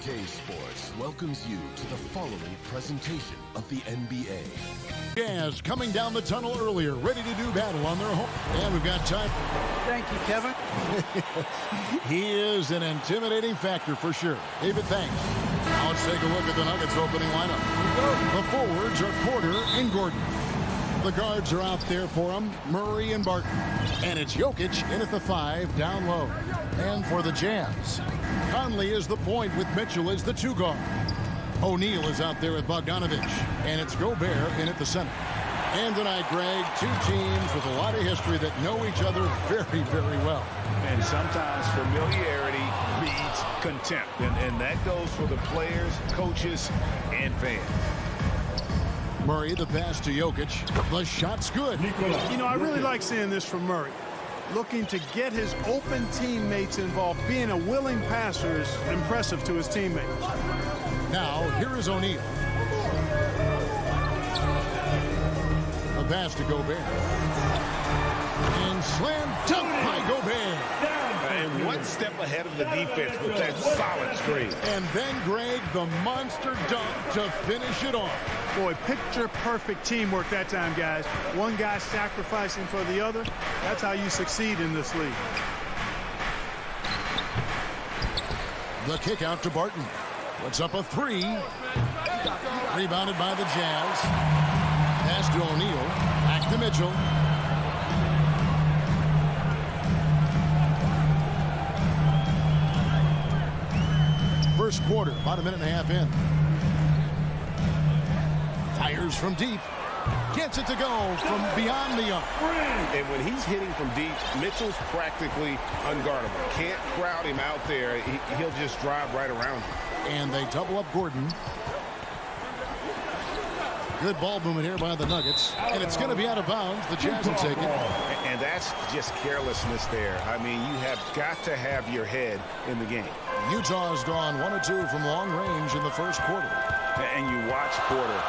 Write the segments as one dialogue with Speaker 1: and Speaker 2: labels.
Speaker 1: CLA Sports welcomes you to the following presentation of the NBA.
Speaker 2: Jazz coming down the tunnel earlier, ready to do battle on their home. And we've got time.
Speaker 3: Thank you, Kevin.
Speaker 2: He is an intimidating factor for sure. David, thanks. Now let's take a look at the Nuggets opening lineup. The forwards are Porter and Gordon. The guards are out there for them, Murray and Barton. And it's Jokic in at the 5 down low. And for the Jazz, Conley is the point with Mitchell as the 2 guard. O'Neal is out there with Bogdanovich. And it's Gobert in at the center. And tonight, Greg, 2 teams with a lot of history that know each other very, very well.
Speaker 4: And sometimes familiarity breeds contempt. And that goes for the players, coaches, and fans.
Speaker 2: Murray, the pass to Jokic. The shot's good.
Speaker 3: You know, I really like seeing this from Murray. Looking to get his open teammates involved. Being a willing passer is impressive to his teammates.
Speaker 2: Now, here is O'Neal. The pass to Gobert. And slam dunk by Gobert.
Speaker 4: And one step ahead of the defense with that solid screen.
Speaker 2: And then, Greg, the monster dunk to finish it off.
Speaker 3: Boy, picture-perfect teamwork that time, guys. One guy sacrificing for the other. That's how you succeed in this league.
Speaker 2: The kick out to Barton. Puts up a 3. Rebounded by the Jazz. Pass to O'Neal. Back to Mitchell. First quarter, about a minute and a half in. Fires from deep. Gets it to go from beyond the arc.
Speaker 4: And when he's hitting from deep, Mitchell's practically unguardable. Can't crowd him out there. He'll just drive right around him.
Speaker 2: And they double up Gordon. Good ball movement here by the Nuggets. And it's going to be out of bounds. The Jazz will take it.
Speaker 4: And that's just carelessness there. I mean, you have got to have your head in the game.
Speaker 2: Utah has gone 1 of 2 from long range in the first quarter.
Speaker 4: And you watch Porter.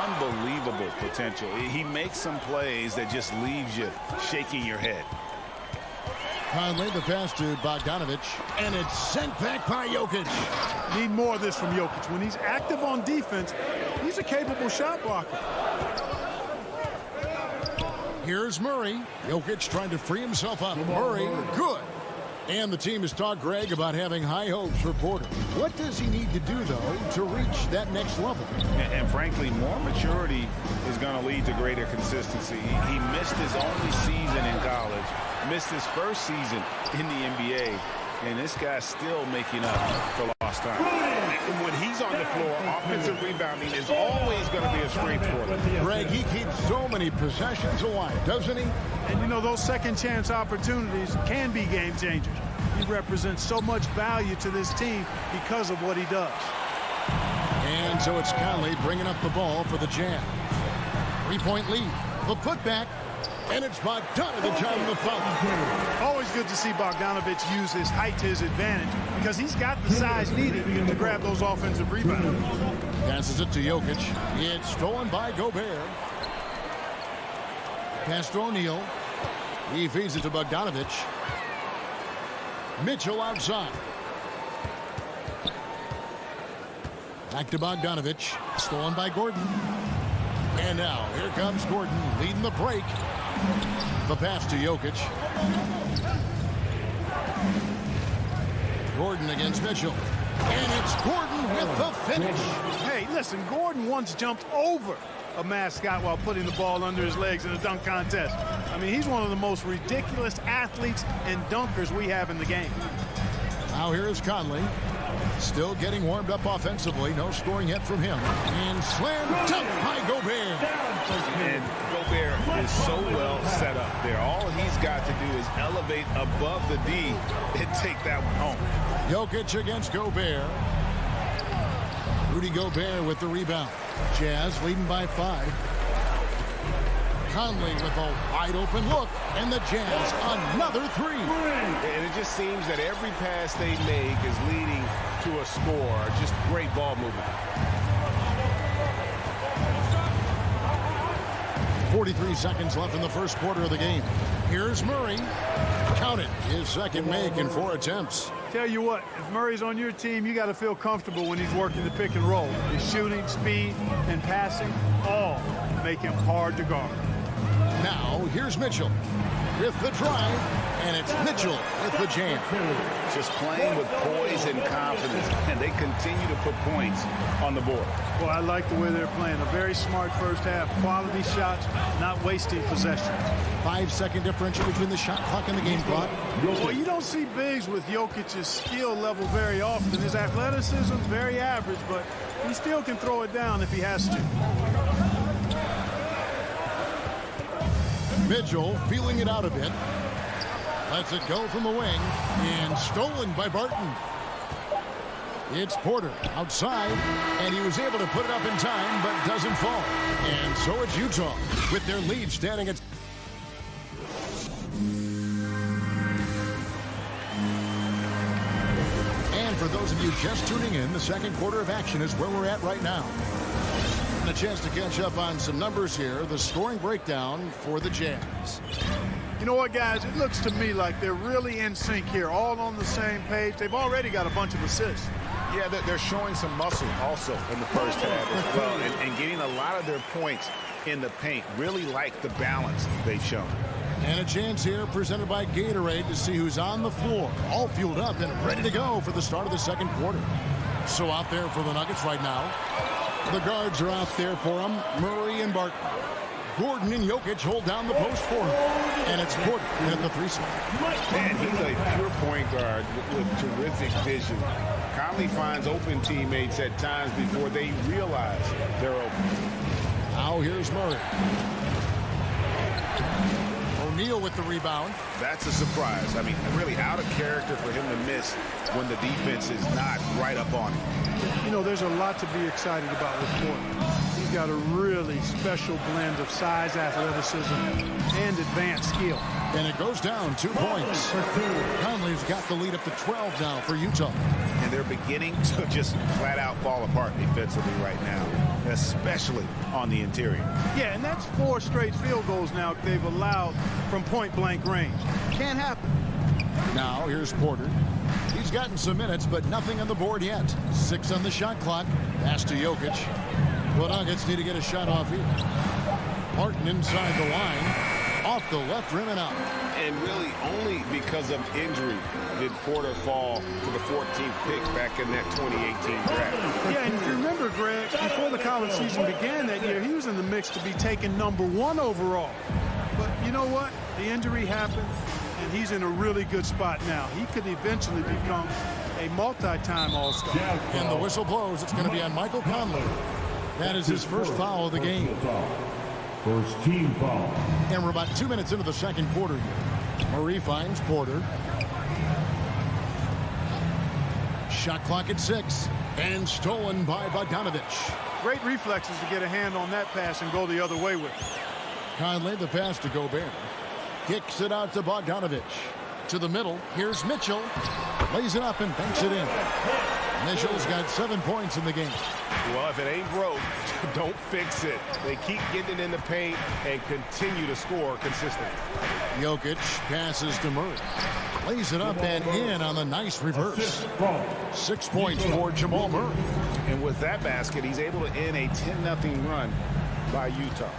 Speaker 4: Unbelievable potential. He makes some plays that just leaves you shaking your head.
Speaker 2: Conley, the pass to Bogdanovich. And it's sent back by Jokic.
Speaker 3: Need more of this from Jokic. When he's active on defense, he's a capable shot blocker.
Speaker 2: Here's Murray. Jokic trying to free himself up. Murray, good. And the team has talked, Greg, about having high hopes for Porter. What does he need to do, though, to reach that next level?
Speaker 4: And frankly, more maturity is going to lead to greater consistency. He missed his only season in college, missed his first season in the NBA, and this guy's still making up for lost time. And when he's on the floor, offensive rebounding is always going to be a strength for him.
Speaker 2: Greg, he keeps so many possessions alive, doesn't he?
Speaker 3: And, you know, those second-chance opportunities can be game changers. He represents so much value to this team because of what he does.
Speaker 2: And so it's Conley bringing up the ball for the Jazz. 3-point lead. The putback. And it's Bogdanovich on the foul.
Speaker 3: Always good to see Bogdanovich use his height to his advantage because he's got the size needed to grab those offensive rebounds.
Speaker 2: Passes it to Jokic. It's stolen by Gobert. Pass to O'Neal. He feeds it to Bogdanovich. Mitchell outside. Back to Bogdanovich. Stolen by Gordon. And now, here comes Gordon leading the break. The pass to Jokic. Gordon against Mitchell. And it's Gordon with the finish.
Speaker 3: Hey, listen, Gordon once jumped over a mascot while putting the ball under his legs in a dunk contest. I mean, he's one of the most ridiculous athletes and dunkers we have in the game.
Speaker 2: Now here is Conley. Still getting warmed up offensively. No scoring yet from him. And slam dunk by Gobert.
Speaker 4: And Gobert is so well set up there. All he's got to do is elevate above the D and take that one home.
Speaker 2: Jokic against Gobert. Rudy Gobert with the rebound. Jazz leading by 5. Conley with a wide open look. And the Jazz another 3.
Speaker 4: And it just seems that every pass they make is leading to a score. Just great ball movement.
Speaker 2: 43 seconds left in the first quarter of the game. Here's Murray. Count it. His second make in 4 attempts.
Speaker 3: Tell you what, if Murray's on your team, you got to feel comfortable when he's working the pick and roll. His shooting, speed, and passing all make him hard to guard.
Speaker 2: Now, here's Mitchell with the drive, and it's Mitchell with the jam.
Speaker 4: Just playing with poise and confidence, and they continue to put points on the board.
Speaker 3: Well, I like the way they're playing. A very smart first half. Quality shots, not wasting possession.
Speaker 2: 5-second differential between the shot clock and the game clock.
Speaker 3: Well, you don't see bigs with Jokic's skill level very often. His athleticism is very average, but he still can throw it down if he has to.
Speaker 2: Mitchell feeling it out a bit. Lets it go from the wing, and stolen by Barton. It's Porter outside, and he was able to put it up in time, but doesn't fall. And so it's Utah with their lead standing at... And for those of you just tuning in, the second quarter of action is where we're at right now. And a chance to catch up on some numbers here. The scoring breakdown for the Jazz.
Speaker 3: You know what, guys? It looks to me like they're really in sync here, all on the same page. They've already got a bunch of assists.
Speaker 4: Yeah, they're showing some muscle also in the first half as well, and getting a lot of their points in the paint. Really like the balance they've shown.
Speaker 2: And a chance here presented by Gatorade to see who's on the floor, all fueled up and ready to go for the start of the second quarter. So out there for the Nuggets right now, the guards are out there for them, Murray and Barton. Gordon and Jokic hold down the post for him. And it's Porter at the 3 spot.
Speaker 4: Man, he's a pure point guard with terrific vision. Conley finds open teammates at times before they realize they're open.
Speaker 2: Now here's Murray. O'Neal with the rebound.
Speaker 4: That's a surprise. I mean, really out of character for him to miss when the defense is not right up on him.
Speaker 3: You know, there's a lot to be excited about with Porter. He's got a really special blend of size, athleticism, and advanced skill.
Speaker 2: And it goes down 2 points. Conley's got the lead up to 12 now for Utah.
Speaker 4: And they're beginning to just flat out fall apart defensively right now, especially on the interior.
Speaker 3: Yeah, and that's 4 straight field goals now they've allowed from point-blank range. Can't happen.
Speaker 2: Now here's Porter. He's gotten some minutes, but nothing on the board yet. 6 on the shot clock. Pass to Jokic. The Nuggets need to get a shot off here. Barton inside the line. Off the left rim and out.
Speaker 4: And really only because of injury did Porter fall to the 14th pick back in that 2018 draft.
Speaker 3: Yeah, and if you remember, Greg, before the college season began that year, he was in the mix to be taken #1 overall. But you know what? The injury happened, and he's in a really good spot now. He could eventually become a multi-time All-Star.
Speaker 2: And the whistle blows. It's going to be on Michael Conley. That is his first foul of the game.
Speaker 5: First team foul.
Speaker 2: And we're about 2 minutes into the second quarter here. Murray finds Porter. Shot clock at 6. And stolen by Bogdanovich.
Speaker 3: Great reflexes to get a hand on that pass and go the other way with it.
Speaker 2: Conley, the pass to Gobert. Kicks it out to Bogdanovich. To the middle. Here's Mitchell. Lays it up and banks it in. Mitchell's got 7 points in the game.
Speaker 6: Well, if it ain't broke, don't fix it. They keep getting it in the paint and continue to score consistently.
Speaker 2: Jokic passes to Murray. Lays it up and in on the nice reverse. 6 points for Jamal Murray.
Speaker 4: And with that basket, he's able to end a 10-0 run by Utah.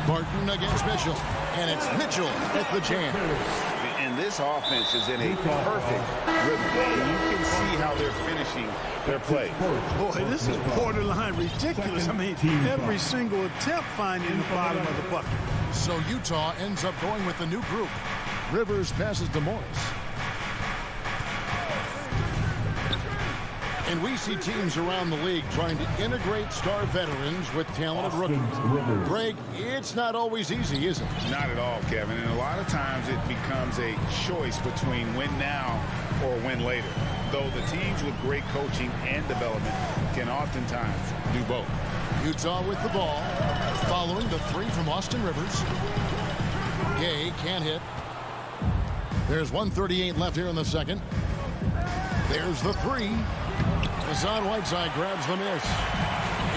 Speaker 2: Barton against Mitchell. And it's Mitchell at the jam.
Speaker 4: And this offense is in a perfect rhythm. You can see how they're finishing their play.
Speaker 3: Boy, this is borderline ridiculous. I mean, every single attempt finding the bottom of the bucket.
Speaker 2: So Utah ends up going with the new group. Rivers passes to Morris. And we see teams around the league trying to integrate star veterans with talented rookies. Greg, it's not always easy, is it?
Speaker 4: Not at all, Kevin. And a lot of times it becomes a choice between win now or win later. Though the teams with great coaching and development can oftentimes do both.
Speaker 2: Utah with the ball, following the 3 from Austin Rivers. Gay can't hit. There's 1:38 left here in the second. There's the 3. Hassan Whiteside grabs the miss.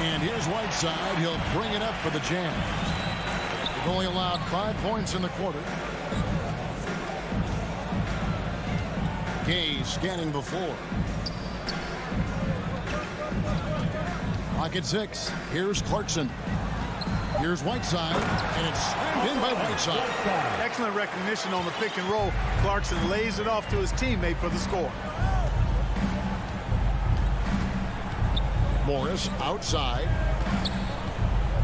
Speaker 2: And here's Whiteside. He'll bring it up for the jam. They've only allowed 5 points in the quarter. Gay scanning before. Clock at 6. Here's Clarkson. Here's Whiteside, and it's slammed in by Whiteside.
Speaker 3: Excellent recognition on the pick and roll. Clarkson lays it off to his teammate for the score.
Speaker 2: Morris outside.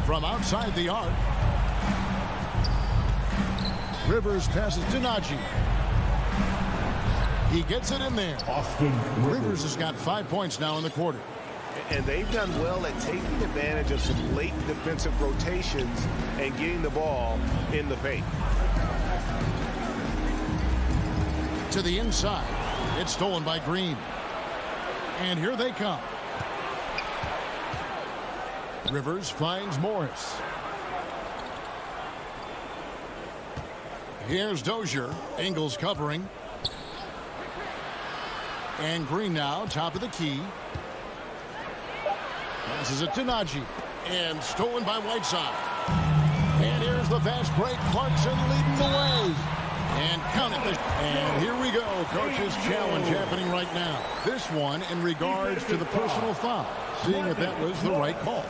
Speaker 2: From outside the arc. Rivers passes to Najee. He gets it in there.
Speaker 5: Austin
Speaker 2: Rivers has got 5 points now in the quarter.
Speaker 6: And they've done well at taking advantage of some late defensive rotations and getting the ball in the paint.
Speaker 2: To the inside. It's stolen by Green. And here they come. Rivers finds Morris. Here's Dozier. Ingles covering. And Green now, top of the key. Passes it to Najee. And stolen by Whiteside. And here's the fast break. Clarkson leading the way. And count it. And here we go. Coach's challenge happening right now. This one in regards to the personal foul. Seeing if that was the right call.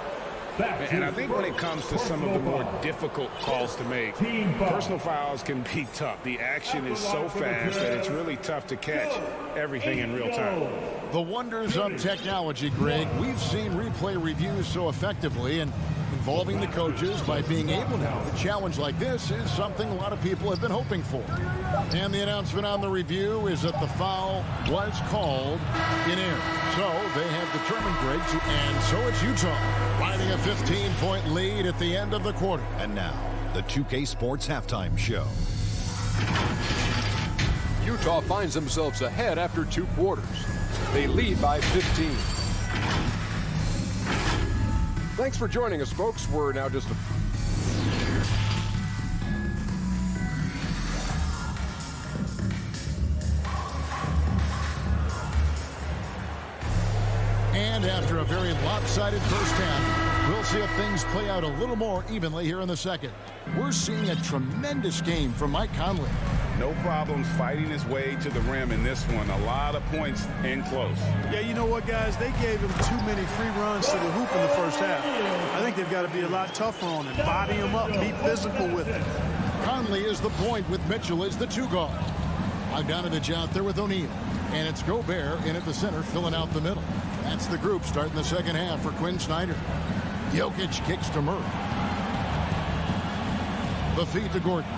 Speaker 6: And I think when it comes to some of the more difficult calls to make, personal fouls can be tough. The action is so fast that it's really tough to catch everything in real time.
Speaker 2: The wonders of technology, Greg. We've seen replay reviews so effectively, and involving the coaches by being able now to challenge like this is something a lot of people have been hoping for. And the announcement on the review is that the foul was called in air. So they have determined, Greg, and so it's Utah riding a 15-point lead at the end of the quarter.
Speaker 7: And now, the 2K Sports Halftime Show.
Speaker 8: Utah finds themselves ahead after 2 quarters. They lead by 15. Thanks for joining us, folks. We're now just
Speaker 2: And after a very lopsided first half, we'll see if things play out a little more evenly here in the second. We're seeing a tremendous game from Mike Conley.
Speaker 4: No problems fighting his way to the rim in this one. A lot of points in close.
Speaker 3: Yeah, you know what, guys? They gave him too many free runs to the hoop in the first half. I think they've got to be a lot tougher on him. Body him up. Be physical with him.
Speaker 2: Conley is the point with Mitchell as the 2 guard. Bogdanovich out there with O'Neal. And it's Gobert in at the center, filling out the middle. That's the group starting the second half for Quinn Snyder. Jokic kicks to Murray. The feed to Gordon.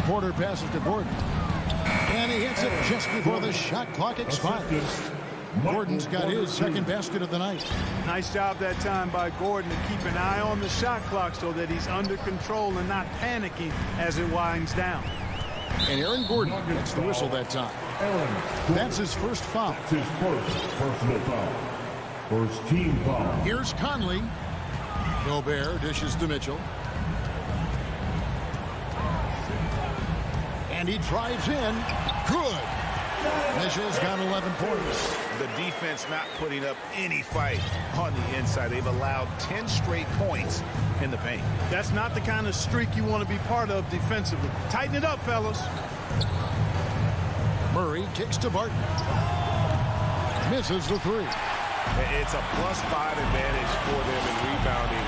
Speaker 2: Porter passes to Gordon. And he hits it just before the shot clock expires. Gordon's got his second basket of the night.
Speaker 3: Nice job that time by Gordon to keep an eye on the shot clock so that he's under control and not panicking as it winds down.
Speaker 2: And Aaron Gordon gets the whistle that time. That's his first foul.
Speaker 5: That's his first personal foul. First team foul.
Speaker 2: Here's Conley. Gobert dishes to Mitchell. And he drives in. Good. Mitchell's got 11 points.
Speaker 4: The defense not putting up any fight on the inside. They've allowed 10 straight points in the paint.
Speaker 3: That's not the kind of streak you want to be part of defensively. Tighten it up, fellas.
Speaker 2: Murray kicks to Barton. Misses the 3.
Speaker 6: It's a +5 advantage for them in rebounding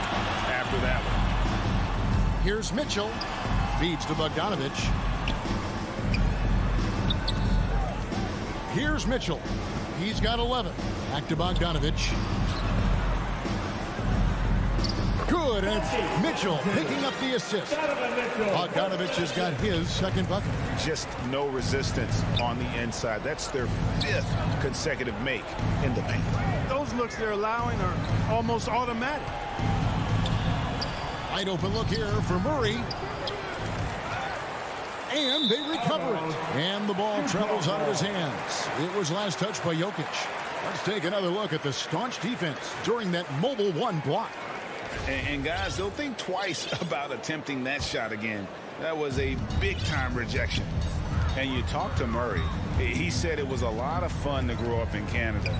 Speaker 6: after that one.
Speaker 2: Here's Mitchell. Feeds to Bogdanovich. Here's Mitchell. He's got 11. Back to Bogdanovich. Good, and it's Mitchell picking up the assist. Bogdanovich has got his second bucket.
Speaker 4: Just no resistance on the inside. That's their 5th consecutive make in the paint.
Speaker 3: Those looks they're allowing are almost automatic.
Speaker 2: Wide open look here for Murray. And they recover it. And the ball travels out of his hands. It was last touched by Jokic. Let's take another look at the staunch defense during that mobile 1 block.
Speaker 4: And guys, they'll think twice about attempting that shot again. That was a big-time rejection. And you talk to Murray, He said it was a lot of fun to grow up in Canada.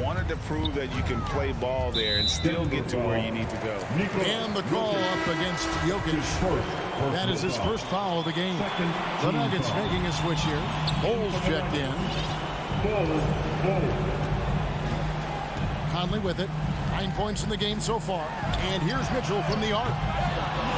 Speaker 4: Wanted to prove that you can play ball there and still get to where you need to go.
Speaker 2: And the call up against Jokic. That is his first foul of the game. The Nuggets making a switch here. Bowles checked in. Conley with it. 9 points in the game so far. And here's Mitchell from the arc.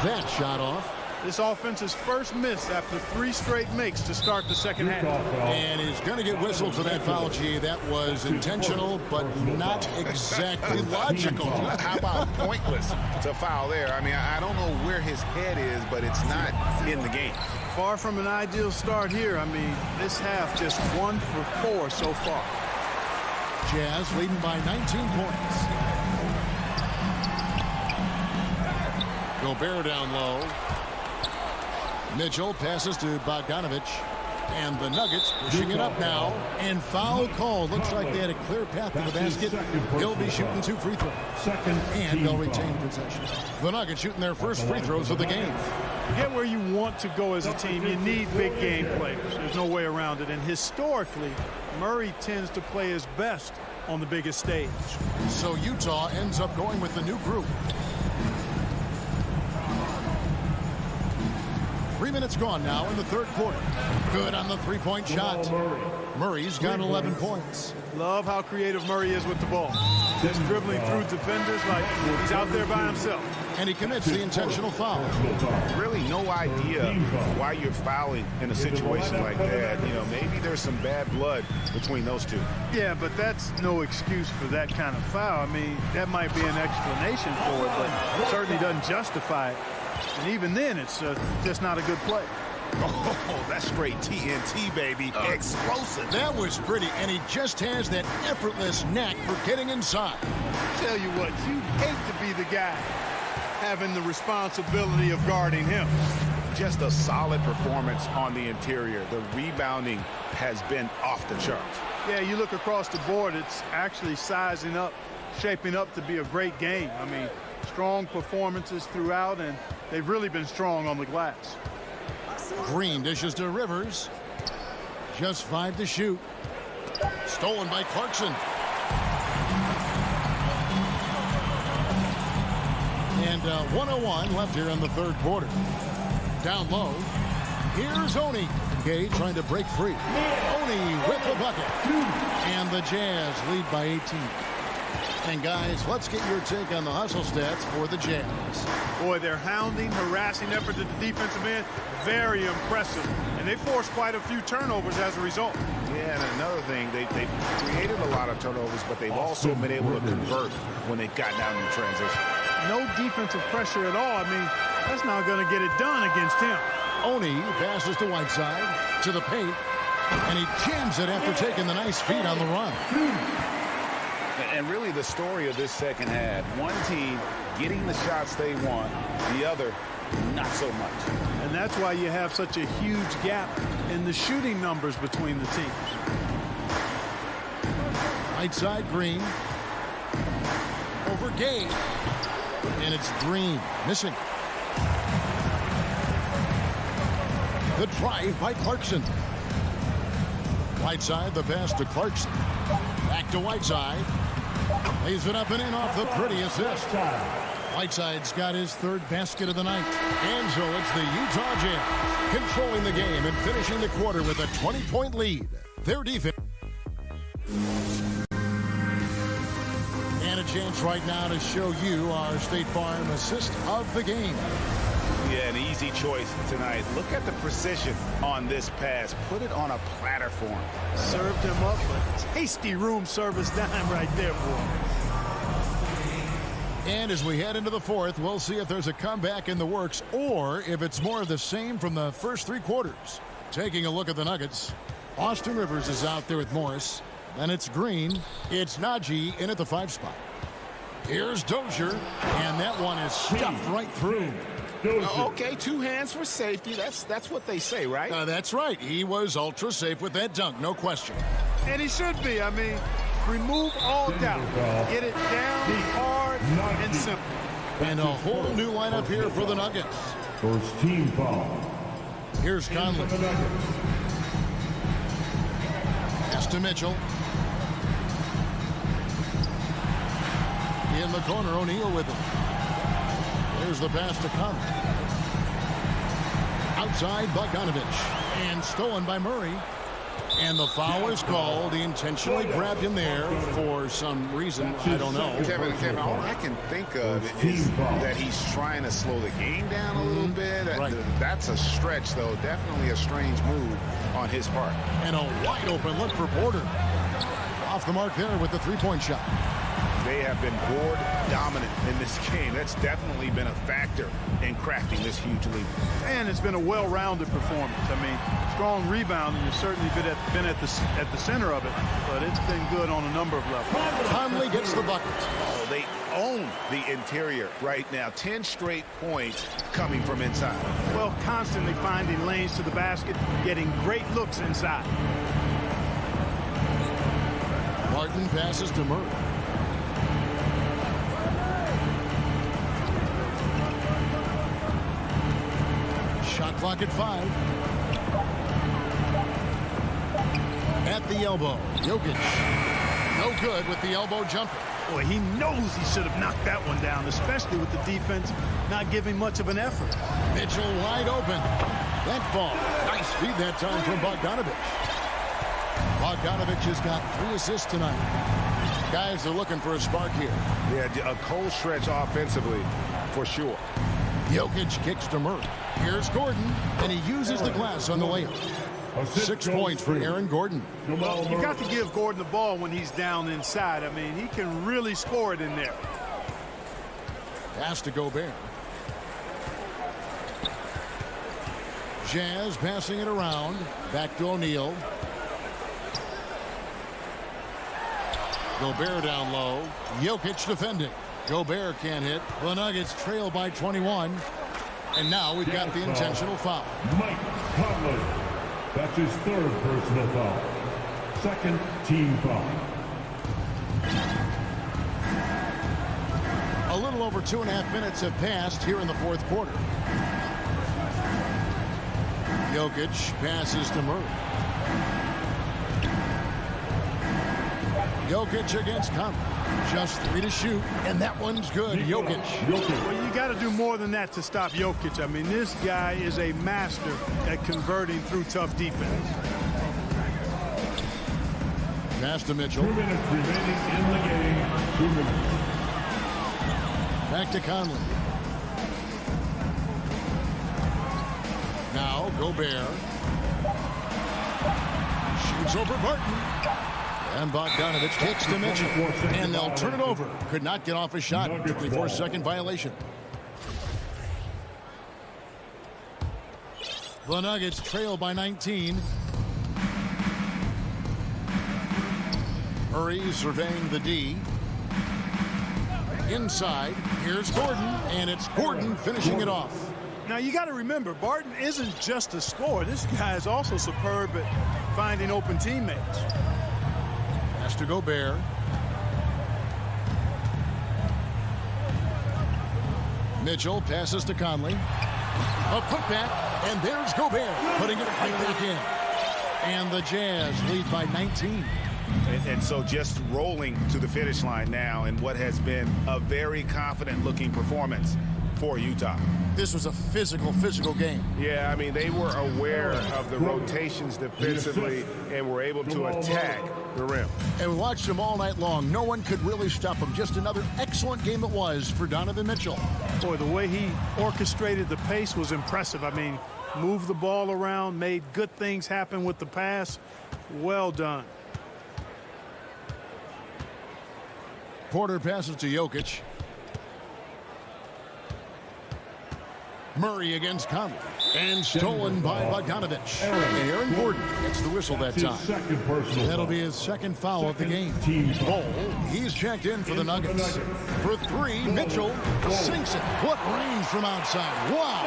Speaker 2: That shot off.
Speaker 3: This offense's first miss after 3 straight makes to start the second half.
Speaker 2: And he's going to get whistled for that foul, G. That was intentional, but not exactly logical.
Speaker 4: How about pointless to foul there? I mean, I don't know where his head is, but it's not in the game.
Speaker 3: Far from an ideal start here. I mean, this half just 1 for 4 so far.
Speaker 2: Jazz leading by 19 points. Gobert down low. Mitchell passes to Bogdanovich. And the Nuggets pushing it up now. And foul call. Looks like they had a clear path to the basket. He'll be shooting 2 free throws. And they'll retain possession. The Nuggets shooting their first free throws of the game.
Speaker 3: To get where you want to go as a team, you need big game players. There's no way around it. And historically, Murray tends to play his best on the biggest stage.
Speaker 2: So Utah ends up going with the new group. 3 minutes gone now in the third quarter. Good on the three-point shot. Murray's got 11 points.
Speaker 3: Love how creative Murray is with the ball. Just dribbling through defenders like he's out there by himself.
Speaker 2: And he commits the intentional foul.
Speaker 4: Really no idea why you're fouling in a situation like that. You know, maybe there's some bad blood between those two.
Speaker 3: Yeah, but that's no excuse for that kind of foul. I mean, that might be an explanation for it, but it certainly doesn't justify it. And even then, it's just not a good play.
Speaker 4: Oh, that's straight TNT, baby. Explosive.
Speaker 2: That was pretty, and he just has that effortless knack for getting inside.
Speaker 3: Tell you what, you'd hate to be the guy having the responsibility of guarding him.
Speaker 4: Just a solid performance on the interior. The rebounding has been off the charts.
Speaker 3: Yeah, you look across the board, it's actually sizing up, shaping up to be a great game. I mean, strong performances throughout, and they've really been strong on the glass.
Speaker 2: Green dishes to Rivers. Just 5 to shoot. Stolen by Clarkson. And 1:01 left here in the third quarter. Down low. Here's Oni. Gay trying to break free. Oni with the bucket. And the Jazz lead by 18. And guys, let's get your take on the hustle stats for the Jazz.
Speaker 3: Boy, their hounding, harassing effort at the defensive end, very impressive. And they forced quite a few turnovers as a result.
Speaker 4: Yeah, and another thing, they've created a lot of turnovers, but they've also been able to convert when they've gotten down in transition.
Speaker 3: No defensive pressure at all. I mean, that's not going to get it done against him.
Speaker 2: Oni passes to Whiteside, to the paint, and he jams it after taking the nice feed on the run.
Speaker 4: And really the story of this second half, one team getting the shots they want, the other not so much.
Speaker 3: And that's why you have such a huge gap in the shooting numbers between the teams.
Speaker 2: Whiteside, Green. Over Gay. And it's Green missing. The drive by Clarkson. Whiteside, the pass to Clarkson. Back to Whiteside. Lays it up and in off the pretty assist. Whiteside's got his third basket of the night. And so it's the Utah Jazz controlling the game and finishing the quarter with a 20-point lead. Their defense. And a chance right now to show you our State Farm assist of the game.
Speaker 4: Yeah, an easy choice tonight. Look at the precision on this pass. Put it on a platter for him.
Speaker 3: Served him up a tasty room service dime right there, boy.
Speaker 2: And as we head into the fourth, we'll see if there's a comeback in the works or if it's more of the same from the first 3 quarters. Taking a look at the Nuggets, Austin Rivers is out there with Morris. Then it's Green. It's Najee in at the 5 spot. Here's Dozier, and that one is stuffed right through.
Speaker 4: Okay, 2 hands for safety. That's what they say, right?
Speaker 2: That's right. He was ultra safe with that dunk, no question.
Speaker 3: And he should be. I mean, remove all doubt. Get it down hard and simple.
Speaker 2: And a whole new lineup here for the Nuggets.
Speaker 5: First team foul.
Speaker 2: Here's Conley. to Mitchell. In the corner, O'Neal with it. There's the pass to Conley. Outside, Bogdanovich. And stolen by Murray. And the foul is called. He intentionally grabbed him there for some reason. I don't know.
Speaker 4: Kevin, all I can think of is that he's trying to slow the game down a little bit.
Speaker 2: Right.
Speaker 4: That's a stretch, though. Definitely a strange move on his part.
Speaker 2: And a wide open look for Porter. Off the mark there with the three-point shot.
Speaker 4: They have been board dominant in this game. That's definitely been a factor in crafting this huge lead.
Speaker 3: And it's been a well-rounded performance. I mean, strong rebounding has certainly been at the center of it, but it's been good on a number of levels.
Speaker 2: Conley gets the bucket.
Speaker 4: Oh, they own the interior right now. 10 straight points coming from inside.
Speaker 3: Well, constantly finding lanes to the basket, getting great looks inside.
Speaker 2: Martin passes to Murray. Shot clock at 5. At the elbow, Jokic. No good with the elbow jumper.
Speaker 3: Boy, he knows he should have knocked that one down, especially with the defense not giving much of an effort.
Speaker 2: Mitchell wide open. That ball. Nice feed that time from Bogdanovich. Bogdanovich has got 3 assists tonight. Guys are looking for a spark here.
Speaker 4: Yeah, a cold stretch offensively, for sure.
Speaker 2: Jokic kicks to Murray. Here's Gordon, and he uses the glass on the layup. 6 points for Aaron Gordon.
Speaker 3: You got to give Gordon the ball when he's down inside. I mean, he can really score it in there.
Speaker 2: Pass to Gobert. Jazz passing it around. Back to O'Neal. Gobert down low. Jokic defending. Gobert can't hit. The Nuggets trail by 21. And now we've got the intentional foul.
Speaker 5: Mike Conley. That's his 3rd personal foul. 2nd team foul.
Speaker 2: A little over 2.5 minutes have passed here in the 4th quarter. Jokic passes to Murray. Jokic against Conley. Just 3 to shoot, and that one's good. Jokic.
Speaker 3: Well, you got to do more than that to stop Jokic. I mean, this guy is a master at converting through tough defense.
Speaker 2: Pass to Mitchell.
Speaker 5: 2 minutes remaining in the game. 2 minutes.
Speaker 2: Back to Conley. Now Gobert. Shoots over Barton. And Bogdanovich kicks to Mitchell. And they'll turn it over. Could not get off a shot. 24-second violation. The Nuggets trail by 19. Murray surveying the D. Inside. Here's Gordon. And it's Gordon finishing it off.
Speaker 3: Now, you got to remember, Barton isn't just a scorer. This guy is also superb at finding open teammates.
Speaker 2: Pass to Gobert. Mitchell passes to Conley. A putback, and there's Gobert putting it right back in. And the Jazz lead by 19.
Speaker 4: And so just rolling to the finish line now in what has been a very confident-looking performance for Utah.
Speaker 2: This was a physical game.
Speaker 6: Yeah, I mean, they were aware of the rotations defensively and were able to attack the rim.
Speaker 2: And we watched them all night long. No one could really stop them. Just another excellent game it was for Donovan Mitchell.
Speaker 3: Boy, the way he orchestrated the pace was impressive. I mean, moved the ball around, made good things happen with the pass. Well done.
Speaker 2: Porter passes to Jokic. Murray against Conley. And stolen by Bogdanovich. And Aaron Gordon gets the whistle that time. That'll be his 2nd foul of the game. Ball, he's checked in for the Nuggets. For 3, Mitchell sinks it. What range from outside. Wow.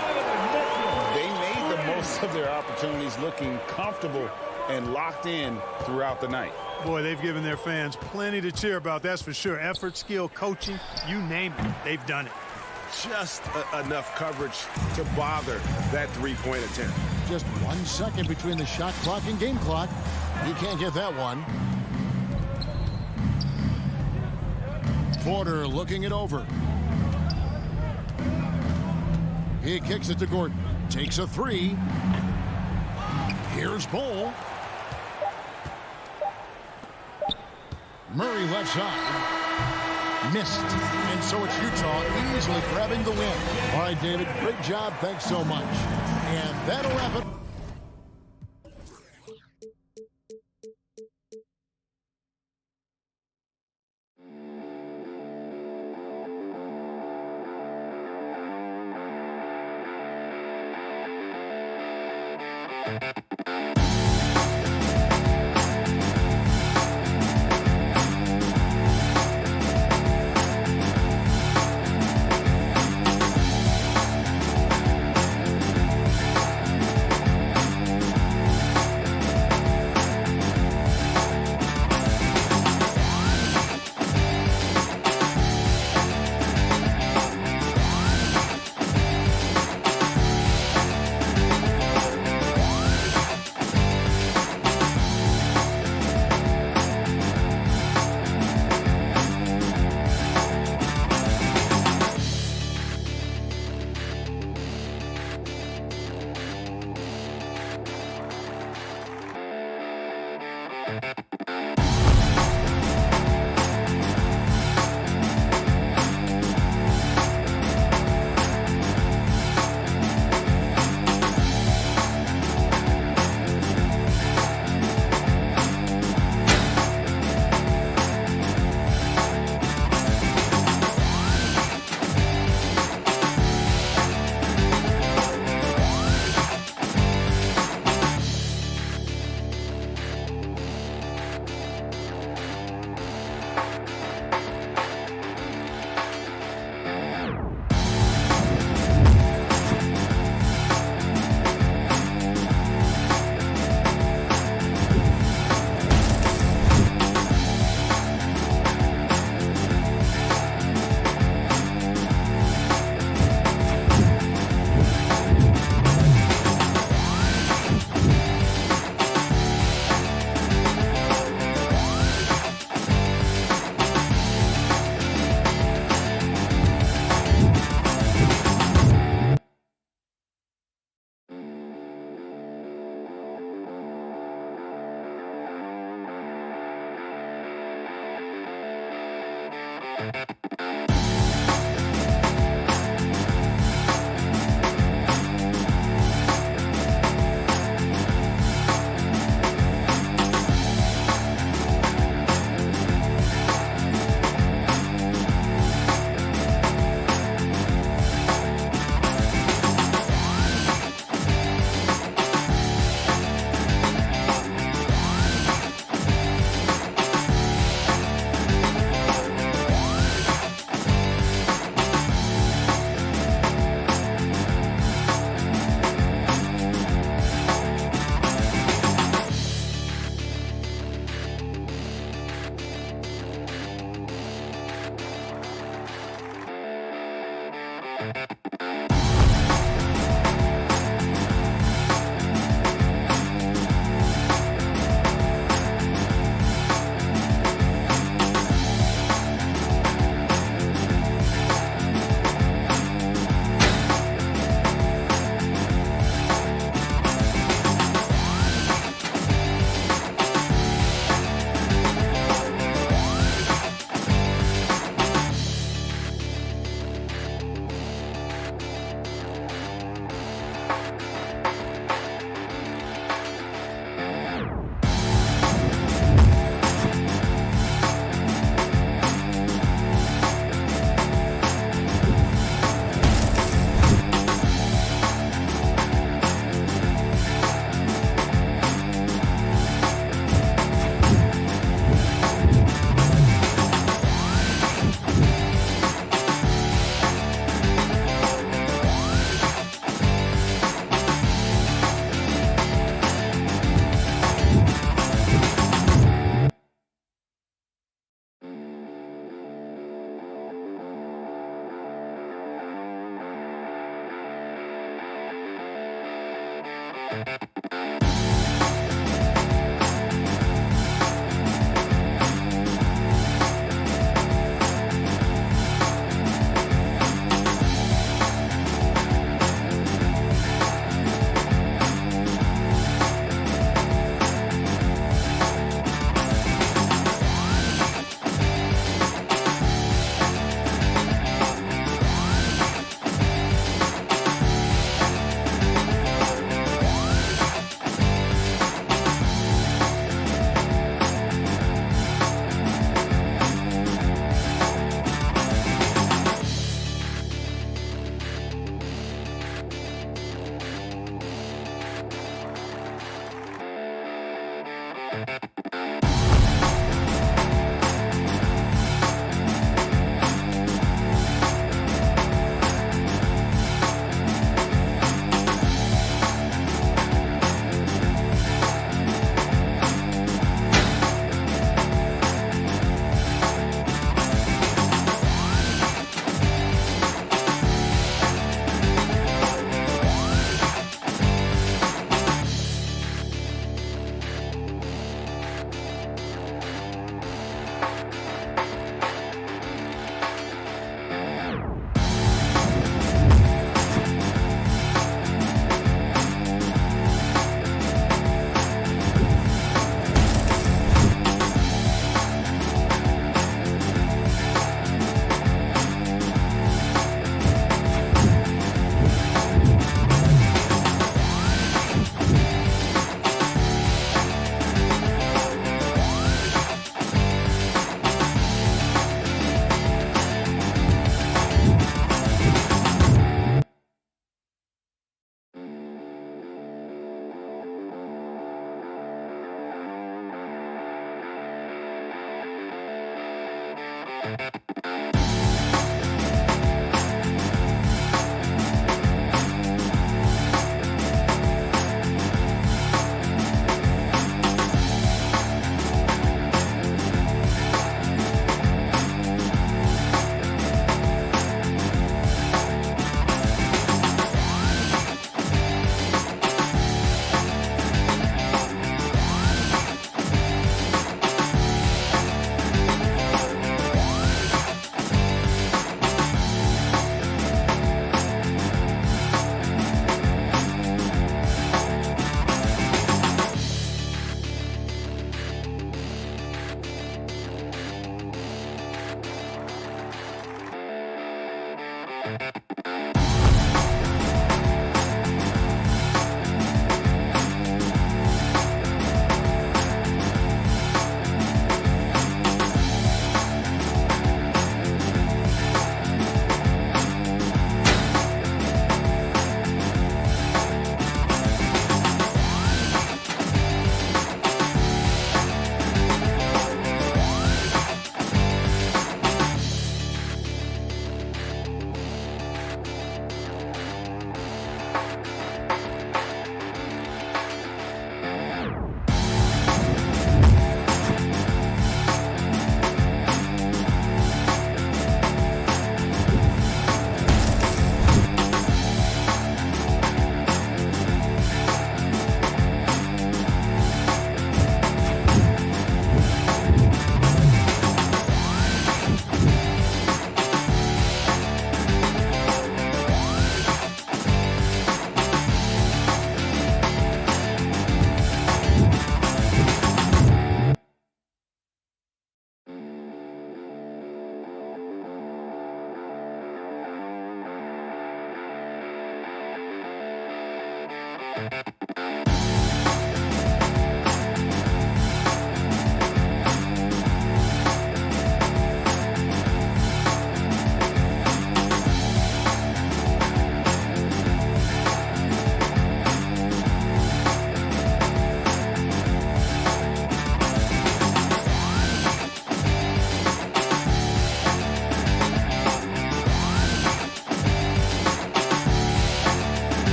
Speaker 4: They made the most of their opportunities, looking comfortable and locked in throughout the night.
Speaker 3: Boy, they've given their fans plenty to cheer about, that's for sure. Effort, skill, coaching, you name it, they've done it.
Speaker 6: Just enough coverage to bother that 3-point attempt.
Speaker 2: Just 1 second between the shot clock and game clock. He can't get that one. Porter looking it over. He kicks it to Gordon. Takes a three. Here's Bol. Murray left side. Missed. And so it's Utah easily grabbing the win. All right, David, great job. Thanks so much. And that'll wrap it.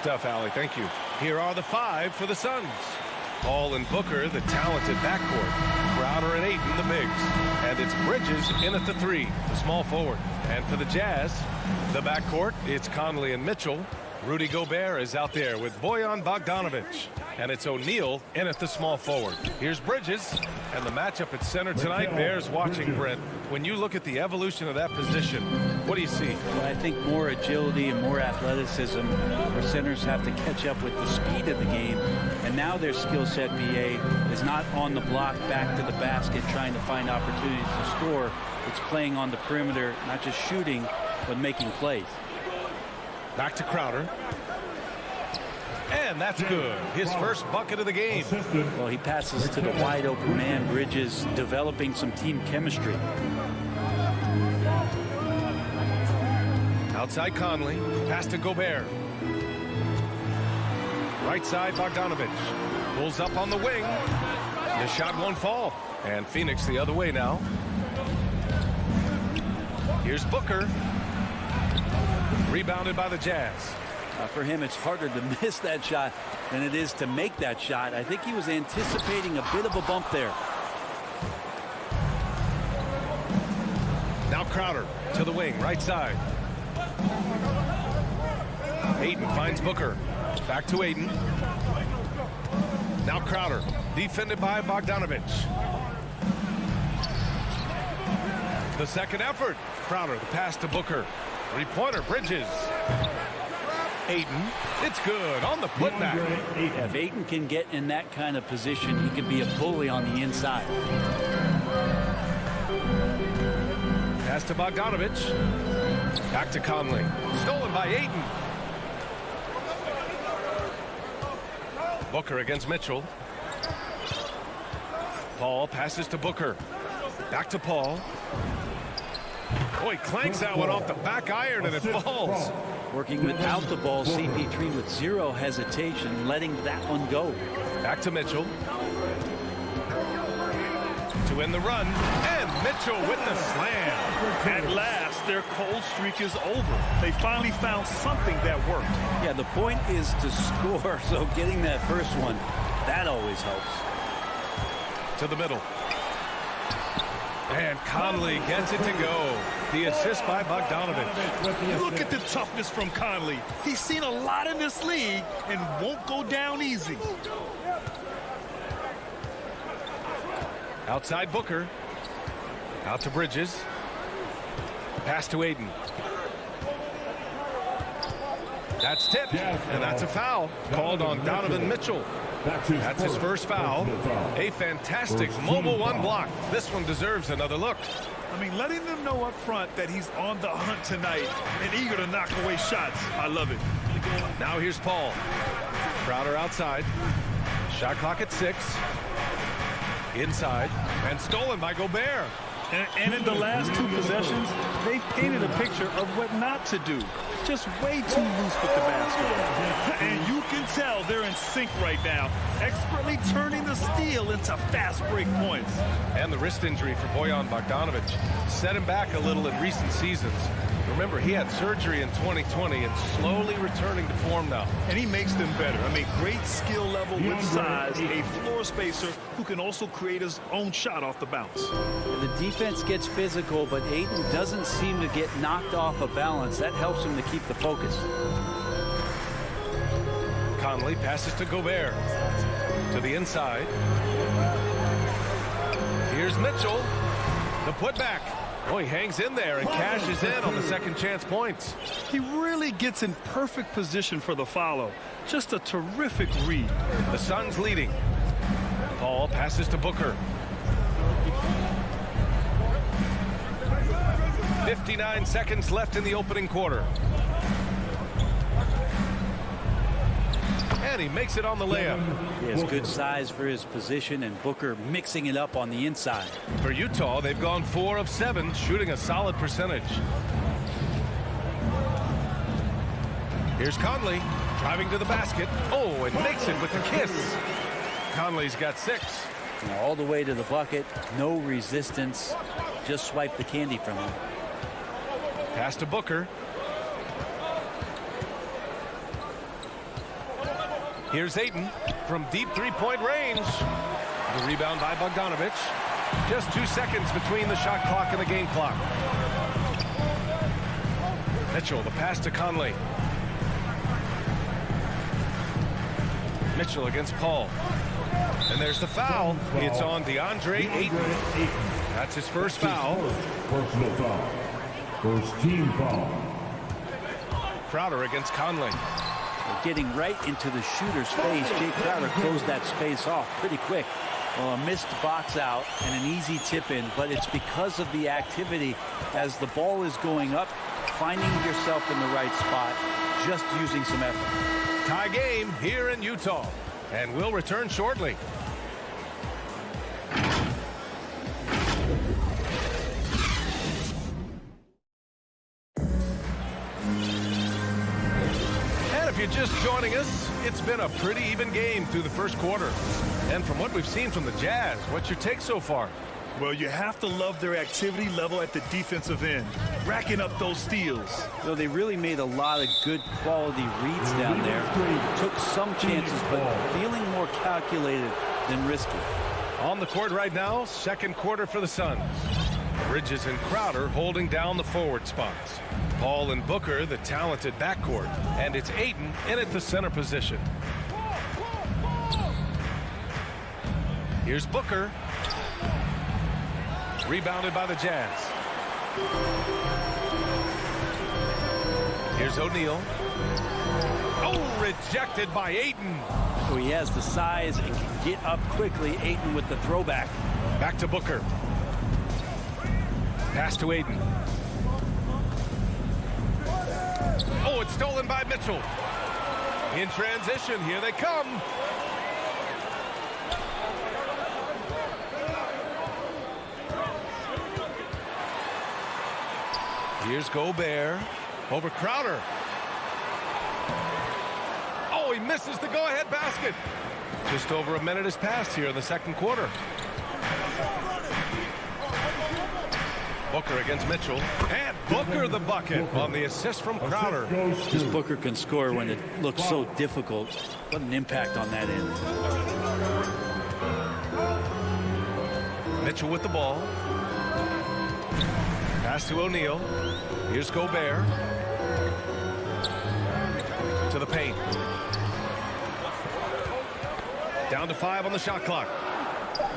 Speaker 9: Stuff, Allie. Thank you. Here are the 5 for the Suns. Paul and Booker, the talented backcourt. Crowder and Ayton, the bigs. And it's Bridges in at the 3, the small forward. And for the Jazz, the backcourt, it's Conley and Mitchell. Rudy Gobert is out there with Bojan Bogdanovic. And it's O'Neal in at the small forward. Here's Bridges. And the matchup at center tonight bears watching, Brent. When you look at the evolution of that position, what do you see?
Speaker 10: Well, I think more agility and more athleticism where centers have to catch up with the speed of the game. And now their skill set, BA, is not on the block back to the basket trying to find opportunities to score. It's playing on the perimeter, not just shooting, but making plays.
Speaker 9: Back to Crowder. And that's good. His first bucket of the game.
Speaker 10: Well, he passes to the wide open man. Bridges developing some team chemistry.
Speaker 9: Outside Conley. Pass to Gobert. Right side Bogdanovic. Pulls up on the wing. The shot won't fall. And Phoenix the other way now. Here's Booker. Rebounded by the Jazz.
Speaker 10: For him, it's harder to miss that shot than it is to make that shot. I think he was anticipating a bit of a bump there.
Speaker 9: Now Crowder to the wing, right side. Ayton finds Booker. Back to Ayton. Now Crowder, defended by Bogdanovic. The second effort. Crowder, the pass to Booker. Three-pointer, Bridges. Ayton, it's good on the putback.
Speaker 10: If Ayton can get in that kind of position, he can be a bully on the inside.
Speaker 9: Pass to Bogdanovic. Back to Conley. Stolen by Ayton. Booker against Mitchell. Paul passes to Booker. Back to Paul. Oh, he clanks that one off the back iron and it falls.
Speaker 10: Working without the ball, CP3 with zero hesitation, letting that one go.
Speaker 9: Back to Mitchell. To end the run, and Mitchell with the slam.
Speaker 11: At last, their cold streak is over. They finally found something that worked.
Speaker 10: Yeah, the point is to score, so getting that first one, that always helps.
Speaker 9: To the middle. And Conley gets it to go. The assist by Bogdanovic.
Speaker 11: Look at the toughness from Conley. He's seen a lot in this league and won't go down easy.
Speaker 9: Outside Booker. Out to Bridges. Pass to Ayton. That's tipped, and that's a foul called on Donovan Mitchell. That's his first foul. A fantastic mobile one block. This one deserves another look.
Speaker 11: I mean, letting them know up front that he's on the hunt tonight and eager to knock away shots. I love it.
Speaker 9: Now here's Paul. Crowder outside. Shot clock at 6. Inside, and stolen by Gobert.
Speaker 11: And in the last two possessions, they painted a picture of what not to do. Just way too loose with the basketball. And you can tell they're in sync right now, expertly turning the steal into fast break points.
Speaker 9: And the wrist injury for Bojan Bogdanovic set him back a little in recent seasons. Remember, he had surgery in 2020 and slowly returning to form now.
Speaker 11: And he makes them better. I mean, great skill level with size, a floor spacer who can also create his own shot off the bounce.
Speaker 10: The defense gets physical, but Ayton doesn't seem to get knocked off of balance. That helps him to keep the focus.
Speaker 9: Conley passes to Gobert. To the inside. Here's Mitchell. The putback. Oh, he hangs in there and cashes in on the second chance points.
Speaker 11: He really gets in perfect position for the follow. Just a terrific read.
Speaker 9: The Suns leading. Paul passes to Booker. 59 seconds left in the opening quarter. And he makes it on the layup.
Speaker 10: He has good size for his position, and Booker mixing it up on the inside.
Speaker 9: For Utah, they've gone 4 of 7, shooting a solid percentage. Here's Conley driving to the basket. Oh, and makes it with the kiss. Conley's got 6.
Speaker 10: Now all the way to the bucket, no resistance. Just swipe the candy from him.
Speaker 9: Pass to Booker. Here's Ayton from deep three-point range. The rebound by Bogdanovic. Just 2 seconds between the shot clock and the game clock. Mitchell, the pass to Conley. Mitchell against Paul. And there's the foul. It's on DeAndre Ayton. That's his first foul.
Speaker 5: Personal foul. First team foul.
Speaker 9: Crowder against Conley.
Speaker 10: Getting right into the shooter's face. Jay Crowder closed that space off pretty quick. Well, a missed box out and an easy tip in, but it's because of the activity as the ball is going up, finding yourself in the right spot, just using some effort.
Speaker 9: Tie game here in Utah, and we'll return shortly. If you're just joining us, it's been a pretty even game through the first quarter. And from what we've seen from the Jazz, what's your take so far?
Speaker 11: Well, you have to love their activity level at the defensive end, racking up those steals.
Speaker 10: So they really made a lot of good quality reads down there. Took some chances, but feeling more calculated than risky.
Speaker 9: On the court right now, second quarter for the Suns. Bridges and Crowder holding down the forward spots. Paul and Booker, the talented backcourt. And it's Ayton in at the center position. Here's Booker. Rebounded by the Jazz. Here's O'Neal. Oh, rejected by Ayton.
Speaker 10: So he has the size and can get up quickly. Ayton with the throwback.
Speaker 9: Back to Booker. Pass to Ayton. Oh, it's stolen by Mitchell. In transition, here they come. Here's Gobert over Crowder. Oh, he misses the go-ahead basket. Just over a minute has passed here in the second quarter. Booker against Mitchell. And Booker the bucket on the assist from Crowder.
Speaker 10: Just Booker can score when it looks so difficult. What an impact on that end.
Speaker 9: Mitchell with the ball. Pass to O'Neal. Here's Gobert. To the paint. Down to 5 on the shot clock.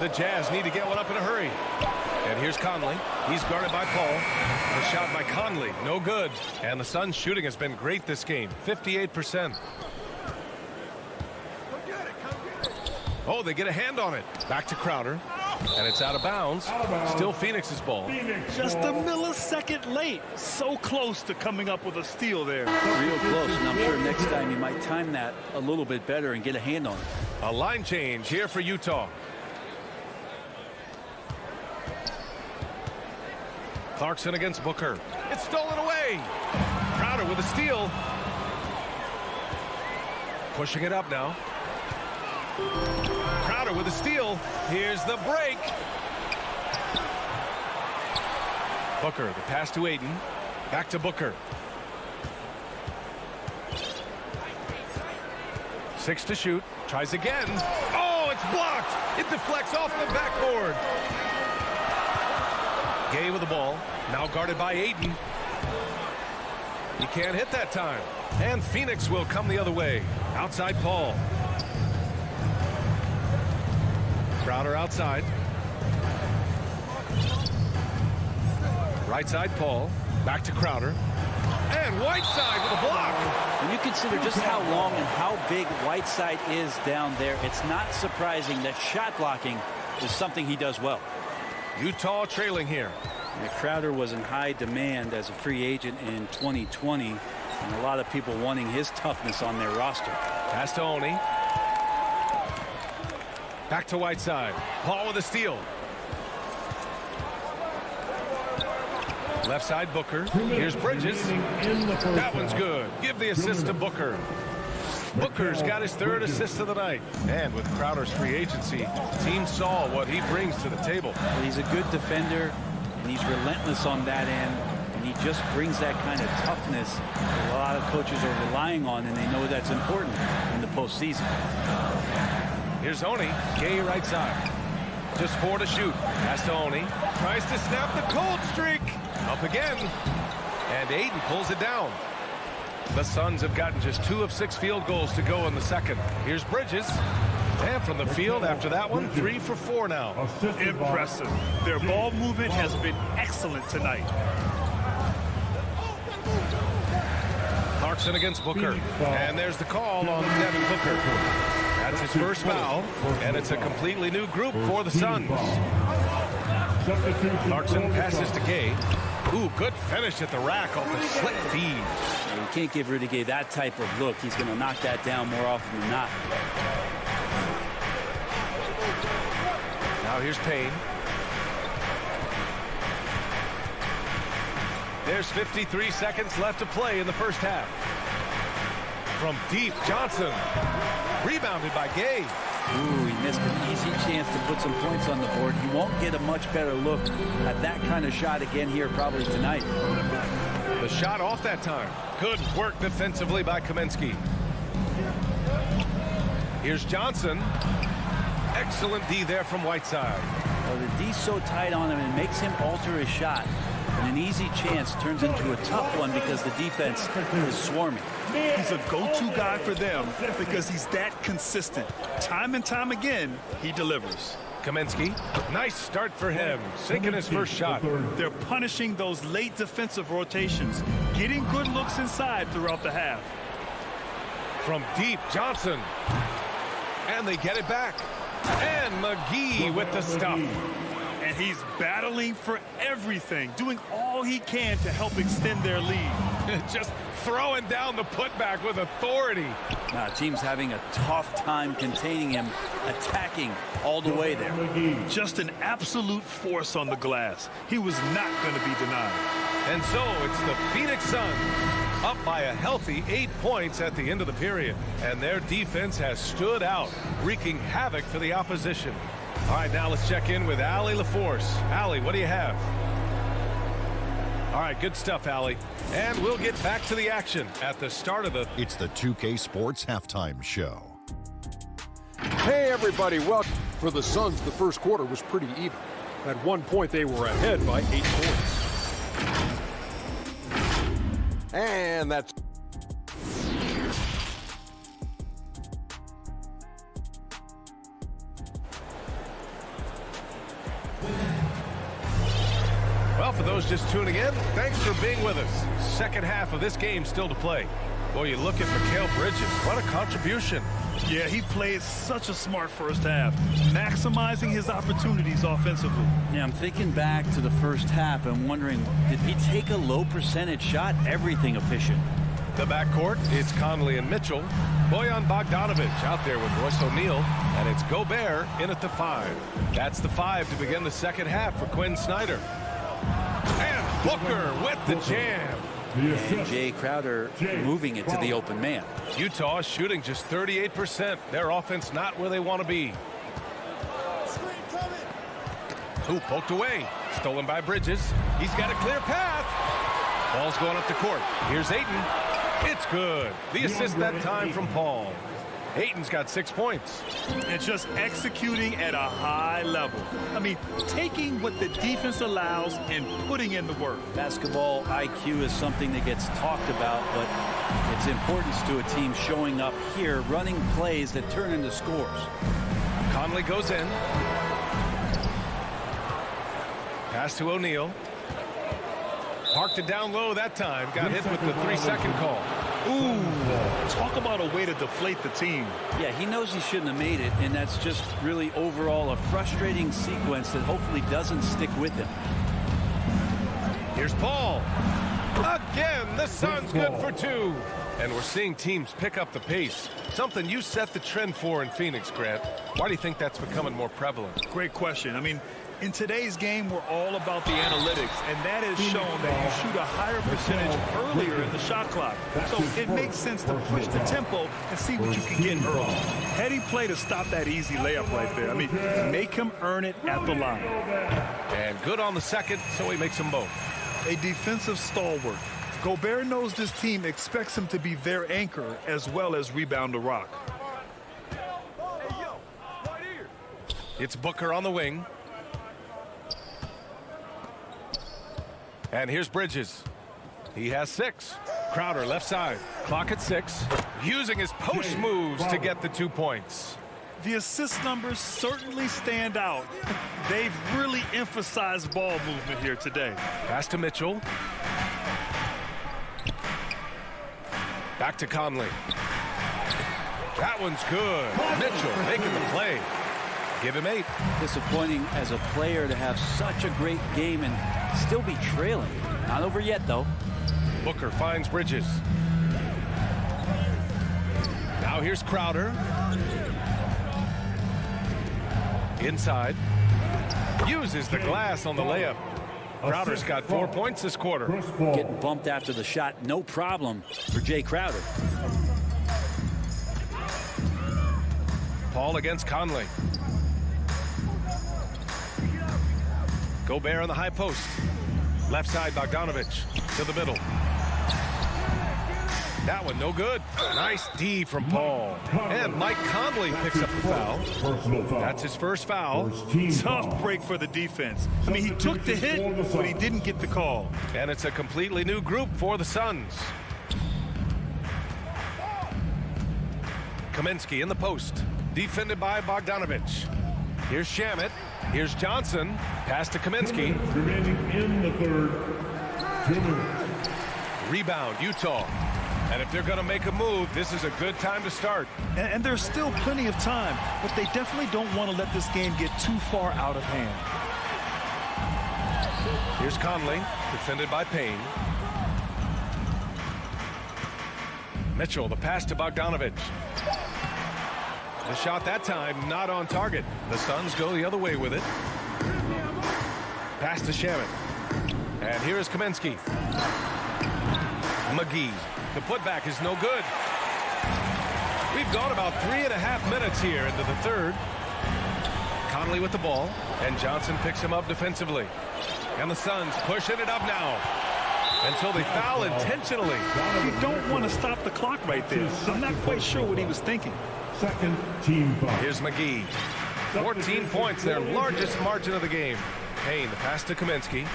Speaker 9: The Jazz need to get one up in a hurry. And here's Conley. He's guarded by Paul. The shot by Conley, no good. And the Suns' shooting has been great this game, 58%. Oh, they get a hand on it. Back to Crowder. And it's out of bounds. Still Phoenix's ball.
Speaker 11: Just a millisecond late. So close to coming up with a steal there.
Speaker 10: Real close, and I'm sure next time you might time that a little bit better and get a hand on it.
Speaker 9: A line change here for Utah. Clarkson against Booker. It's stolen away. Crowder with a steal. Pushing it up now. Crowder with a steal. Here's the break. Booker, the pass to Ayton. Back to Booker. 6 to shoot. Tries again. Oh, it's blocked. It deflects off the backboard. Gay with the ball. Now guarded by Ayton. He can't hit that time. And Phoenix will come the other way. Outside Paul. Crowder outside. Right side Paul. Back to Crowder. And Whiteside with a block.
Speaker 10: When you consider just how long and how big Whiteside is down there, it's not surprising that shot blocking is something he does well.
Speaker 9: Utah trailing here.
Speaker 10: Crowder was in high demand as a free agent in 2020, and a lot of people wanting his toughness on their roster.
Speaker 9: Pass to Oni. Back to Whiteside. Paul with a steal. Left side Booker. Here's Bridges. That one's good. Give the assist to Booker. Booker's got his 3rd assist of the night. And with Crowder's free agency, team saw what he brings to the table.
Speaker 10: He's a good defender, and he's relentless on that end, and he just brings that kind of toughness that a lot of coaches are relying on, and they know that's important in the postseason.
Speaker 9: Here's Oni. Gay right side. Just 4 to shoot. Pass to Oni. Tries to snap the cold streak. Up again. And Ayton pulls it down. The Suns have gotten just 2 of 6 field goals to go in the second. Here's Bridges. And from the field after that one, 3 for 4 now.
Speaker 11: Impressive. Their ball movement has been excellent tonight.
Speaker 9: Clarkson against Booker. And there's the call on Devin Booker. That's his first foul. And it's a completely new group for the Suns. Clarkson passes to Gay. Ooh, good finish at the rack off the slick feed.
Speaker 10: You can't give Rudy Gay that type of look. He's going to knock that down more often than not.
Speaker 9: Now here's Payne. There's 53 seconds left to play in the first half. From deep, Johnson. Rebounded by Gay.
Speaker 10: Ooh, he missed an easy chance to put some points on the board. He won't get a much better look at that kind of shot again here probably tonight.
Speaker 9: The shot off that time. Good work defensively by Kaminsky. Here's Johnson. Excellent D there from Whiteside.
Speaker 10: Well, the D's so tight on him and makes him alter his shot. And an easy chance turns into a tough one because the defense is swarming.
Speaker 11: He's a go-to guy for them because he's that consistent. Time and time again, he delivers.
Speaker 9: Kaminsky, nice start for him, sinking his first shot.
Speaker 11: They're punishing those late defensive rotations, getting good looks inside throughout the half.
Speaker 9: From deep, Johnson. And they get it back. And McGee with the stuff.
Speaker 11: And he's battling for everything, doing all he can to help extend their lead.
Speaker 9: Just throwing down the putback with authority.
Speaker 10: Now, team's having a tough time containing him, attacking all the way there.
Speaker 11: Just an absolute force on the glass. He was not going to be denied.
Speaker 9: And so it's the Phoenix Suns up by a healthy 8 points at the end of the period. And their defense has stood out, wreaking havoc for the opposition. All right, now let's check in with Allie LaForce. Allie, what do you have? All right, good stuff, Allie. And we'll get back to the action at the start of the...
Speaker 7: It's the 2K Sports Halftime Show.
Speaker 8: Hey, everybody. Welcome. For the Suns, the first quarter was pretty even. At one point, they were ahead by 8 points. And that's...
Speaker 9: Well, for those just tuning in, thanks for being with us. Second half of this game still to play. Boy, you look at Mikal Bridges. What a contribution.
Speaker 11: Yeah, he played such a smart first half, maximizing his opportunities offensively.
Speaker 10: Yeah, I'm thinking back to the first half and wondering, did he take a low percentage shot? Everything efficient.
Speaker 9: The backcourt, it's Conley and Mitchell. Bojan Bogdanovic out there with Royce O'Neal, and it's Gobert in at the 5. That's the 5 to begin the second half for Quinn Snyder. And Booker with the jam.
Speaker 10: And Jay Crowder moving it to the open man.
Speaker 9: Utah shooting just 38%. Their offense not where they want to be. Who poked away. Stolen by Bridges. He's got a clear path. Ball's going up the court. Here's Ayton. It's good. The assist that time from Paul. Ayton's got 6 points.
Speaker 11: And just executing at a high level. I mean, taking what the defense allows and putting in the work.
Speaker 10: Basketball IQ is something that gets talked about, but its importance to a team showing up here, running plays that turn into scores.
Speaker 9: Conley goes in. Pass to O'Neal. Parked it down low that time. Got hit with the 3-second call.
Speaker 11: Ooh, talk about a way to deflate the team.
Speaker 10: Yeah, he knows he shouldn't have made it, and that's just really overall a frustrating sequence that hopefully doesn't stick with him.
Speaker 9: Here's Paul. Again, the Suns good for 2. And we're seeing teams pick up the pace. Something you set the trend for in Phoenix, Grant. Why do you think that's becoming more prevalent?
Speaker 11: Great question. I mean, in today's game, we're all about the analytics, and that has shown that you shoot a higher percentage earlier in the shot clock. So it makes sense to push the tempo and see what you can get early. Heady play to stop that easy layup right there. I mean, make him earn it at the line.
Speaker 9: And good on the second, so he makes them both.
Speaker 11: A defensive stalwart. Gobert knows this team expects him to be their anchor as well as rebound the rock.
Speaker 9: It's Booker on the wing. And here's Bridges. He has 6. Crowder left side. Clock at 6. Using his post moves to get the 2 points.
Speaker 11: The assist numbers certainly stand out. They've really emphasized ball movement here today.
Speaker 9: Pass to Mitchell. Back to Conley. That one's good. Mitchell making the play. Give him 8.
Speaker 10: Disappointing as a player to have such a great game and still be trailing. Not over yet, though.
Speaker 9: Booker finds Bridges. Now here's Crowder. Inside. Uses the glass on the layup. Crowder's got 4 points this quarter.
Speaker 10: Getting bumped after the shot, no problem for Jay Crowder.
Speaker 9: Paul against Conley. Gobert on the high post. Left side, Bogdanovich to the middle. That one no good. Nice D from Paul. And Mike Conley picks up the foul. That's his first foul.
Speaker 11: Tough break for the defense. I mean, he took the hit, but he didn't get the call.
Speaker 9: And it's a completely new group for the Suns. Kaminsky in the post. Defended by Bogdanovich. Here's Shamet. Here's Johnson. Pass to Kaminsky.
Speaker 5: Remaining in the third. 2 minutes.
Speaker 9: Rebound, Utah. And if they're going to make a move, this is a good time to start.
Speaker 11: And there's still plenty of time, but they definitely don't want to let this game get too far out of hand.
Speaker 9: Here's Conley, defended by Payne. Mitchell, the pass to Bogdanovich. The shot that time not on target. The Suns go the other way with it. Pass to Shamet. And here is Kaminsky. McGee. The putback is no good. We've gone about 3.5 minutes here into the third. Conley with the ball, and Johnson picks him up defensively. And the Suns pushing it up now until they foul intentionally.
Speaker 11: You don't want to stop the clock right there. I'm not quite sure what he was thinking.
Speaker 5: Second team foul.
Speaker 9: Here's McGee. 14 points, their largest margin of the game. Payne, the pass to Kaminsky.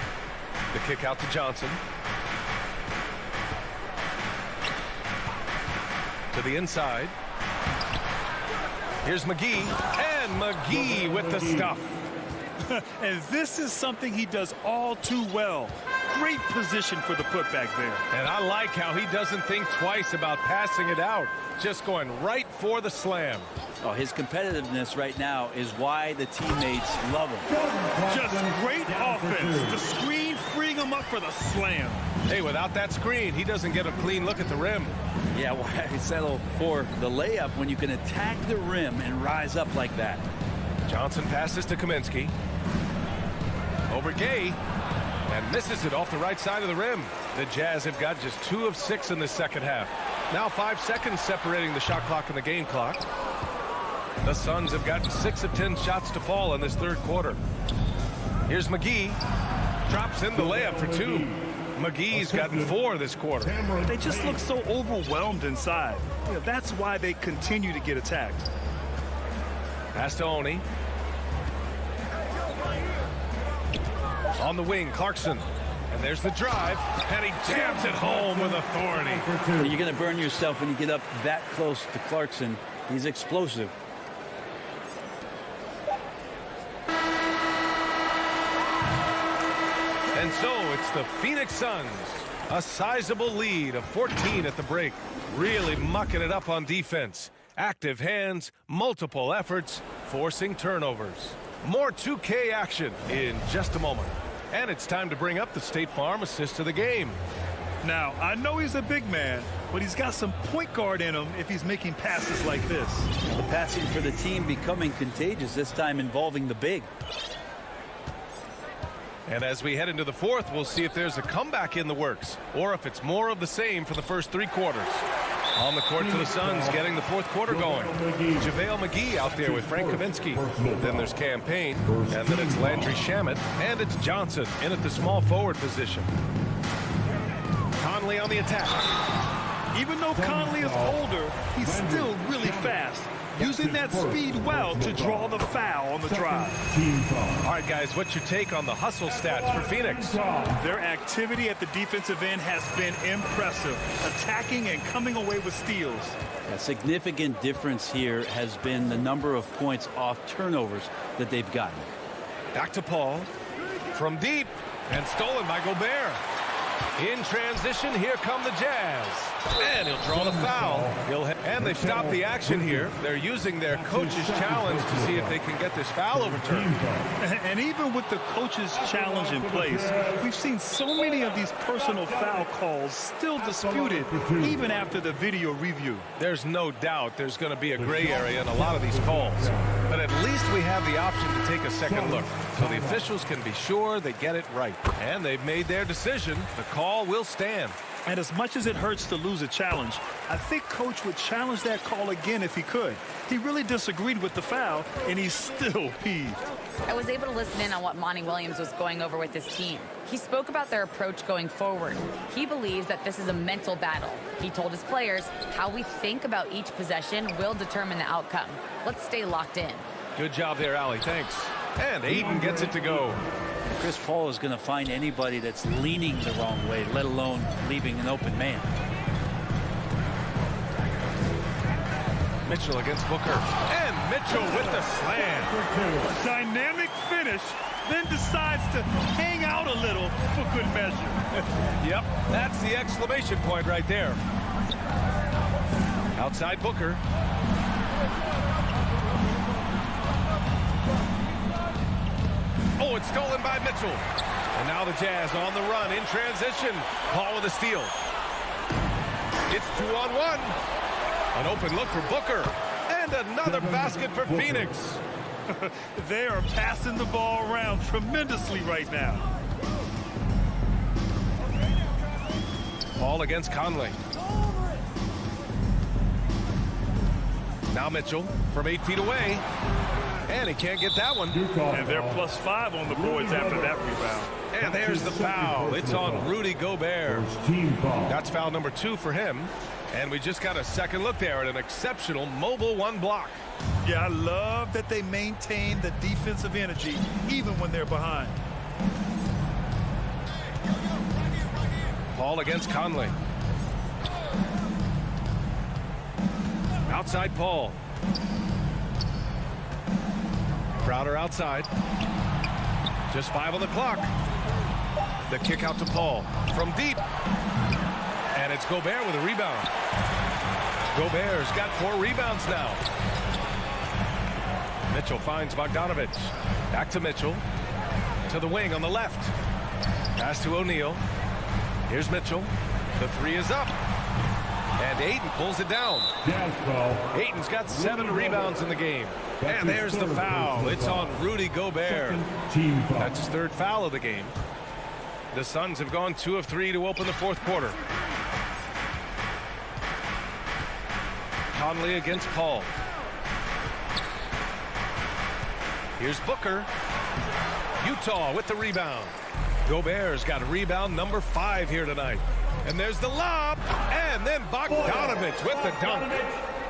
Speaker 9: The kick out to Johnson. To the inside. Here's McGee, and McGee with the stuff.
Speaker 11: And this is something he does all too well. Great position for the putback there.
Speaker 9: And I like how he doesn't think twice about passing it out. Just going right for the slam.
Speaker 10: Oh, his competitiveness right now is why the teammates love him.
Speaker 11: Just great offense. The screen freeing him up for the slam.
Speaker 9: Hey, without that screen, he doesn't get a clean look at the rim.
Speaker 10: Yeah, why settle for the layup when you can attack the rim and rise up like that?
Speaker 9: Johnson passes to Kaminsky. Over Gay. And misses it off the right side of the rim. The Jazz have got just 2 of 6 in the second half. Now 5 seconds separating the shot clock and the game clock. The Suns have gotten 6 of 10 shots to fall in this third quarter. Here's McGee. Drops in the layup for 2. McGee's gotten 4 this quarter.
Speaker 11: They just look so overwhelmed inside. You know, that's why they continue to get attacked.
Speaker 9: Pass to Oni. On the wing, Clarkson. And there's the drive. And he jams it home with authority.
Speaker 10: You're going to burn yourself when you get up that close to Clarkson. He's explosive.
Speaker 9: And so it's the Phoenix Suns. A sizable lead of 14 at the break. Really mucking it up on defense. Active hands, multiple efforts, forcing turnovers. More 2K action in just a moment. And it's time to bring up the State Farm assist of the game.
Speaker 11: Now, I know he's a big man, but he's got some point guard in him if he's making passes like this.
Speaker 10: The passing for the team becoming contagious, this time involving the big.
Speaker 9: And as we head into the fourth, we'll see if there's a comeback in the works or if it's more of the same for the first 3 quarters. On the court for the Suns, getting the fourth quarter going. JaVale McGee out there with Frank Kaminsky. Then there's Cam Payne, and then it's Landry Shamet, and it's Johnson in at the small forward position. Conley on the attack.
Speaker 11: Even though Conley is older, he's still really fast. Using that speed well to draw the foul on the drive.
Speaker 9: All right, guys, what's your take on the hustle stats for Phoenix?
Speaker 11: Their activity at the defensive end has been impressive, attacking and coming away with steals.
Speaker 10: A significant difference here has been the number of points off turnovers that they've gotten.
Speaker 9: Back to Paul. From deep, and stolen by Gobert. In transition, here come the Jazz. And he'll draw the foul. And they've stopped the action here. They're using their coach's challenge to see if they can get this foul overturned.
Speaker 11: And even with the coach's challenge in place, we've seen so many of these personal foul calls still disputed even after the video review.
Speaker 9: There's no doubt there's going to be a gray area in a lot of these calls. But at least we have the option to take a second look so the officials can be sure they get it right. And they've made their decision. The call will stand.
Speaker 11: And as much as it hurts to lose a challenge, I think Coach would challenge that call again if he could. He really disagreed with the foul, and he's still peeved.
Speaker 12: I was able to listen in on what Monty Williams was going over with his team. He spoke about their approach going forward. He believes that this is a mental battle. He told his players how we think about each possession will determine the outcome. Let's stay locked in.
Speaker 9: Good job there, Allie. Thanks. And Aiden gets it to go.
Speaker 10: Chris Paul is going to find anybody that's leaning the wrong way, let alone leaving an open man.
Speaker 9: Mitchell against Booker. And Mitchell with the slam.
Speaker 11: Dynamic finish, then decides to hang out a little for good measure.
Speaker 9: Yep, that's the exclamation point right there. Outside Booker. Oh, it's stolen by Mitchell. And now the Jazz on the run in transition. Paul with a steal. It's 2-on-1. An open look for Booker. And another basket for Phoenix.
Speaker 11: They are passing the ball around tremendously right now.
Speaker 9: Paul against Conley. Now Mitchell from 8 feet away. And he can't get that one.
Speaker 11: And they're +5 on the boards after that rebound.
Speaker 9: And there's the foul. It's on Rudy Gobert. That's foul number 2 for him. And we just got a second look there at an exceptional mobile 1 block.
Speaker 11: Yeah, I love that they maintain the defensive energy even when they're behind.
Speaker 9: Paul against Conley. Outside Paul. Crowder outside. Just 5 on the clock. The kick out to Paul from deep. And it's Gobert with a rebound. Gobert's got 4 rebounds now. Mitchell finds Bogdanovich. Back to Mitchell. To the wing on the left. Pass to O'Neal. Here's Mitchell. The 3 is up. And Ayton pulls it down. Ayton's got 7 rebounds in the game. And there's the foul. It's on Rudy Gobert. That's his 3rd foul of the game. The Suns have gone 2 of 3 to open the 4th quarter. Conley against Paul. Here's Booker. Utah with the rebound. Gobert's got rebound number 5 here tonight. And there's the lob. And then Bogdanovich with the dunk.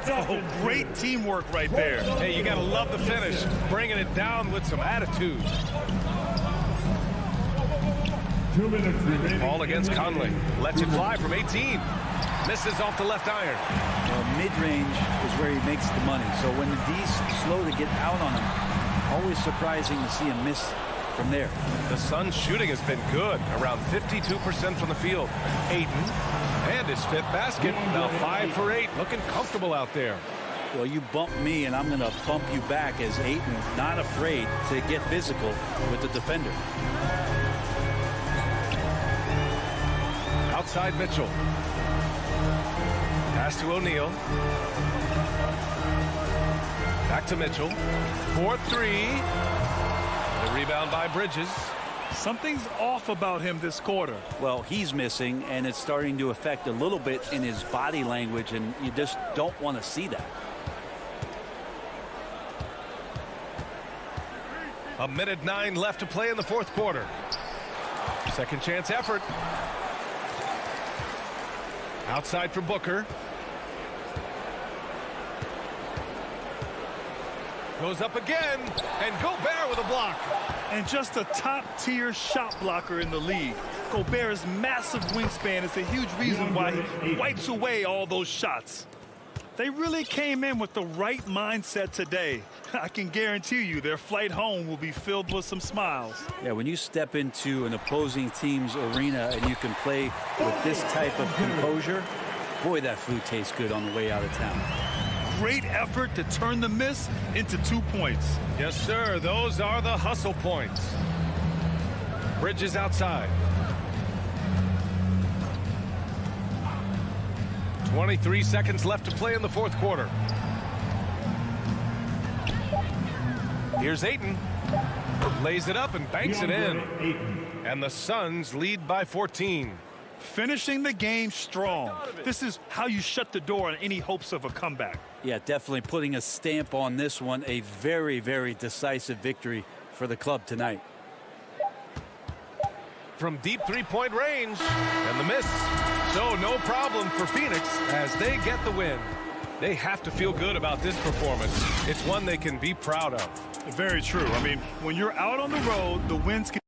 Speaker 11: Oh, great teamwork right there.
Speaker 9: Hey, you got to love the finish. Bringing it down with some attitude.
Speaker 5: 2 minutes remaining.
Speaker 9: Paul against Conley. Lets it fly from 18. Misses off the left iron.
Speaker 10: Well, mid-range is where he makes the money. So when the D's slow to get out on him, always surprising to see him miss from there.
Speaker 9: The Suns' shooting has been good, around 52% from the field. Ayton, and his 5th basket, now 5 for 8, looking comfortable out there.
Speaker 10: Well, you bump me, and I'm going to bump you back as Ayton, not afraid to get physical with the defender.
Speaker 9: Outside Mitchell. Pass to O'Neal. Back to Mitchell. 4-3. The rebound by Bridges.
Speaker 11: Something's off about him this quarter.
Speaker 10: Well, he's missing, and it's starting to affect a little bit in his body language, and you just don't want to see that.
Speaker 9: A minute 9 left to play in the 4th quarter. Second chance effort. Outside for Booker. Goes up again, and Gobert with a block.
Speaker 11: And just a top-tier shot blocker in the league. Gobert's massive wingspan is a huge reason why he wipes away all those shots. They really came in with the right mindset today. I can guarantee you their flight home will be filled with some smiles.
Speaker 10: Yeah, when you step into an opposing team's arena and you can play with this type of composure, boy, that food tastes good on the way out of town.
Speaker 11: Great effort to turn the miss into 2 points.
Speaker 9: Yes, sir. Those are the hustle points. Bridges outside. 23 seconds left to play in the 4th quarter. Here's Ayton. Lays it up and banks it in. And the Suns lead by 14.
Speaker 11: finishing the game strong. This is how you shut the door on any hopes of a comeback.
Speaker 10: Yeah, definitely putting a stamp on this one. A very, very decisive victory for the club tonight.
Speaker 9: From deep three-point range, and the miss. So no problem for Phoenix as they get the win. They have to feel good about this performance. It's one they can be proud of.
Speaker 11: Very true. I mean, when you're out on the road, the wins can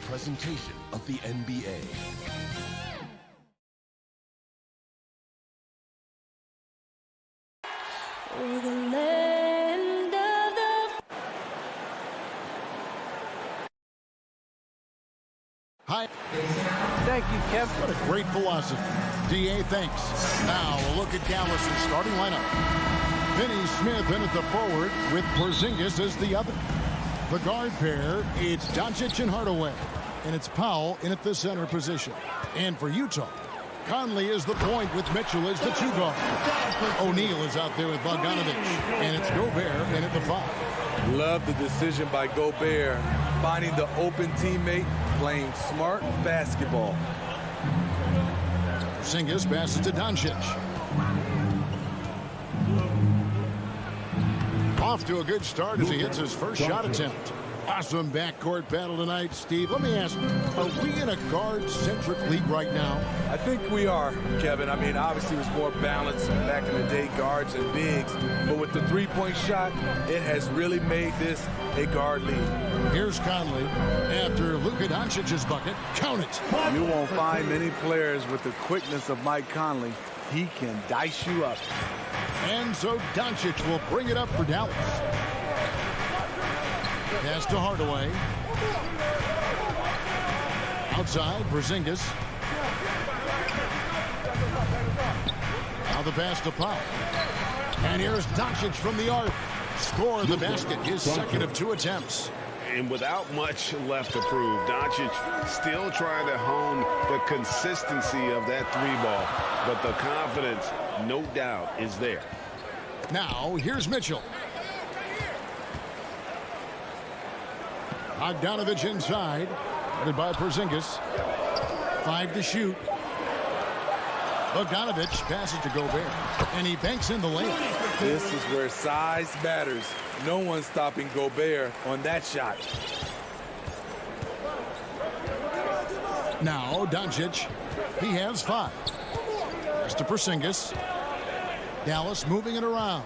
Speaker 1: Presentation of the NBA.
Speaker 2: Hi.
Speaker 13: Thank you, Kev.
Speaker 2: What a great philosophy. DA, thanks. Now a look at Dallas' starting lineup. Finney Smith in at the forward with Porzingis as the other. The guard pair, it's Doncic and Hardaway. And it's Powell in at the center position. And for Utah, Conley is the point with Mitchell as the two guard. O'Neal is out there with Bogdanovich. And it's Gobert in at the 5.
Speaker 14: Love the decision by Gobert, finding the open teammate, playing smart basketball.
Speaker 2: Porzingis passes to Doncic. Off to a good start as he hits his first shot attempt. Awesome backcourt battle tonight, Steve. Let me ask, are we in a guard-centric league right now?
Speaker 14: I think we are, Kevin. I mean, obviously it was more balanced back in the day, guards and bigs. But with the three-point shot, it has really made this a guard league.
Speaker 2: Here's Conley after Luka Doncic's bucket. Count it.
Speaker 14: You won't find many players with the quickness of Mike Conley. He can dice you up.
Speaker 2: And so Doncic will bring it up for Dallas. Pass to Hardaway. Outside, Porzingis. Now the pass to Powell. And here's Doncic from the arc. Score the basket, his second of 2 attempts.
Speaker 4: And without much left to prove, Doncic still trying to hone the consistency of that 3-ball. But the confidence, no doubt, is there.
Speaker 2: Now, here's Mitchell. Bogdanovich inside, headed by Porzingis. 5 to shoot. Bogdanovich passes to Gobert, and he banks in the layup.
Speaker 14: This is where size matters. No one's stopping Gobert on that shot.
Speaker 2: Now, Doncic, he has 5. Pass to Porzingis. Dallas moving it around.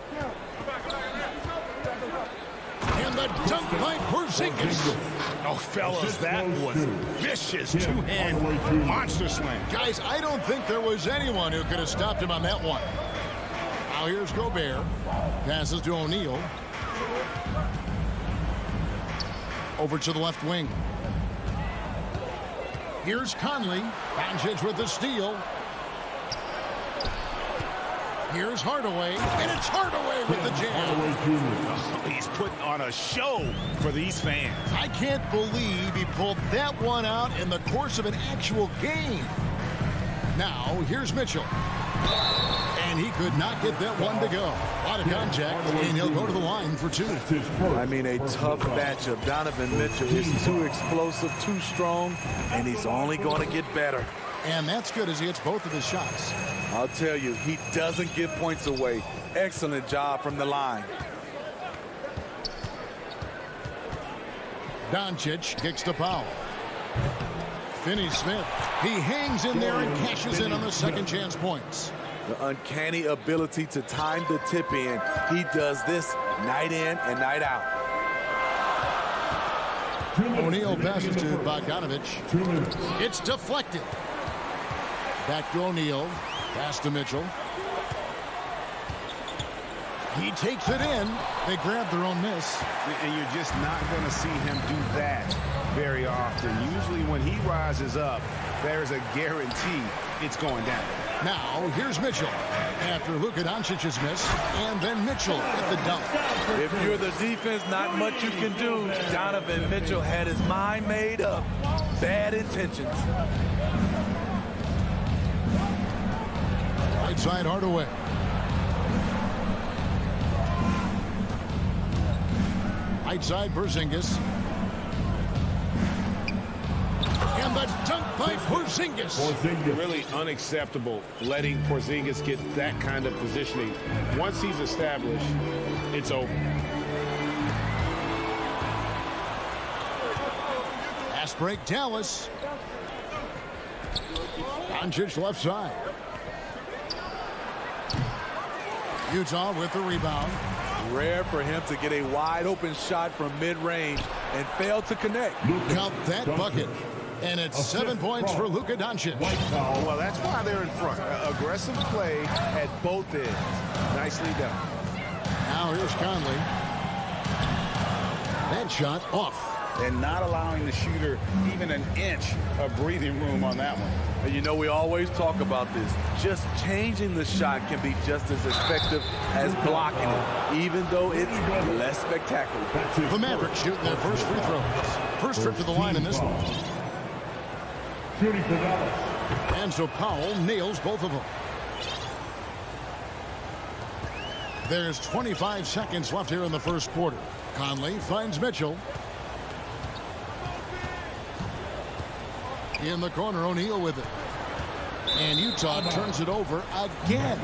Speaker 2: And the dunk by Porzingis.
Speaker 6: Oh, fellas, that was vicious two-hand monster slam.
Speaker 2: Guys, I don't think there was anyone who could have stopped him on that one. Now here's Gobert. Passes to O'Neal. Over to the left wing. Here's Conley. Doncic with the steal. Here's Hardaway, and it's Hardaway with the jam.
Speaker 4: He's putting on a show for these fans.
Speaker 2: I can't believe he pulled that one out in the course of an actual game. Now, here's Mitchell. And he could not get that one to go. A lot of contact, and he'll go to the line for two.
Speaker 14: I mean, a tough matchup. Donovan Mitchell is too explosive, too strong, and he's only going to get better.
Speaker 2: And that's good as he hits both of his shots.
Speaker 14: I'll tell you, he doesn't give points away. Excellent job from the line.
Speaker 2: Doncic kicks to Powell. Finney-Smith. He hangs in there and cashes in on the second chance points.
Speaker 14: The uncanny ability to time the tip in. He does this night in and night out.
Speaker 2: O'Neal passes to Bogdanovich. It's deflected. Back to O'Neal. Pass to Mitchell. He takes it in. They grab their own miss.
Speaker 4: And you're just not going to see him do that very often. Usually when he rises up, there's a guarantee it's going down.
Speaker 2: Now, here's Mitchell. After Luka Doncic's miss, and then Mitchell at the dunk.
Speaker 14: If you're the defense, not much you can do. Donovan Mitchell had his mind made up. Bad intentions.
Speaker 2: Right side Hardaway. Right side Porzingis. And the dunk by Porzingis.
Speaker 6: Really unacceptable letting Porzingis get that kind of positioning. Once he's established, it's over.
Speaker 2: Fast break Dallas. Doncic left side. Utah with the rebound.
Speaker 14: Rare for him to get a wide open shot from mid-range and fail to connect.
Speaker 2: Count that bucket. And it's 7 points for Luka Doncic.
Speaker 4: Well, that's why they're in front. Aggressive play at both ends. Nicely done.
Speaker 2: Now here's Conley. That shot off.
Speaker 4: And not allowing the shooter even an inch of breathing room on that one.
Speaker 14: And you know, we always talk about this. Just changing the shot can be just as effective as blocking it, even though it's less spectacular.
Speaker 2: The Mavericks shooting their first free throws. First trip to the line in this one.
Speaker 5: Shooting for Dallas.
Speaker 2: And so Powell nails both of them. There's 25 seconds left here in the first quarter. Conley finds Mitchell. In the corner, O'Neal with it. And Utah turns it over again.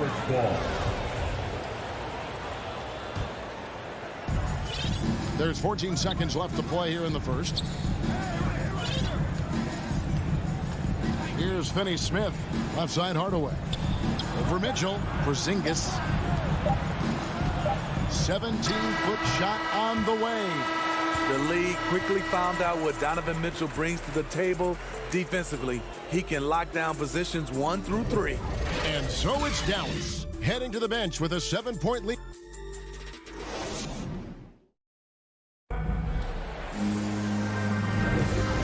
Speaker 2: There's 14 seconds left to play here in the first. Here's Finney-Smith. Left side Hardaway. Over Mitchell. Porzingis. 17-foot shot on the way.
Speaker 14: The league quickly found out what Donovan Mitchell brings to the table defensively. He can lock down positions 1 through 3.
Speaker 2: And so it's Dallas heading to the bench with a 7-point lead.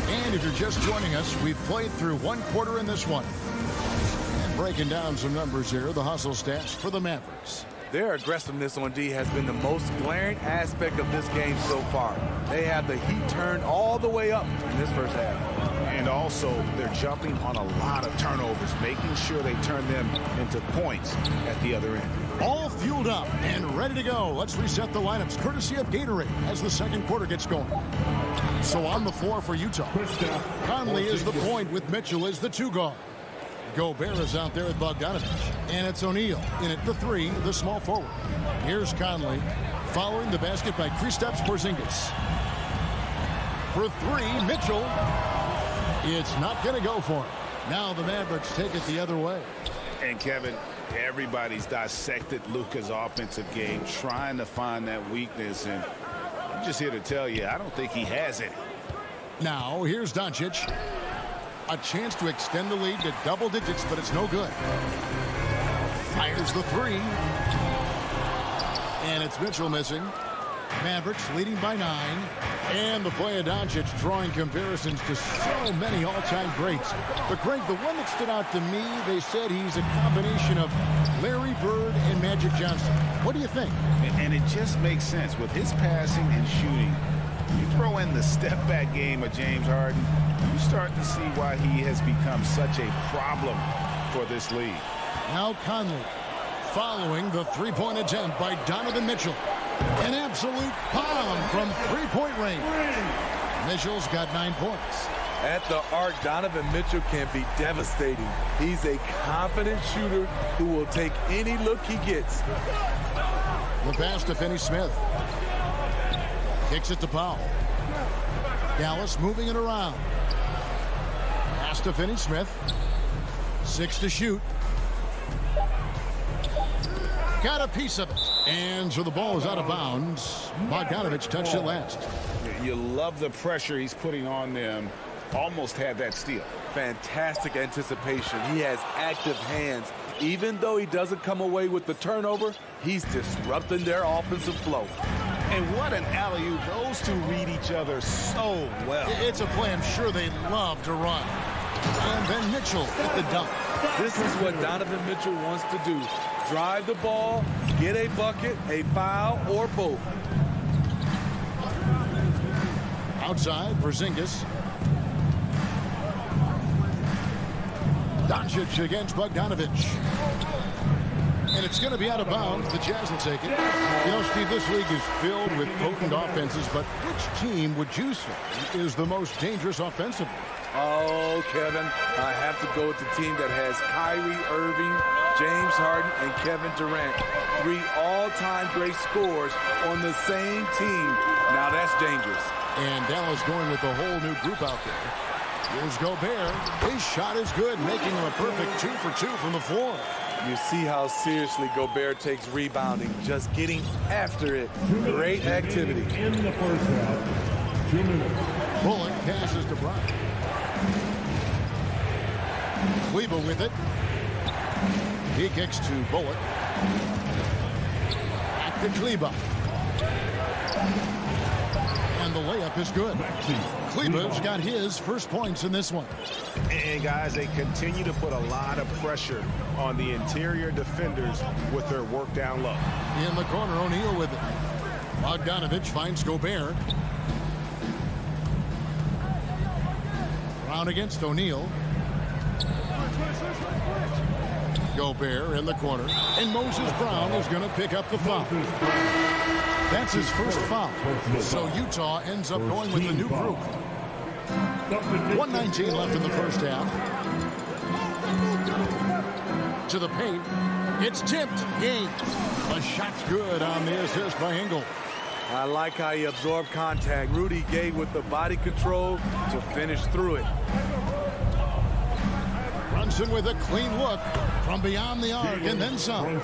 Speaker 2: And if you're just joining us, we've played through 1 quarter in this one. And breaking down some numbers here, the hustle stats for the Mavericks.
Speaker 14: Their aggressiveness on D has been the most glaring aspect of this game so far. They have the heat turned all the way up in this first half.
Speaker 4: And also, they're jumping on a lot of turnovers, making sure they turn them into points at the other end.
Speaker 2: All fueled up and ready to go. Let's reset the lineups, courtesy of Gatorade, as the second quarter gets going. So on the floor for Utah, Conley is the point with Mitchell as the 2 guard. Gobert is out there with Bogdanovich. And it's O'Neal in at the 3, the small forward. Here's Conley following the basket by Kristaps Porzingis. For 3, Mitchell. It's not going to go for him. Now the Mavericks take it the other way.
Speaker 4: And Kevin, everybody's dissected Luka's offensive game, trying to find that weakness. And I'm just here to tell you, I don't think he has any.
Speaker 2: Now here's Doncic. A chance to extend the lead to double digits, but it's no good. Fires the 3. And it's Mitchell missing. Mavericks leading by 9. And the play of Doncic drawing comparisons to so many all-time greats. But, Greg, the one that stood out to me, they said he's a combination of Larry Bird and Magic Johnson. What do you think?
Speaker 4: And it just makes sense. With his passing and shooting, you throw in the step-back game of James Harden, you start to see why he has become such a problem for this league.
Speaker 2: Now Conley following the three-point attempt by Donovan Mitchell. An absolute bomb from three-point range. Mitchell's got 9 points.
Speaker 14: At the arc, Donovan Mitchell can be devastating. He's a confident shooter who will take any look he gets.
Speaker 2: The pass to Finney-Smith. Kicks it to Powell. Dallas moving it around. Pass to Finney-Smith. 6 to shoot. Got a piece of it. And so the ball is out of bounds. Bogdanovich touched it last.
Speaker 4: You love the pressure he's putting on them. Almost had that steal.
Speaker 14: Fantastic anticipation. He has active hands. Even though he doesn't come away with the turnover, he's disrupting their offensive flow.
Speaker 4: And what an alley-oop. Those two read each other so well.
Speaker 2: It's a play I'm sure they love to run. And then Mitchell with the dunk.
Speaker 14: This is what Donovan Mitchell wants to do. Drive the ball, get a bucket, a foul, or both.
Speaker 2: Outside, Porzingis. Doncic against Bogdanovich. And it's going to be out of bounds. The Jazz will take it. You know, Steve, this league is filled with potent offenses, but which team would you say is the most dangerous offensively?
Speaker 14: Oh, Kevin, I have to go with the team that has Kyrie Irving, James Harden, and Kevin Durant. 3 all-time great scorers on the same team. Now that's dangerous.
Speaker 2: And Dallas going with a whole new group out there. Here's Gobert. His shot is good, making him a perfect 2 for 2 from the floor.
Speaker 14: You see how seriously Gobert takes rebounding, just getting after it. Great activity.
Speaker 5: In the first half, 2 minutes.
Speaker 2: Bullock passes to Brown. Kleber with it. He kicks to Bullock. Back to Kleber. And the layup is good. Kleber's got his first points in this one.
Speaker 4: And guys, they continue to put a lot of pressure on the interior defenders with their work down low.
Speaker 2: In the corner, O'Neal with it. Bogdanovich finds Gobert. Brown against O'Neal. Gobert in the corner. And Moses Brown is going to pick up the foul. That's his first foul. So Utah ends up going with the new group. 1:19 left in the first half. To the paint. It's tipped. Game. A shot's good on the assist by Hingle.
Speaker 14: I like how he absorbed contact. Rudy Gay with the body control to finish through it.
Speaker 2: Brunson with a clean look from beyond the arc and then some.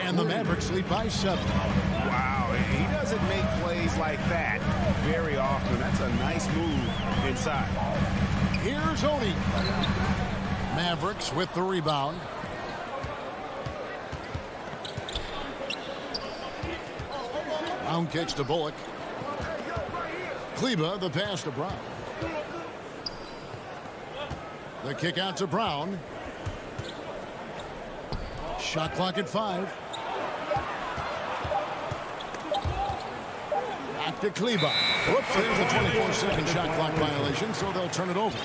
Speaker 2: And the Mavericks lead by 7.
Speaker 4: Wow, he doesn't make plays like that very often. That's a nice move inside.
Speaker 2: Here's Oni. Mavericks with the rebound. Brown kicks to Bullock. Kleber, the pass to Brown. The kick out to Brown. Shot clock at 5. Back to Kleber. Whoops, there's a 24-second shot clock violation, so they'll turn it over.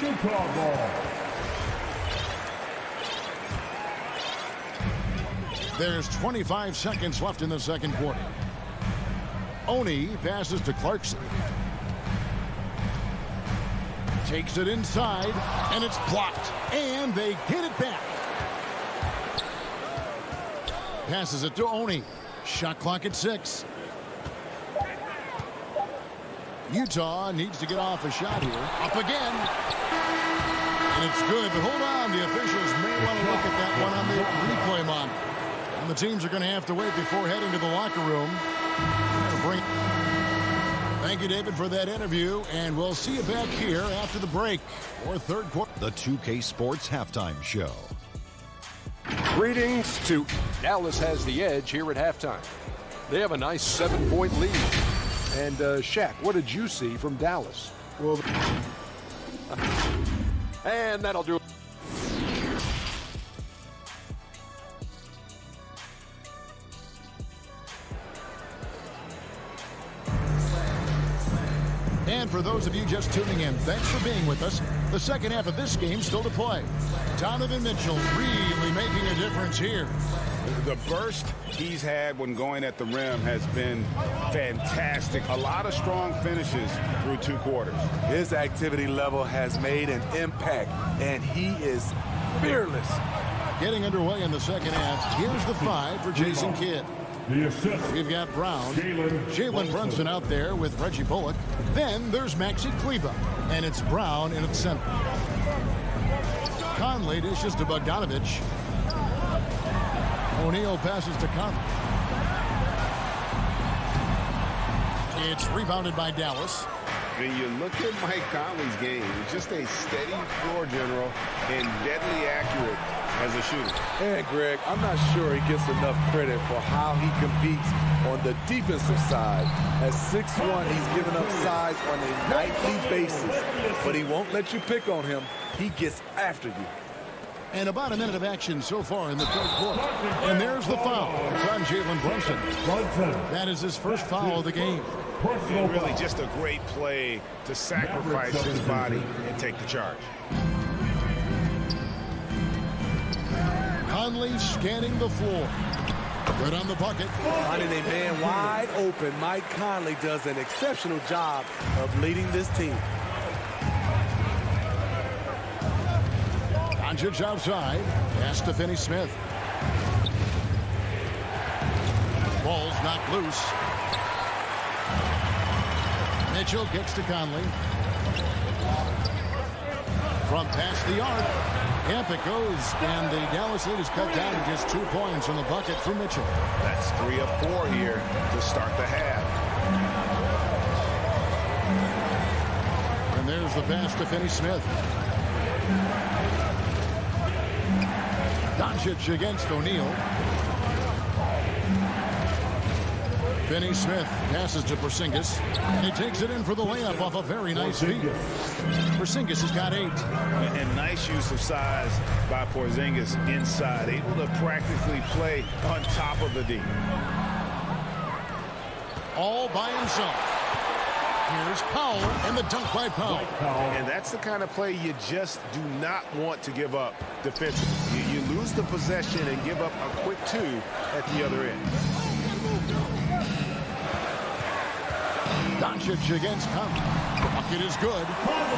Speaker 2: There's 25 seconds left in the second quarter. Oni passes to Clarkson. Takes it inside, and it's blocked. And they get it back. Passes it to Oni. Shot clock at 6. Utah needs to get off a shot here. Up again. And it's good, but hold on. The officials may want to look at that one on the replay monitor. And the teams are going to have to wait before heading to the locker room. Thank you, David, for that interview, and we'll see you back here after the break for third quarter.
Speaker 7: The 2K Sports Halftime Show.
Speaker 8: Greetings to Dallas has the edge here at halftime. They have a nice 7-point lead. And Shaq, what did you see from Dallas?
Speaker 3: Well,
Speaker 8: and that'll do it.
Speaker 2: And for those of you just tuning in, thanks for being with us. The second half of this game still to play. Donovan Mitchell really making a difference here.
Speaker 4: The burst he's had when going at the rim has been fantastic. A lot of strong finishes through 2 quarters.
Speaker 14: His activity level has made an impact, and he is fearless.
Speaker 2: Getting underway in the second half. Here's the 5 for Jason Kidd.
Speaker 5: The assist.
Speaker 2: We've got Brown, Jalen Brunson out there with Reggie Bullock. Then there's Maxi Kleber, and it's Brown in its center. Conley dishes to Bogdanovich. O'Neal passes to Conley. It's rebounded by Dallas.
Speaker 4: When you look at Mike Conley's game, just a steady floor general and deadly accurate as a shooter.
Speaker 14: And Greg, I'm not sure he gets enough credit for how he competes on the defensive side. At 6'1", he's given up size on a nightly basis, but he won't let you pick on him. He gets after you.
Speaker 2: And about a minute of action so far in the third quarter. And there's the foul. It's on Jalen Brunson. That is his first foul of the game.
Speaker 4: And really just a great play to sacrifice his body and take the charge.
Speaker 2: Conley scanning the floor. Good on the bucket.
Speaker 14: Finding a man wide open, Mike Conley does an exceptional job of leading this team.
Speaker 2: Doncic outside. Pass to Finney-Smith. Ball's knocked loose. Mitchell kicks to Conley. From past the arc. Yep, it goes. And the Dallas lead is cut down to just 2 points on the bucket for Mitchell.
Speaker 4: That's 3 of 4 here to start the half.
Speaker 2: And there's the pass to Finney-Smith. Doncic against O'Neal. Finney-Smith passes to Porzingis. And he takes it in for the layup off a very nice feed. Porzingis has got 8.
Speaker 4: And nice use of size by Porzingis inside. Able to practically play on top of the D.
Speaker 2: All by himself. Here's Powell and the dunk by Powell.
Speaker 4: And that's the kind of play you just do not want to give up defensively. You lose the possession and give up a quick 2 at the other end.
Speaker 2: Doncic against Conley. The bucket is good.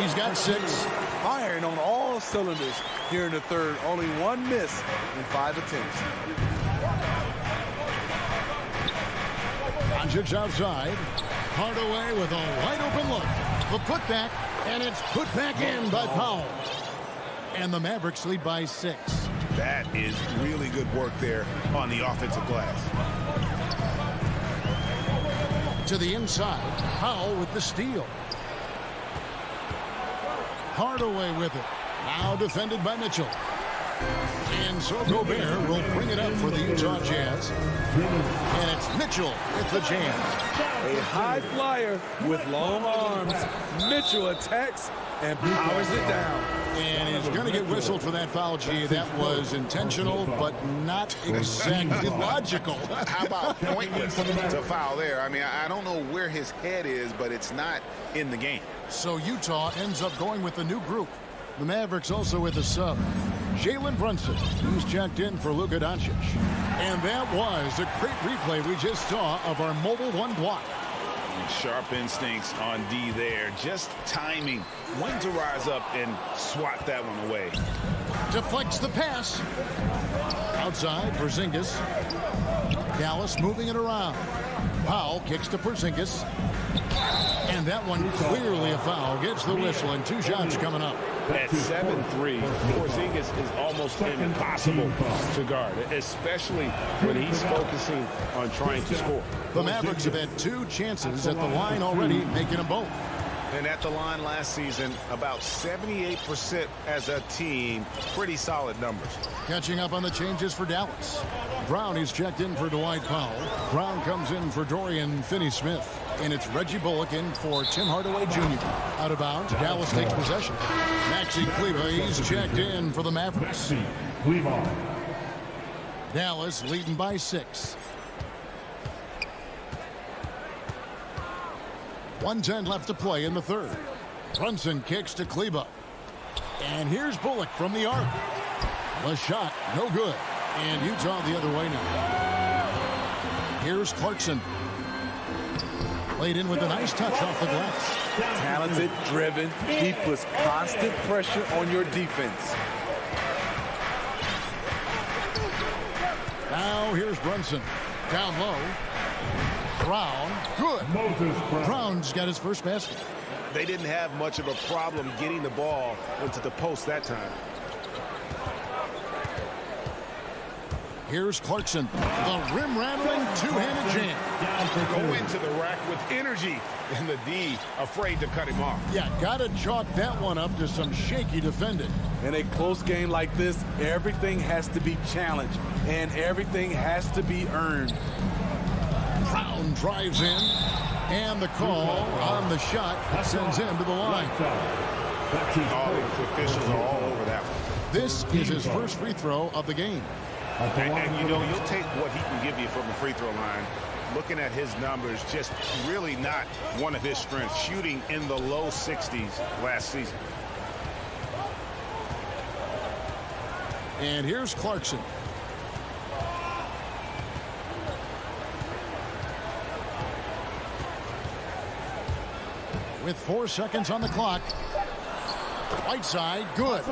Speaker 2: He's got 6.
Speaker 14: Firing on all cylinders here in the third. Only 1 miss in 5 attempts.
Speaker 2: Doncic outside. Hardaway with a wide open look. The putback, and it's put back in by Powell. And the Mavericks lead by 6.
Speaker 4: That is really good work there on the offensive glass.
Speaker 2: To the inside. Powell with the steal. Hardaway with it. Now defended by Mitchell. And so Gobert will bring it up for the Utah Jazz. And it's Mitchell with the jam.
Speaker 14: A high flyer with long arms. Mitchell attacks and powers it down.
Speaker 2: And he's going to get whistled for that foul, G. That was intentional, but not exactly logical.
Speaker 4: How about pointless to foul there? I mean, I don't know where his head is, but it's not in the game.
Speaker 2: So Utah ends up going with the new group. The Mavericks also with a sub. Jalen Brunson, who's checked in for Luka Doncic. And that was a great replay we just saw of our mobile 1 block.
Speaker 4: Sharp instincts on D there. Just timing when to rise up and swat that one away.
Speaker 2: Deflects the pass. Outside, Porzingis. Dallas moving it around. Powell kicks to Porzingis. And that one clearly a foul. Gets the whistle and 2 shots coming up.
Speaker 6: At 7'3", Porzingis is almost impossible to guard, especially when he's focusing on trying to score.
Speaker 2: The Mavericks have had 2 chances at the line already, making them both.
Speaker 4: And at the line last season, about 78% as a team. Pretty solid numbers.
Speaker 2: Catching up on the changes for Dallas. Brown is checked in for Dwight Powell. Brown comes in for Dorian Finney-Smith. And it's Reggie Bullock in for Tim Hardaway Jr. Out of bounds. Dallas takes possession. Maxi Kleber, he's checked in for the Mavericks. Dallas leading by 6. 1:10 left to play in the third. Brunson kicks to Kleber. And here's Bullock from the arc. The shot, no good. And Utah the other way now. Here's Clarkson. Played in with a nice touch off the glass.
Speaker 14: Talented, driven. He puts constant pressure on your defense.
Speaker 2: Now here's Brunson. Down low. Brown, good. Brown's got his first basket.
Speaker 6: They didn't have much of a problem getting the ball into the post that time.
Speaker 2: Here's Clarkson. The rim-rattling two-handed jam.
Speaker 6: Go into the rack with energy, and the D afraid to cut him off.
Speaker 2: Yeah, got to chalk that one up to some shaky defending.
Speaker 14: In a close game like this, everything has to be challenged, and everything has to be earned.
Speaker 2: Brown drives in, and the call on the shot sends him to the line.
Speaker 6: All the officials are all over that one.
Speaker 2: This is his first free throw of the game.
Speaker 6: And you know, you'll take what he can give you from the free throw line. Looking at his numbers, just really not one of his strengths. Shooting in the low 60s last season.
Speaker 2: And here's Clarkson. With 4 seconds on the clock. Whiteside, good.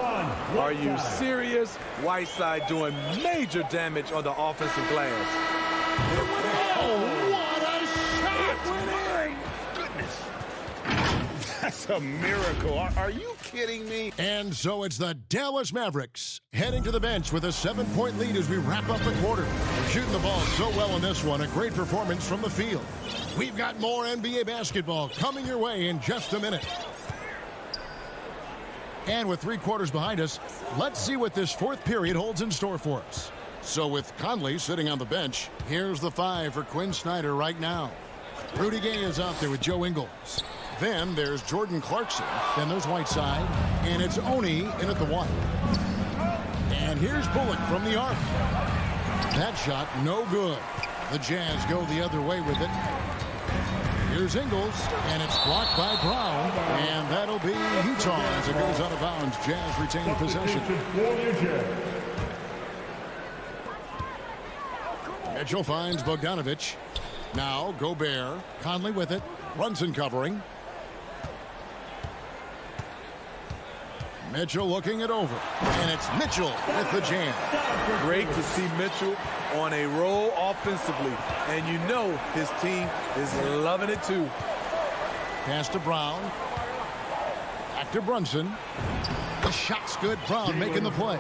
Speaker 14: Are you serious? Whiteside doing major damage on the offensive glass.
Speaker 2: Oh, what a shot!
Speaker 6: Goodness. That's a miracle. Are you kidding me?
Speaker 2: And so it's the Dallas Mavericks heading to the bench with a 7-point lead as we wrap up the quarter. We're shooting the ball so well in this one. A great performance from the field. We've got more NBA basketball coming your way in just a minute. And with 3 quarters behind us, let's see what this fourth period holds in store for us. So with Conley sitting on the bench, here's the 5 for Quinn Snyder right now. Rudy Gay is out there with Joe Ingles. Then there's Jordan Clarkson. Then there's Whiteside. And it's Oni in at the 1. And here's Bullock from the arc. That shot, no good. The Jazz go the other way with it. Here's Ingles, and it's blocked by Brown, and that'll be Utah as it goes out of bounds. Jazz retain possession. Mitchell finds Bogdanovich. Now Gobert, Conley with it, Brunson covering. Mitchell looking it over, and it's Mitchell with the jam.
Speaker 14: Great to see Mitchell on a roll offensively, and you know his team is loving it too.
Speaker 2: Pass to Brown. Back to Brunson. The shot's good. Brown making the play.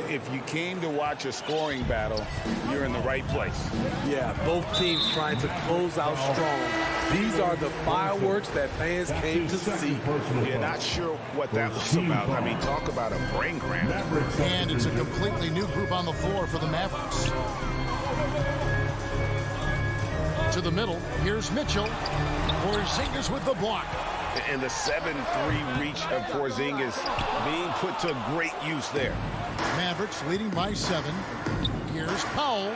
Speaker 6: If you came to watch a scoring battle, you're in the right place.
Speaker 14: Yeah, both teams trying to close out strong. These are the fireworks that fans came to see.
Speaker 6: You're not sure what that was about. I mean, talk about a brain cramp.
Speaker 2: And it's a completely new group on the floor for the Mavericks. To the middle, here's Mitchell. Porzingis with the block.
Speaker 6: And the 7-3 reach of Porzingis being put to great use there.
Speaker 2: Mavericks leading by 7. Here's Powell.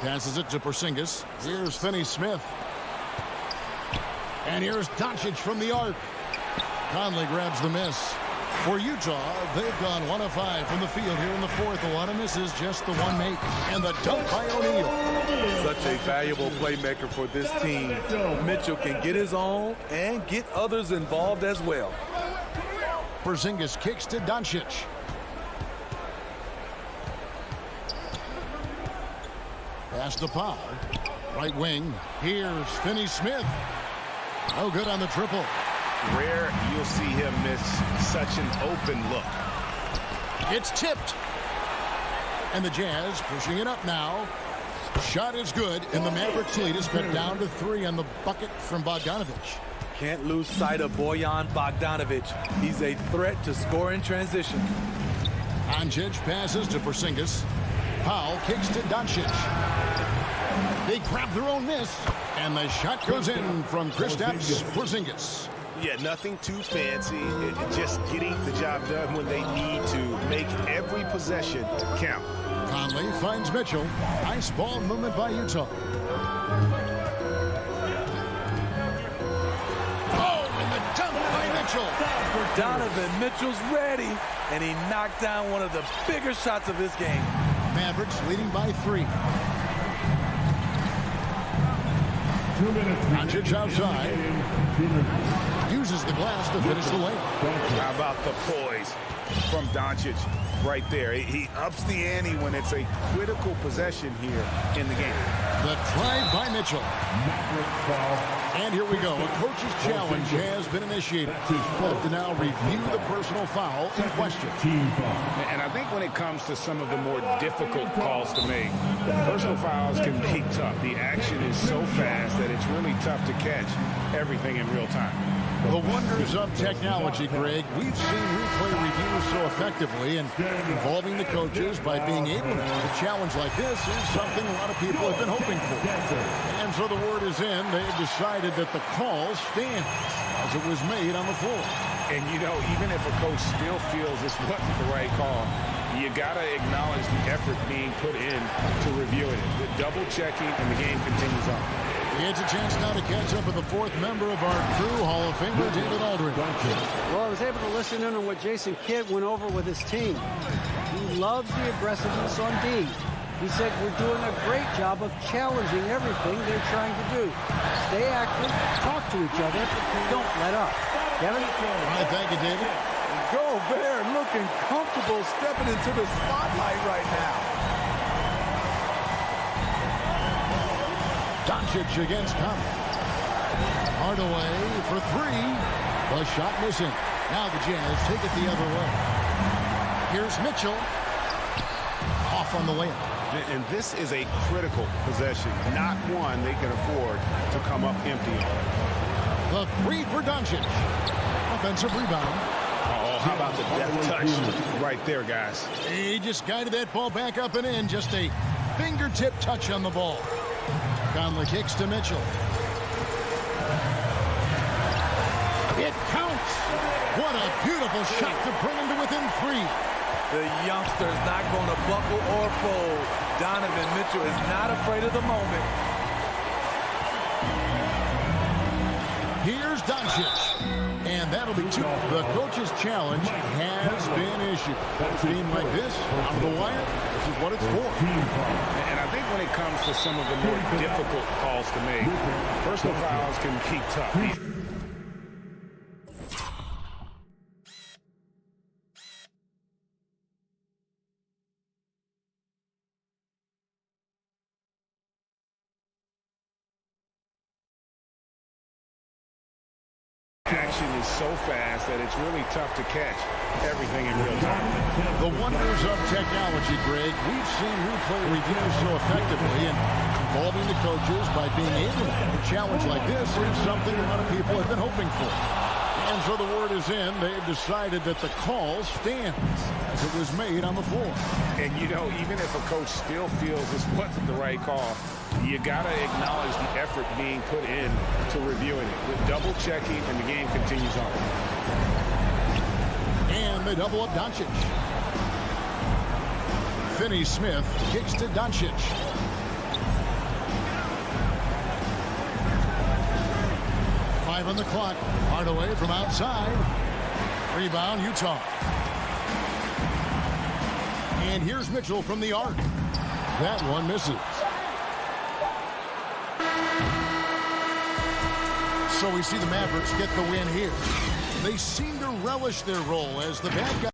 Speaker 2: Passes it to Porzingis. Here's Finney-Smith. And here's Doncic from the arc. Conley grabs the miss. For Utah, they've gone 1 of 5 from the field here in the fourth. A lot of misses, just the one make. And the dunk by O'Neal.
Speaker 14: Such a valuable playmaker for this team. Mitchell can get his own and get others involved as well.
Speaker 2: Porzingis kicks to Doncic. Pass to Powell. Right wing. Here's Finney-Smith. No good on the triple.
Speaker 6: Rare you'll see him miss such an open look.
Speaker 2: It's tipped. And the Jazz pushing it up now. Shot is good, and the Mavericks lead is cut down to 3 on the bucket from Bogdanovich.
Speaker 14: Can't lose sight of Bojan Bogdanovich. He's a threat to score in transition.
Speaker 2: Doncic passes to Porzingis. Powell kicks to Doncic. They grab their own miss, and the shot goes in from Kristaps Porzingis.
Speaker 4: Yeah, nothing too fancy. Just getting the job done when they need to. Make every possession count.
Speaker 2: Conley finds Mitchell. Nice ball movement by Utah. Oh, and the dunk by Mitchell.
Speaker 14: Donovan Mitchell's ready, and he knocked down one of the bigger shots of his game.
Speaker 2: Mavericks leading by 3.
Speaker 5: 2 minutes.
Speaker 2: Doncic outside. Uses the glass to finish the layup.
Speaker 4: How about the poise from Doncic right there? He ups the ante when it's a critical possession here in the game.
Speaker 2: The drive by Mitchell. And here we go. A coach's challenge has been initiated. Have to now review the personal foul in question.
Speaker 6: And I think when it comes to some of the more difficult calls to make, personal fouls can be tough. The action is so fast that it's really tough to catch everything in real time.
Speaker 2: The wonders of technology, Greg. We've seen replay reviews so effectively, and involving the coaches by being able to have a challenge like this is something a lot of people have been hoping for. And so the word is in. They've decided that the call stands as it was made on the floor.
Speaker 6: And, you know, even if a coach still feels this wasn't the right call, you got to acknowledge the effort being put in to reviewing it. The double checking, and the game continues on.
Speaker 2: It's a chance now to catch up with the fourth member of our crew, Hall of Famer David Aldridge.
Speaker 13: Well, I was able to listen in on what Jason Kidd went over with his team. He loves the aggressiveness on D. He said we're doing a great job of challenging everything they're trying to do. Stay active, talk to each other, don't let up. Kevin?
Speaker 2: All right, thank you, David.
Speaker 14: Gobert looking comfortable stepping into the spotlight right now.
Speaker 2: Doncic against Conley. Hardaway for 3. The shot missing. Now the Jazz take it the other way. Here's Mitchell. Off on the layup.
Speaker 4: And this is a critical possession, not one they can afford to come up empty on.
Speaker 2: The 3 for Doncic. Offensive rebound.
Speaker 4: Oh, how about the deft touch right there, guys?
Speaker 2: He just guided that ball back up and in. Just a fingertip touch on the ball. Conley kicks to Mitchell. It counts. What a beautiful shot to bring him to within 3.
Speaker 14: The youngster's not going to buckle or fold. Donovan Mitchell is not afraid of the moment.
Speaker 2: Here's Doncic. And that'll be 2. The coach's challenge has been issued. A team like this, on the wire, this is what it's for.
Speaker 6: And I think when it comes to some of the more difficult calls to make, personal fouls can be tough. Action is so fast that it's really tough to catch everything in real time.
Speaker 2: The wonders of technology, Greg. We've seen replay reviews so effectively, and involving the coaches by being able to have a challenge like this is something a lot of people have been hoping for. And so the word is in. They've decided that the call stands as it was made on the floor.
Speaker 6: And, you know, even if a coach still feels this wasn't the right call, you got to acknowledge the effort being put in to reviewing it. With double checking, and the game continues on.
Speaker 2: And they double up Doncic. Finney-Smith kicks to Doncic. On the clock. Hardaway from outside. Rebound, Utah. And here's Mitchell from the arc. That one misses. So we see the Mavericks get the win here. They seem to relish their role as the bad guy.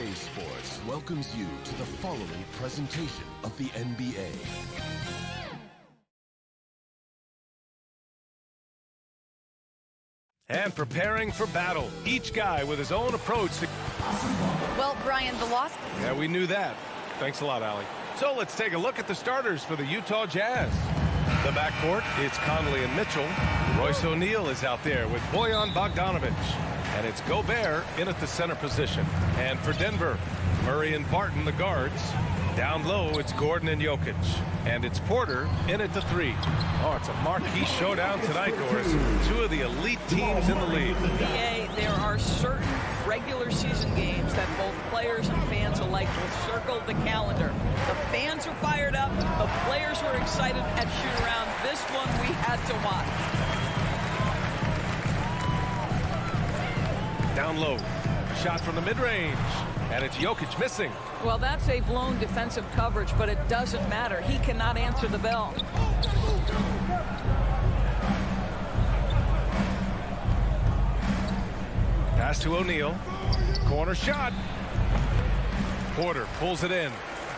Speaker 1: CLA Sports welcomes you to the following presentation of the NBA.
Speaker 9: And preparing for battle. Each guy with his own approach.
Speaker 12: Well, Brian, the loss...
Speaker 9: Yeah, we knew that. Thanks a lot, Allie. So let's take a look at the starters for the Utah Jazz. The backcourt, it's Conley and Mitchell. Royce O'Neal is out there with Bojan Bogdanovic. And it's Gobert in at the center position. And for Denver, Murray and Barton, the guards. Down low, it's Gordon and Jokic. And it's Porter in at the 3. Oh, it's a marquee showdown tonight, Doris. Two of the elite teams in the league.
Speaker 15: There are certain regular season games that both players and fans alike will circle the calendar. The fans are fired up. The players were excited at shoot-around. This one we had to watch.
Speaker 9: Down low, shot from the mid-range, and it's Jokic missing.
Speaker 15: Well, that's a blown defensive coverage, but it doesn't matter. He cannot answer the bell.
Speaker 9: Pass to O'Neal. Corner shot. Porter pulls it in.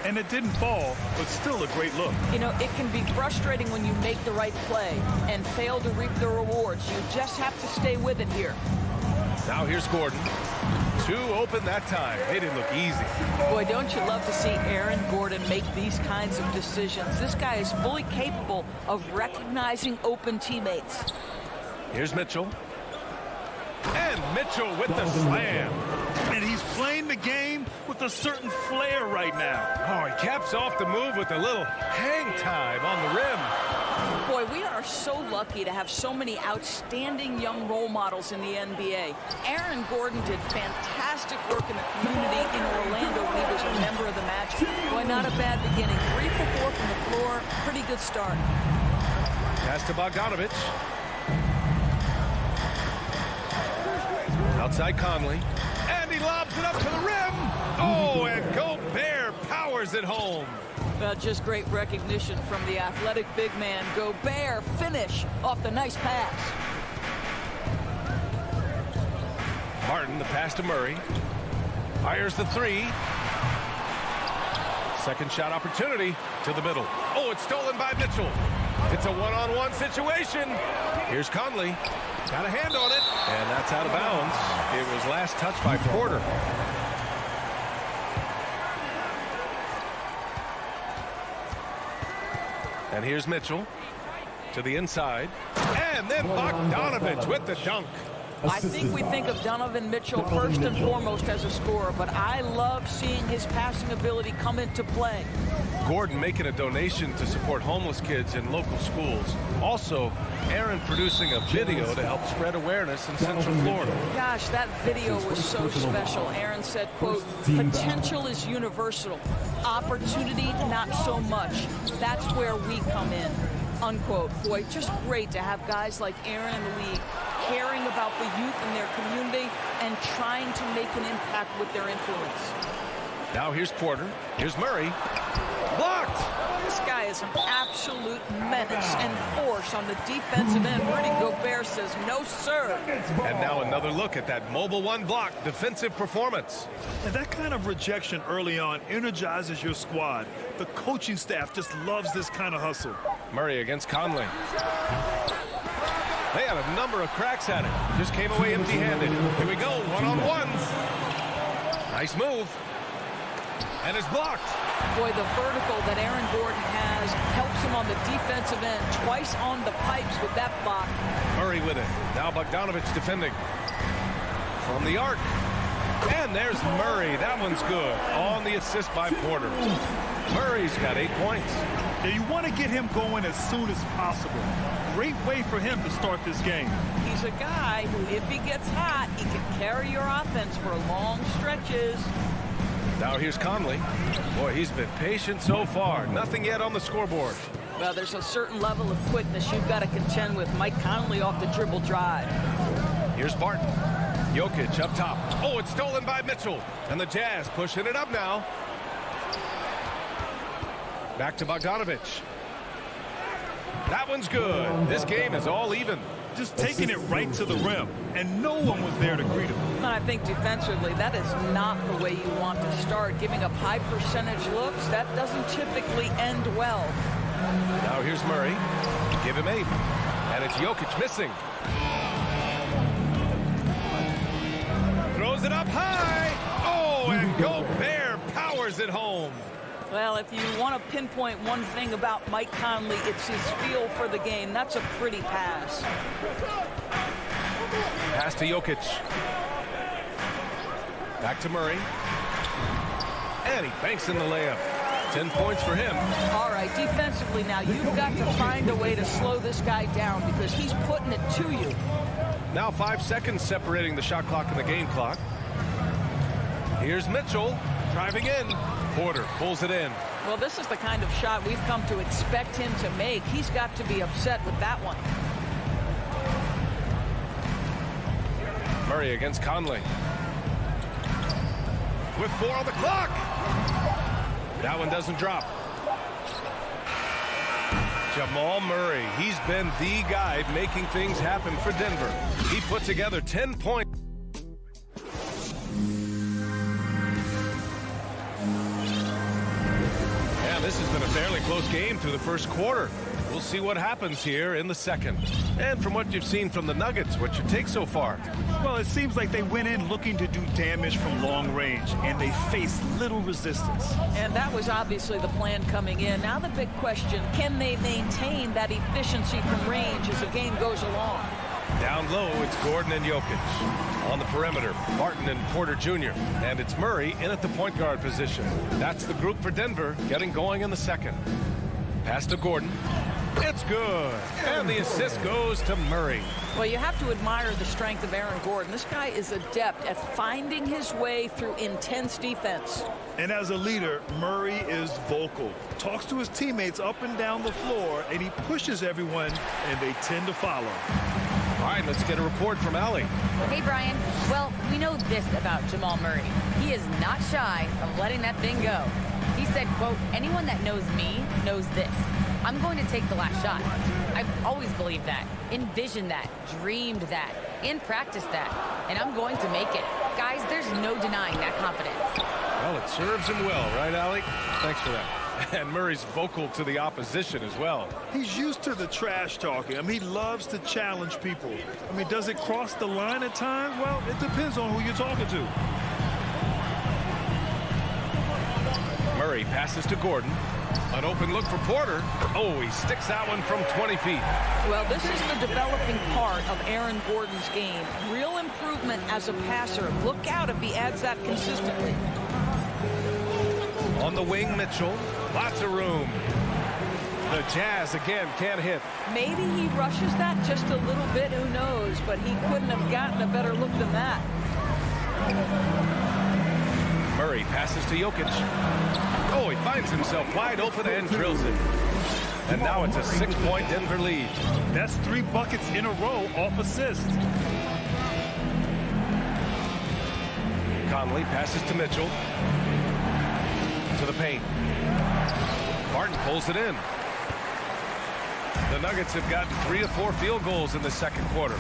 Speaker 11: And it didn't fall, but still a great look.
Speaker 15: You know, it can be frustrating when you make the right play and fail to reap the rewards. You just have to stay with it here.
Speaker 9: Now here's Gordon. Two open that time. They didn't look easy.
Speaker 15: Boy, don't you love to see Aaron Gordon make these kinds of decisions. This guy is fully capable of recognizing open teammates.
Speaker 9: Here's Mitchell. And Mitchell with the slam.
Speaker 11: And he's playing the game with a certain flair right now.
Speaker 9: Oh, he caps off the move with a little hang time on the rim.
Speaker 15: Boy, we are so lucky to have so many outstanding young role models in the NBA. Aaron Gordon did fantastic work in the community in Orlando when he was a member of the Magic. Boy, not a bad beginning. 3 for 4 from the floor. Pretty good start.
Speaker 9: Pass to Bogdanovic. Outside Conley. And he lobs it up to the rim. Oh, and Gobert powers it home.
Speaker 15: Just great recognition from the athletic big man. Gobert finish off the nice pass.
Speaker 9: Martin, the pass to Murray. Fires the 3. Second shot opportunity to the middle. Oh, it's stolen by Mitchell. It's a one-on-one situation. Here's Conley. Got a hand on it. And that's out of bounds. It was last touched by Porter. And here's Mitchell to the inside. And then Bogdanovic with the dunk.
Speaker 15: I think we think of Donovan Mitchell first and foremost as a scorer, but I love seeing his passing ability come into play.
Speaker 9: Gordon making a donation to support homeless kids in local schools. Also, Aaron producing a video to help spread awareness in Central Florida.
Speaker 15: Gosh, that video was so special. Aaron said, quote, potential is universal. Opportunity, not so much. That's where we come in, unquote. Boy, just great to have guys like Aaron in the league caring about the youth in their community and trying to make an impact with their influence.
Speaker 9: Now here's Porter. Here's Murray. Blocked!
Speaker 15: This guy is an absolute menace and force on the defensive end. Rudy Gobert says, no, sir.
Speaker 9: And now another look at that mobile one block defensive performance.
Speaker 11: And that kind of rejection early on energizes your squad. The coaching staff just loves this kind of hustle.
Speaker 9: Murray against Conley. They had a number of cracks at it. Just came away empty-handed. Here we go, one-on-ones. Nice move. And it's blocked.
Speaker 15: Boy, the vertical that Aaron Gordon has helps him on the defensive end. Twice on the pipes with that block.
Speaker 9: Murray with it. Now Bogdanovich defending. From the arc. And there's Murray. That one's good. On the assist by Porter. Murray's got 8 points.
Speaker 11: Yeah, you want to get him going as soon as possible. Great way for him to start this game.
Speaker 15: He's a guy who, if he gets hot, he can carry your offense for long stretches.
Speaker 9: Now here's Conley. Boy, he's been patient so far. Nothing yet on the scoreboard.
Speaker 15: Well, there's a certain level of quickness you've got to contend with. Mike Conley off the dribble drive.
Speaker 9: Here's Barton. Jokic up top. Oh, it's stolen by Mitchell. And the Jazz pushing it up now. Back to Bogdanovich. That one's good. This game is all even.
Speaker 11: Just taking it right to the rim, and no one was there to greet him.
Speaker 15: And I think defensively, that is not the way you want to start. Giving up high percentage looks, that doesn't typically end well.
Speaker 9: Now here's Murray. Give him 8. And it's Jokic missing. Throws it up high. Oh, and Gobert powers it home.
Speaker 15: Well, if you want to pinpoint one thing about Mike Conley, it's his feel for the game. That's a pretty pass.
Speaker 9: Pass to Jokic. Back to Murray. And he banks in the layup. 10 points for him.
Speaker 15: All right, defensively now, you've got to find a way to slow this guy down because he's putting it to you.
Speaker 9: Now 5 seconds separating the shot clock and the game clock. Here's Mitchell driving in. Porter pulls it in.
Speaker 15: Well, this is the kind of shot we've come to expect him to make. He's got to be upset with that one.
Speaker 9: Murray against Conley. With 4 on the clock. That one doesn't drop. Jamal Murray, he's been the guy making things happen for Denver. He put together 10 points. This has been a fairly close game through the first quarter. We'll see what happens here in the second. And from what you've seen from the Nuggets, what's your take so far?
Speaker 11: Well, it seems like they went in looking to do damage from long range, and they faced little resistance.
Speaker 15: And that was obviously the plan coming in. Now the big question, can they maintain that efficiency from range as the game goes along?
Speaker 9: Down low, it's Gordon and Jokic. On the perimeter, Martin and Porter Jr. And it's Murray in at the point guard position. That's the group for Denver getting going in the second. Pass to Gordon. It's good. And the assist goes to Murray.
Speaker 15: Well, you have to admire the strength of Aaron Gordon. This guy is adept at finding his way through intense defense.
Speaker 11: And as a leader, Murray is vocal. Talks to his teammates up and down the floor, and he pushes everyone, and they tend to follow.
Speaker 9: All right, let's get a report from Allie.
Speaker 12: Hey, Brian. Well, we know this about Jamal Murray. He is not shy of letting that thing go. He said, quote, anyone that knows me knows this. I'm going to take the last shot. I've always believed that, envisioned that, dreamed that, and practiced that. And I'm going to make it. Guys, there's no denying that confidence.
Speaker 9: Well, it serves him well, right, Allie? Thanks for that. And Murray's vocal to the opposition as well.
Speaker 11: He's used to the trash talking. I mean, he loves to challenge people. I mean, does it cross the line at times? Well, it depends on who you're talking to.
Speaker 9: Murray passes to Gordon. An open look for Porter. Oh, he sticks that one from 20 feet.
Speaker 15: Well, this is the developing part of Aaron Gordon's game. Real improvement as a passer. Look out if he adds that consistently.
Speaker 9: On the wing, Mitchell. Lots of room. The Jazz, again, can't hit.
Speaker 15: Maybe he rushes that just a little bit. Who knows? But he couldn't have gotten a better look than that.
Speaker 9: Murray passes to Jokic. Oh, he finds himself wide open and drills it. And now it's a 6-point Denver lead.
Speaker 11: That's 3 buckets in a row off assist.
Speaker 9: Conley passes to Mitchell. To the paint. Martin pulls it in. The Nuggets have gotten 3 of 4 field goals in the second quarter.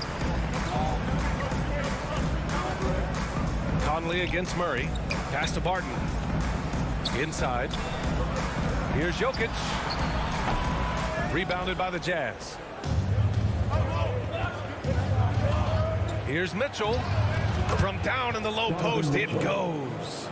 Speaker 9: Conley against Murray. Pass to Barton. Inside. Here's Jokic. Rebounded by the Jazz. Here's Mitchell. From down in the low post, it goes.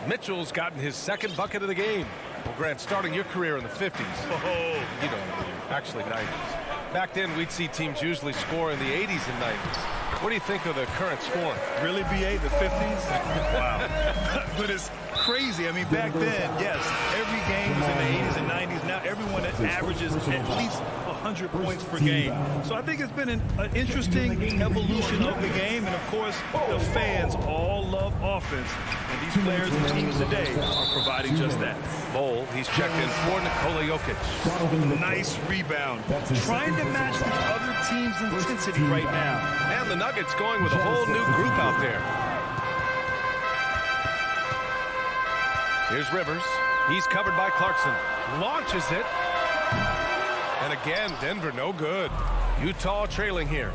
Speaker 9: Mitchell's gotten his second bucket of the game. Well, Grant, starting your career in the 50s.
Speaker 11: Oh,
Speaker 9: you know, actually 90s. Back then, we'd see teams usually score in the 80s and 90s. What do you think of the current scoring?
Speaker 11: Really, BA, the 50s? Wow. But it's crazy. I mean, back then, yes, every game was in the 80s and 90s. Now everyone averages at least 100 points per game. So I think it's been an interesting evolution of the game. And, of course, the fans all love offense. And these players and teams today are providing just that.
Speaker 9: Bol, he's checked in for Nikola Jokic.
Speaker 11: Nice rebound. Trying to match the other team's intensity right now.
Speaker 9: And the Nuggets going with a whole new group out there. Here's Rivers. He's covered by Clarkson. Launches it. And again, Denver no good. Utah trailing here.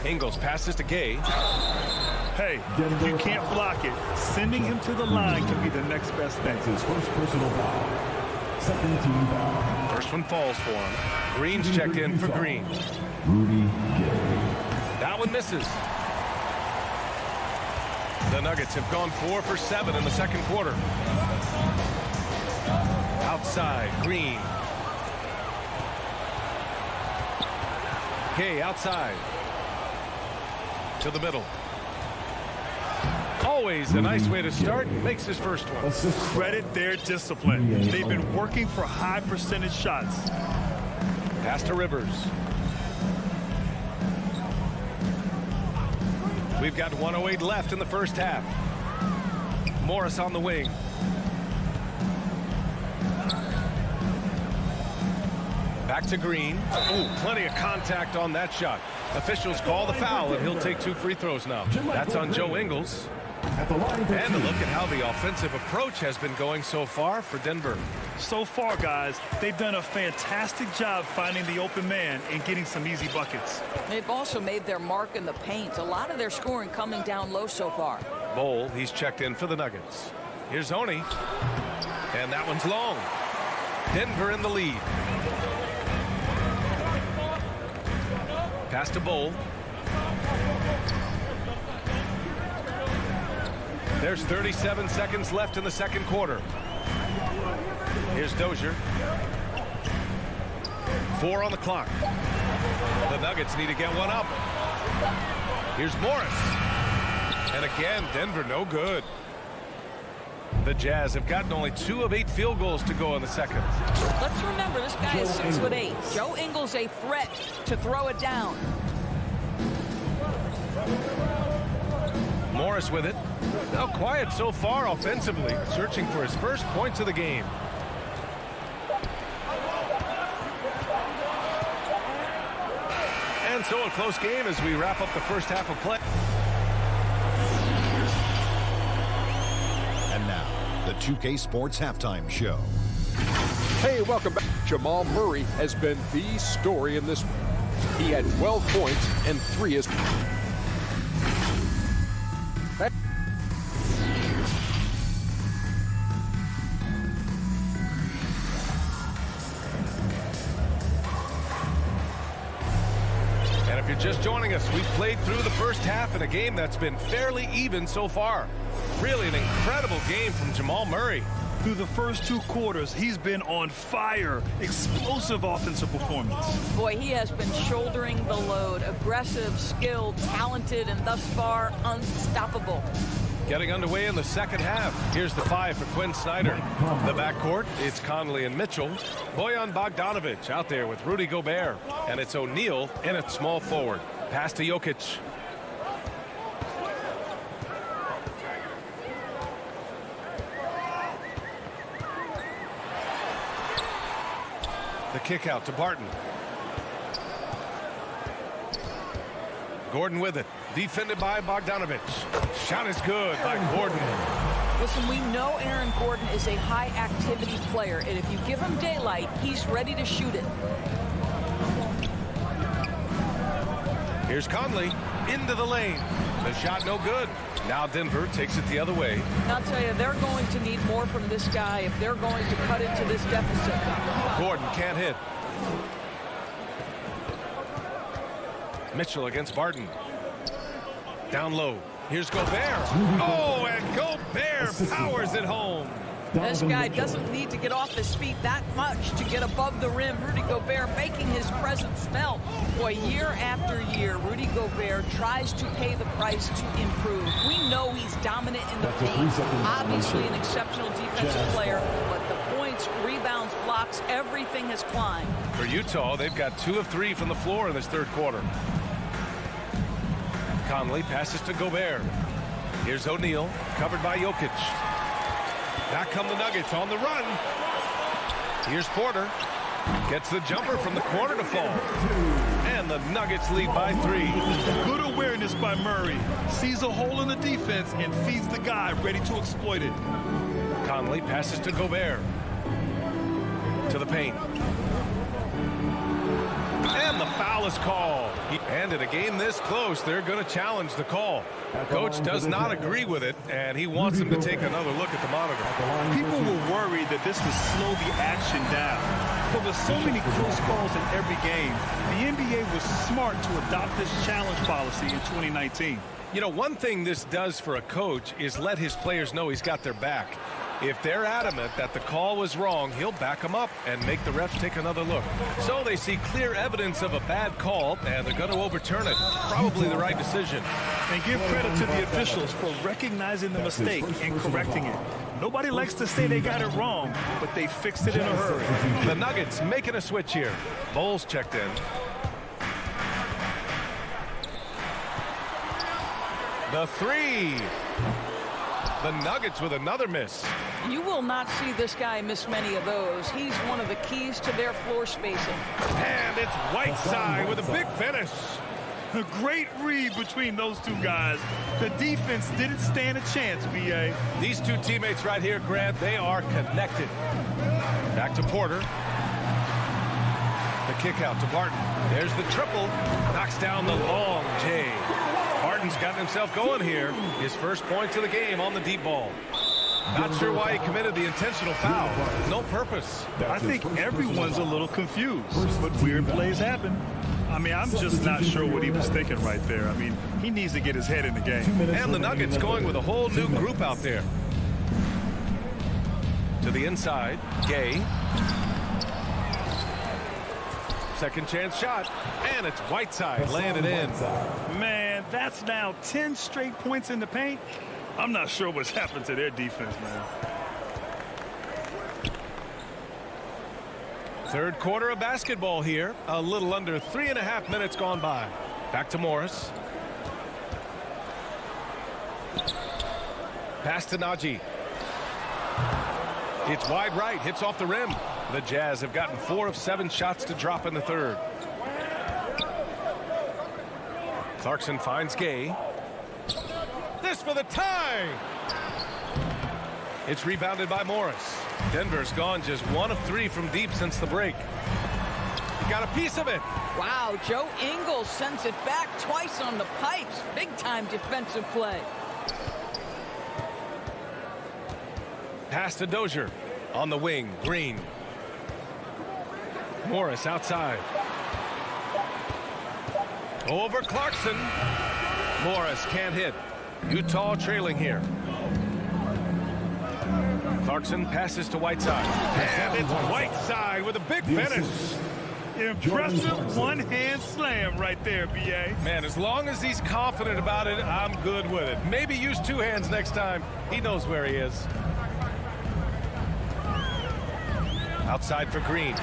Speaker 9: Ingles passes to Gay.
Speaker 11: Hey, if you can't block it, sending him to the line can be the next best thing.
Speaker 5: His first personal foul. Second team foul.
Speaker 9: First one falls for him. Green's checked in for Green.
Speaker 5: Rudy Gay.
Speaker 9: That one misses. The Nuggets have gone 4 for 7 in the second quarter. Outside, Green. Gay outside. To the middle. Always a nice way to start. Makes his first one.
Speaker 11: Credit their discipline. They've been working for high percentage shots.
Speaker 9: Pass to Rivers. We've got 1:08 left in the first half. Morris on the wing. Back to Green. Ooh, plenty of contact on that shot. Officials call the foul, and he'll take 2 free throws now. That's on Joe Ingles. And a look at how the offensive approach has been going so far for Denver.
Speaker 11: So far, guys, they've done a fantastic job finding the open man and getting some easy buckets.
Speaker 15: They've also made their mark in the paint. A lot of their scoring coming down low so far.
Speaker 9: Bol, he's checked in for the Nuggets. Here's Oni. And that one's long. Denver in the lead. Pass to Bol. There's 37 seconds left in the second quarter. Here's Dozier. 4 on the clock. The Nuggets need to get one up. Here's Morris. And again, Denver no good. The Jazz have gotten only 2 of 8 field goals to go in the second.
Speaker 15: Let's remember, this guy is 6'8". Joe Ingles a threat to throw it down.
Speaker 9: Morris with it. Now quiet so far offensively, searching for his first points of the game. And so a close game as we wrap up the first half of play.
Speaker 7: And now, the 2K Sports Halftime Show.
Speaker 8: Hey, welcome back. Jamal Murray has been the story in this one. He had 12 points and 3 assists. And if you're just joining us, we've played through the first half in a game that's been fairly even so far. Really an incredible game from Jamal Murray.
Speaker 11: Through the first 2 quarters, he's been on fire. Explosive offensive performance.
Speaker 15: Boy, he has been shouldering the load. Aggressive, skilled, talented, and thus far unstoppable.
Speaker 9: Getting underway in the second half. Here's the 5 for Quinn Snyder. The backcourt, it's Conley and Mitchell. Bojan Bogdanovic out there with Rudy Gobert. And it's O'Neal in at small forward. Pass to Jokic. The kick out to Barton. Gordon with it. Defended by Bogdanovich. Shot is good by Gordon.
Speaker 15: Listen, we know Aaron Gordon is a high-activity player, and if you give him daylight, he's ready to shoot it.
Speaker 9: Here's Conley into the lane. The shot no good. Now Denver takes it the other way.
Speaker 15: I'll tell you, they're going to need more from this guy if they're going to cut into this deficit.
Speaker 9: Gordon can't hit. Mitchell against Barton. Down low. Here's Gobert. Oh, and Gobert powers it home.
Speaker 15: This guy doesn't need to get off his feet that much to get above the rim. Rudy Gobert making his presence felt. Boy, year after year, Rudy Gobert tries to pay the price to improve. We know he's dominant in the paint. Obviously an exceptional defensive player, but the points, rebounds, blocks, everything has climbed.
Speaker 9: For Utah, they've got 2 of 3 from the floor in this third quarter. Conley passes to Gobert. Here's O'Neal, covered by Jokic. Back come the Nuggets on the run. Here's Porter. Gets the jumper from the corner to fall. And the Nuggets lead by 3.
Speaker 11: Good awareness by Murray. Sees a hole in the defense and feeds the guy ready to exploit it.
Speaker 9: Conley passes to Gobert. To the paint. And the foul is called. And in a game this close, they're going to challenge the call. Coach does not agree with it, and he wants them to take another look at the monitor.
Speaker 11: People were worried that this would slow the action down. But with so many close calls in every game, the NBA was smart to adopt this challenge policy in 2019.
Speaker 9: You know, one thing this does for a coach is let his players know he's got their back. If they're adamant that the call was wrong, he'll back them up and make the refs take another look. So they see clear evidence of a bad call, and they're going to overturn it. Probably the right decision.
Speaker 11: And give credit to the officials for recognizing the mistake and correcting it. Nobody likes to say they got it wrong, but they fixed it in a hurry.
Speaker 9: The Nuggets making a switch here. Bowles checked in. The 3. The Nuggets with another miss.
Speaker 15: You will not see this guy miss many of those. He's one of the keys to their floor spacing.
Speaker 9: And it's Whiteside with a big finish.
Speaker 11: A great read between those two guys. The defense didn't stand a chance, B.A.
Speaker 9: These two teammates right here, Grant, they are connected. Back to Porter. The kick out to Barton. There's the triple. Knocks down the long J. Barton's gotten himself going here. His first points of the game on the deep ball. Not sure why he committed the intentional foul. No purpose.
Speaker 11: I think everyone's a little confused, but weird plays happen. I mean, I'm just not sure what he was thinking right there. I mean, he needs to get his head in the game.
Speaker 9: And the Nuggets going with a whole new group out there. To the inside, Gay. Second chance shot, and it's Whiteside laying it in.
Speaker 11: Man, that's now 10 straight points in the paint. I'm not sure what's happened to their defense, man.
Speaker 9: Third quarter of basketball here. A little under 3.5 minutes gone by. Back to Morris. Pass to Najee. It's wide right, hits off the rim. The Jazz have gotten 4 of 7 shots to drop in the third. Clarkson finds Gay. This for the tie. It's rebounded by Morris. Denver's gone just 1 of 3 from deep since the break. He got a piece of it.
Speaker 15: Wow, Joe Ingles sends it back twice on the pipes. Big time defensive play.
Speaker 9: Pass to Dozier. On the wing, Green. Morris outside. Over Clarkson. Morris can't hit. Utah trailing here. Clarkson passes to Whiteside. And it's Whiteside with a big finish.
Speaker 11: Impressive one-hand slam right there, B.A.
Speaker 9: Man, as long as he's confident about it, I'm good with it. Maybe use 2 hands next time. He knows where he is. Outside for Green.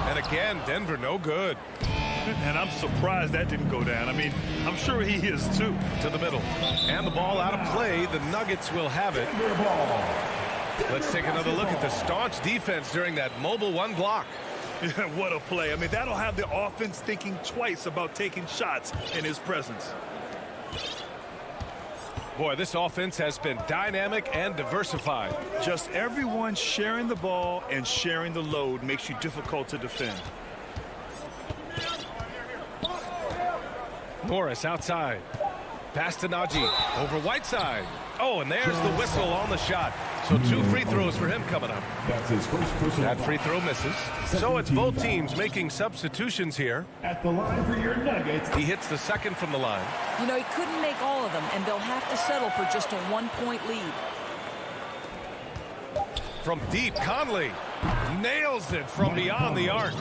Speaker 9: And again, Denver no good.
Speaker 11: And I'm surprised that didn't go down. I mean, I'm sure he is too.
Speaker 9: To the middle. And the ball out of play. The Nuggets will have it.
Speaker 8: Let's take another look at the staunch defense during that mobile one block.
Speaker 11: What a play. I mean, that'll have the offense thinking twice about taking shots in his presence.
Speaker 8: Boy, this offense has been dynamic and diversified.
Speaker 11: Just everyone sharing the ball and sharing the load makes you difficult to defend.
Speaker 8: Morris outside. Pass to Najee. Over Whiteside. Oh, and there's the whistle on the shot. So 2 free throws for him coming up.
Speaker 5: That's his first personal
Speaker 8: That free throw misses. So it's both teams making substitutions here.
Speaker 5: At the line for your Nuggets.
Speaker 8: He hits the second from the line.
Speaker 15: You know, he couldn't make all of them, and they'll have to settle for just a 1-point lead.
Speaker 8: From deep, Conley nails it from beyond the arc.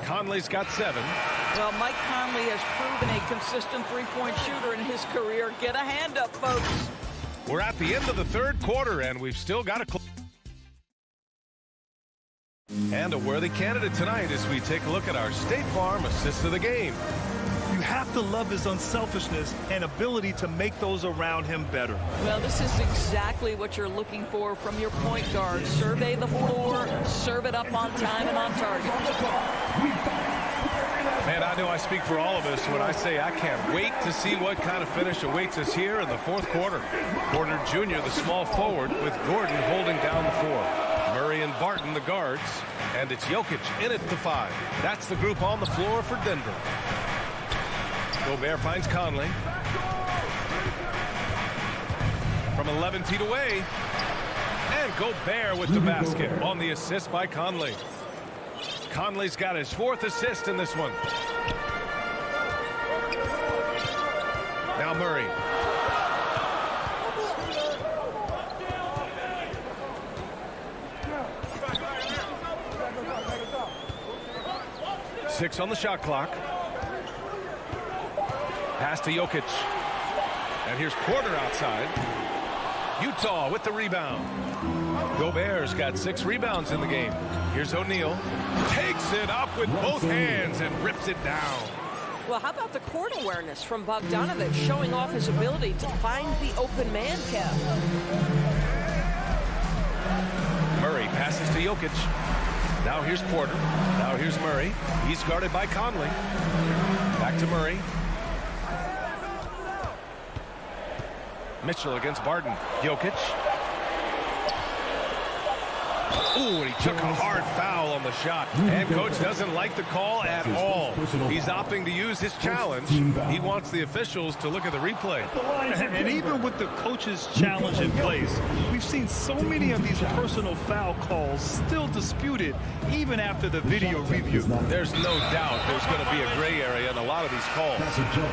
Speaker 8: Conley's got 7.
Speaker 15: Well, Mike Conley has proven a consistent three-point shooter in his career. Get a hand up, folks.
Speaker 8: We're at the end of the third quarter, and we've still got and a worthy candidate tonight as we take a look at our State Farm assist of the game.
Speaker 11: You have to love his unselfishness and ability to make those around him better.
Speaker 15: Well, this is exactly what you're looking for from your point guard. Survey the floor, serve it up on time and on target.
Speaker 8: Man, I know I speak for all of us when I say I can't wait to see what kind of finish awaits us here in the fourth quarter. Porter Jr., the small forward, with Gordon holding down the 4. Murray and Barton, the guards. And it's Jokic in at the 5. That's the group on the floor for Denver. Gobert finds Conley. From 11 feet away. And Gobert with the basket on the assist by Conley. Conley's got his 4th assist in this one. Now Murray. Six on the shot clock. Pass to Jokic. And here's Porter outside. Utah with the rebound. Gobert's got 6 rebounds in the game. Here's O'Neal. Takes it up with both hands and rips it down.
Speaker 16: Well, how about the court awareness from Bogdanovic, showing off his ability to find the open man, Kev?
Speaker 8: Murray passes to Jokic. Now here's Porter. Now here's Murray. He's guarded by Conley. Back to Murray. Mitchell against Barton. Jokic. Ooh, and he took a hard foul on the shot. And coach doesn't like the call at all. He's opting to use his challenge. He wants the officials to look at the replay.
Speaker 11: And even with the coach's challenge in place, we've seen so many of these personal foul calls still disputed even after the video review.
Speaker 8: There's no doubt there's going to be a gray area in a lot of these calls.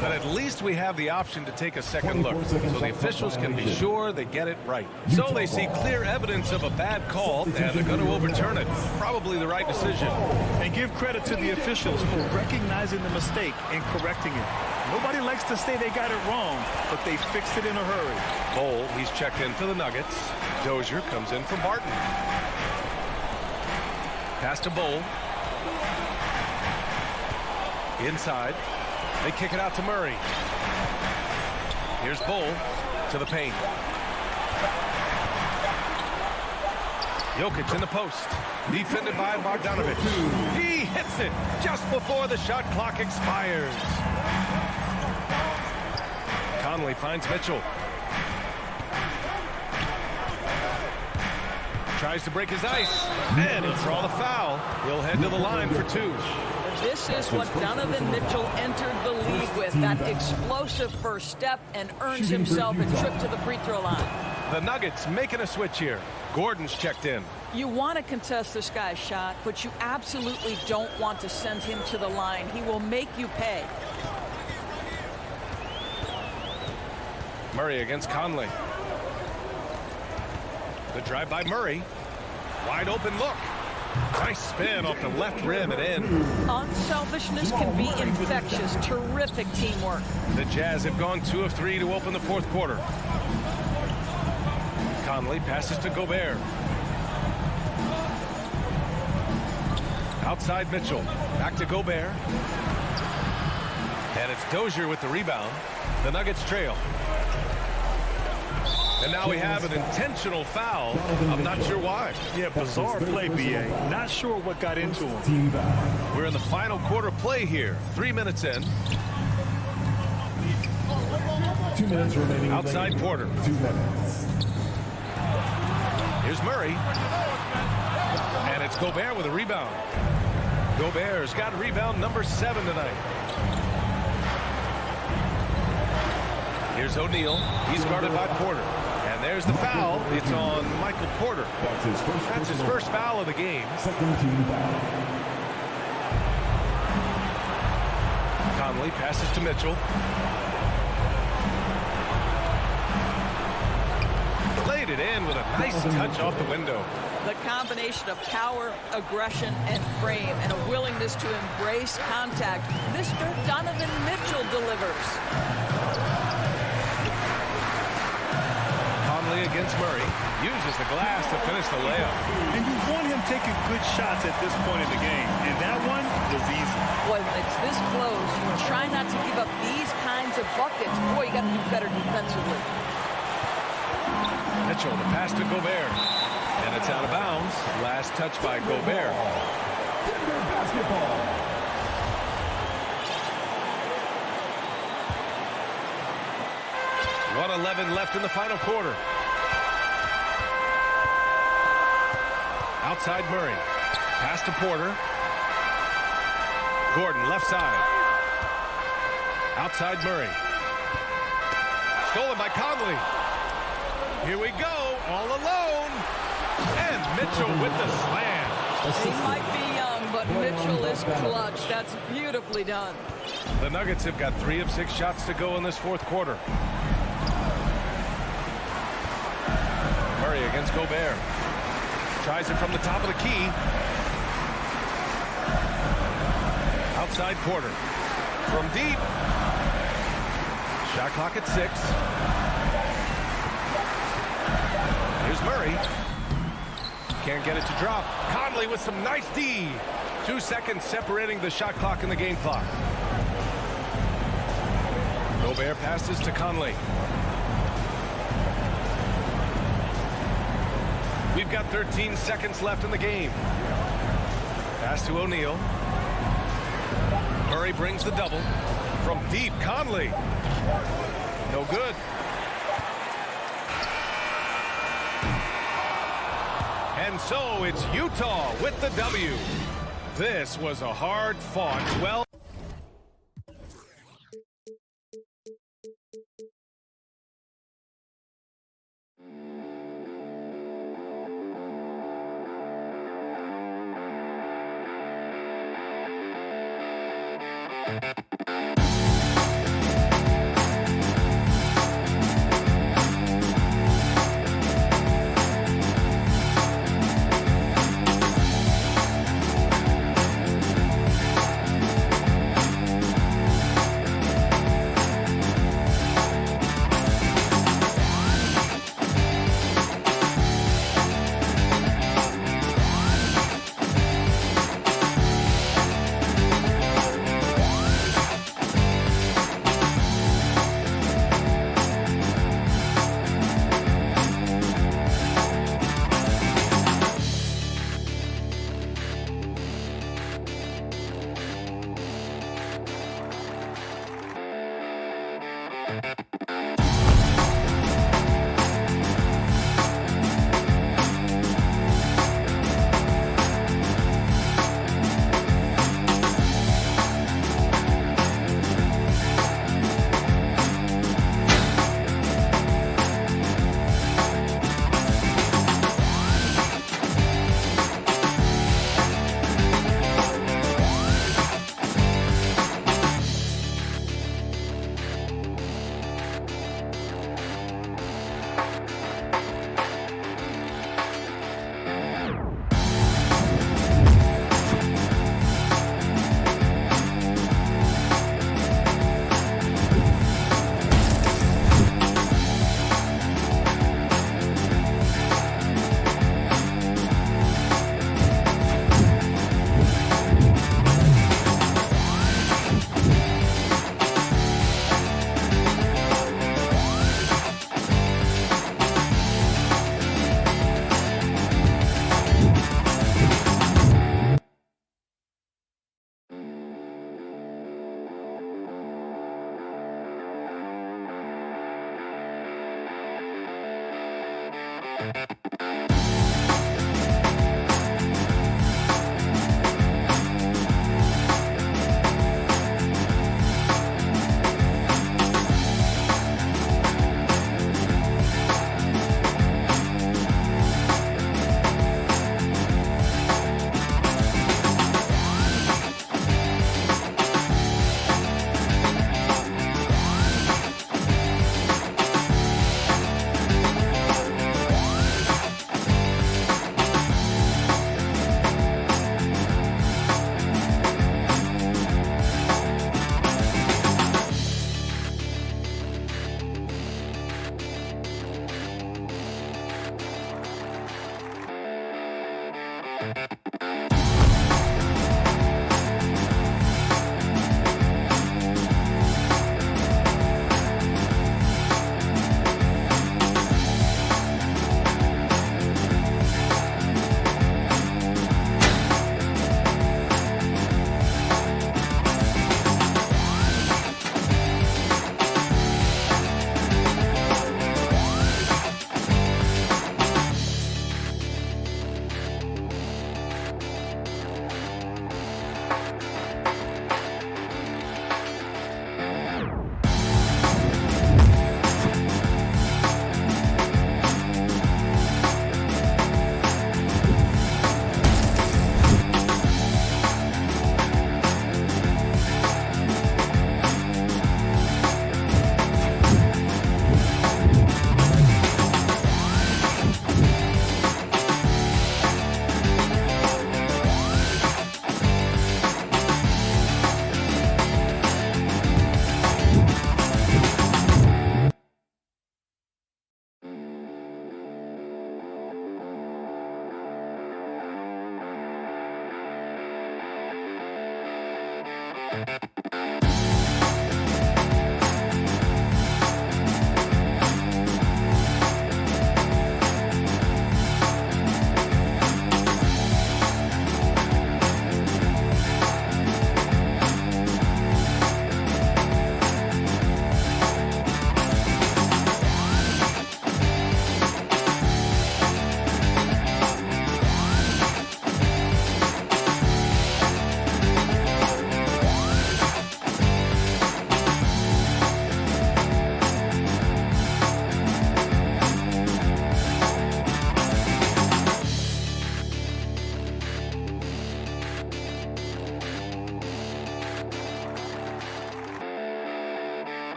Speaker 8: But at least we have the option to take a second look so the officials can be sure they get it right. So they see clear evidence of a bad call and they're going to overturn it. Probably the right decision.
Speaker 11: And give credit to the officials for recognizing the mistake and correcting it. Nobody likes to say they got it wrong, but they fixed it in a hurry.
Speaker 8: Bowl, he's checked in for the Nuggets. Dozier comes in for Barton. Pass to Bowl. Inside. They kick it out to Murray. Here's Bowl to the paint. Jokic in the post. Defended by Bogdanovic. He hits it just before the shot clock expires. Conley finds Mitchell. Tries to break his ice. And he'll draw the foul. He'll head to the line for 2.
Speaker 15: This is what Donovan Mitchell entered the league with. That explosive first step, and earns himself a trip to the free throw line.
Speaker 8: The Nuggets making a switch here. Gordon's checked in.
Speaker 15: You want to contest this guy's shot, but you absolutely don't want to send him to the line. He will make you pay.
Speaker 8: Murray against Conley. The drive by Murray. Wide open look. Nice spin off the left rim and in.
Speaker 15: Unselfishness can be infectious. Terrific teamwork.
Speaker 8: The Jazz have gone 2 of 3 to open the fourth quarter. Conley passes to Gobert. Outside Mitchell. Back to Gobert. And it's Dozier with the rebound. The Nuggets trail. And now we have an intentional foul. I'm not sure why.
Speaker 11: Yeah, bizarre play, B.A. Not sure what got into him.
Speaker 8: We're in the final quarter play here. 3 minutes in.
Speaker 5: 2 minutes remaining.
Speaker 8: Outside Porter.
Speaker 5: 2 minutes.
Speaker 8: Here's Murray. And it's Gobert with a rebound. Gobert's got rebound number 7 tonight. Here's O'Neal. He's guarded by Porter. And there's the foul. It's on Michael Porter. That's his first foul of the game.
Speaker 5: Second team foul.
Speaker 8: Conley passes to Mitchell. Laid it in with a nice touch off the window.
Speaker 15: The combination of power, aggression, and frame, and a willingness to embrace contact. Mr. Donovan Mitchell delivers.
Speaker 8: Conley against Murray. Uses the glass to finish the layup.
Speaker 11: And you want him taking good shots at this point in the game. And that one was easy.
Speaker 15: Boy, when it's this close, you try not to give up these kinds of buckets. Boy, you got to do better defensively.
Speaker 8: Mitchell, the pass to Gobert. And it's out of bounds. Last touch by Gobert.
Speaker 5: Basketball.
Speaker 8: 1:11 left in the final quarter. Outside Murray. Pass to Porter. Gordon, left side. Outside Murray. Stolen by Conley. Here we go, all alone. And Mitchell with the slam.
Speaker 15: He might be young, but Mitchell is clutch. That's beautifully done.
Speaker 8: The Nuggets have got 3 of 6 shots to go in this fourth quarter. Murray against Gobert. Tries it from the top of the key. Outside Porter. From deep. Shot clock at 6. Here's Murray. Can't get it to drop. Conley with some nice D. 2 seconds separating the shot clock and the game clock. Gobert passes to Conley. We've got 13 seconds left in the game. Pass to O'Neal. Murray brings the double. From deep, Conley. No good. And so it's Utah with the W. This was a hard-fought 12.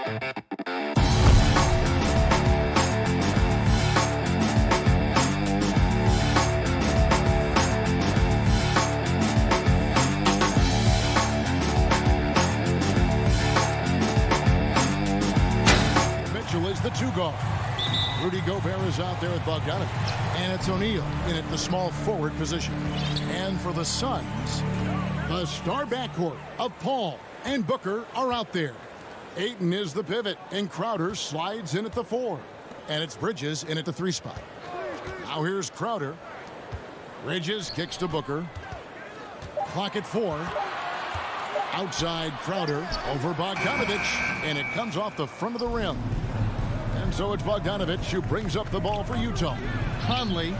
Speaker 2: Mitchell is the 2 guard. Rudy Gobert is out there with Bogdanovich. And it's O'Neal in at the small forward position. And for the Suns, the star backcourt of Paul and Booker are out there. Ayton is the pivot, and Crowder slides in at the 4. And it's Bridges in at the 3 spot. Now here's Crowder. Bridges kicks to Booker. Clock at 4. Outside Crowder over Bogdanovich, and it comes off the front of the rim. And so it's Bogdanovich who brings up the ball for Utah. Conley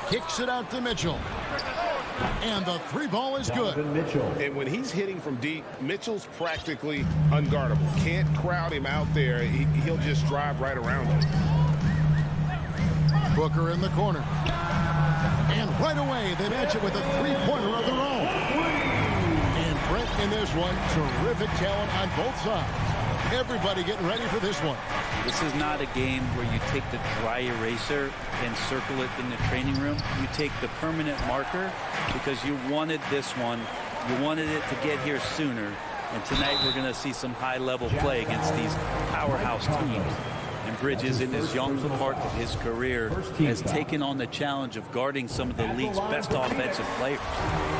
Speaker 2: kicks it out to Mitchell. And the 3 ball is good.
Speaker 6: And when he's hitting from deep, Mitchell's practically unguardable. Can't crowd him out there. He'll just drive right around him.
Speaker 2: Booker in the corner. And right away, they match it with a 3-pointer of their own. And Brent in this one, terrific talent on both sides. Everybody getting ready for this one.
Speaker 10: This is not a game where you take the dry eraser and circle it in the training room. You take the permanent marker because you wanted this one. You wanted it to get here sooner. And tonight we're going to see some high-level play against these powerhouse teams. And Bridges, in his young part of his career, has taken on the challenge of guarding some of the league's best offensive players.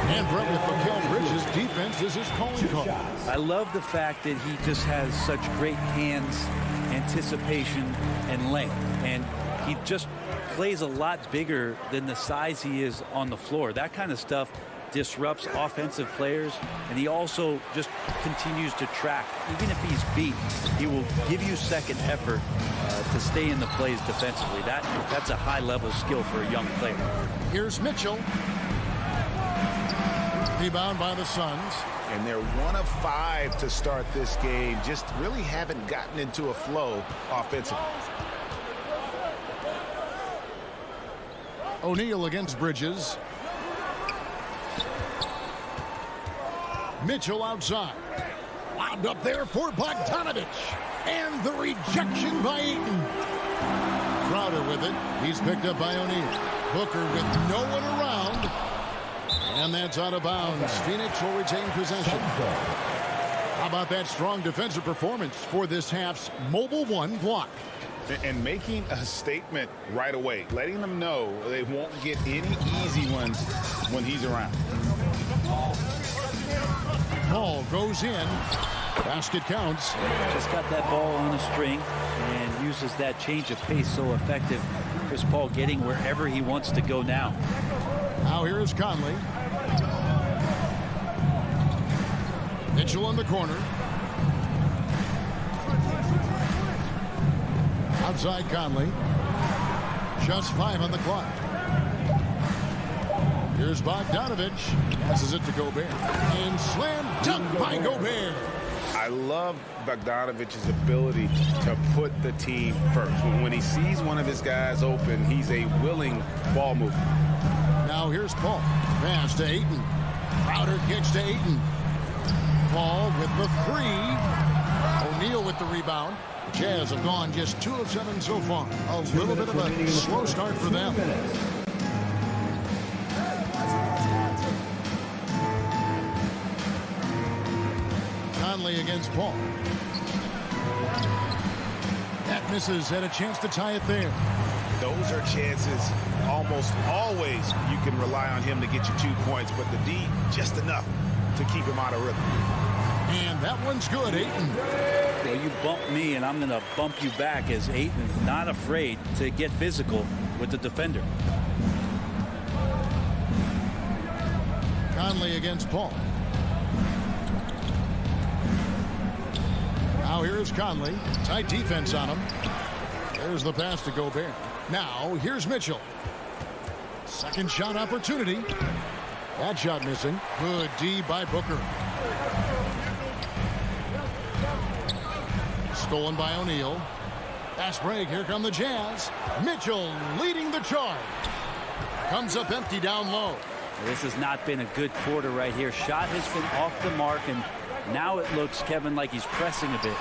Speaker 2: And Brett, with Mikal Bridges' defense is his calling card.
Speaker 10: I love the fact that he just has such great hands, anticipation, and length. And he just plays a lot bigger than the size he is on the floor. That kind of stuff disrupts offensive players, and he also just continues to track. Even if he's beat, he will give you second effort to stay in the plays defensively. That's a high-level skill for a young player.
Speaker 2: Here's Mitchell. Rebound by the Suns.
Speaker 4: And they're 1 of 5 to start this game. Just really haven't gotten into a flow offensively.
Speaker 2: O'Neal against Bridges. Mitchell outside. Lobbed up there for Bogdanovich. And the rejection by Ayton. Crowder with it. He's picked up by O'Neal. Booker with no one around. And that's out of bounds. Phoenix will retain possession. How about that strong defensive performance for this half's Mobile One block?
Speaker 4: And making a statement right away. Letting them know they won't get any easy ones when he's around.
Speaker 2: Ball goes in. Basket counts.
Speaker 10: Just got that ball on a string and uses that change of pace so effective. Chris Paul getting wherever he wants to go now.
Speaker 2: Now here is Conley. Mitchell in the corner. Outside Conley. Just 5 on the clock. Here's Bogdanovich. Passes it to Gobert. And slam dunk by Gobert.
Speaker 4: I love Bogdanovich's ability to put the team first. When he sees one of his guys open, he's a willing ball mover.
Speaker 2: Now here's Paul. Pass to Ayton. Crowder kicks to Ayton. Paul with the 3. O'Neal with the rebound. The Jazz have gone just 2 of 7 so far. A little bit of a slow start for them. Conley against Paul. That misses. Had a chance to tie it there.
Speaker 4: Those are chances almost always you can rely on him to get you 2 points, but the D just enough to keep him out of rhythm.
Speaker 2: And that one's good, Ayton.
Speaker 10: Well, you bump me, and I'm going to bump you back as Ayton not afraid to get physical with the defender.
Speaker 2: Conley against Paul. Now here's Conley. Tight defense on him. There's the pass to Gobert. Now here's Mitchell. Second shot opportunity. That shot missing. Good D by Booker. Stolen by O'Neal. Fast break. Here come the Jazz. Mitchell leading the charge. Comes up empty down low.
Speaker 10: This has not been a good quarter right here. Shot has been off the mark, and Now it looks, Kevin, like he's pressing a bit.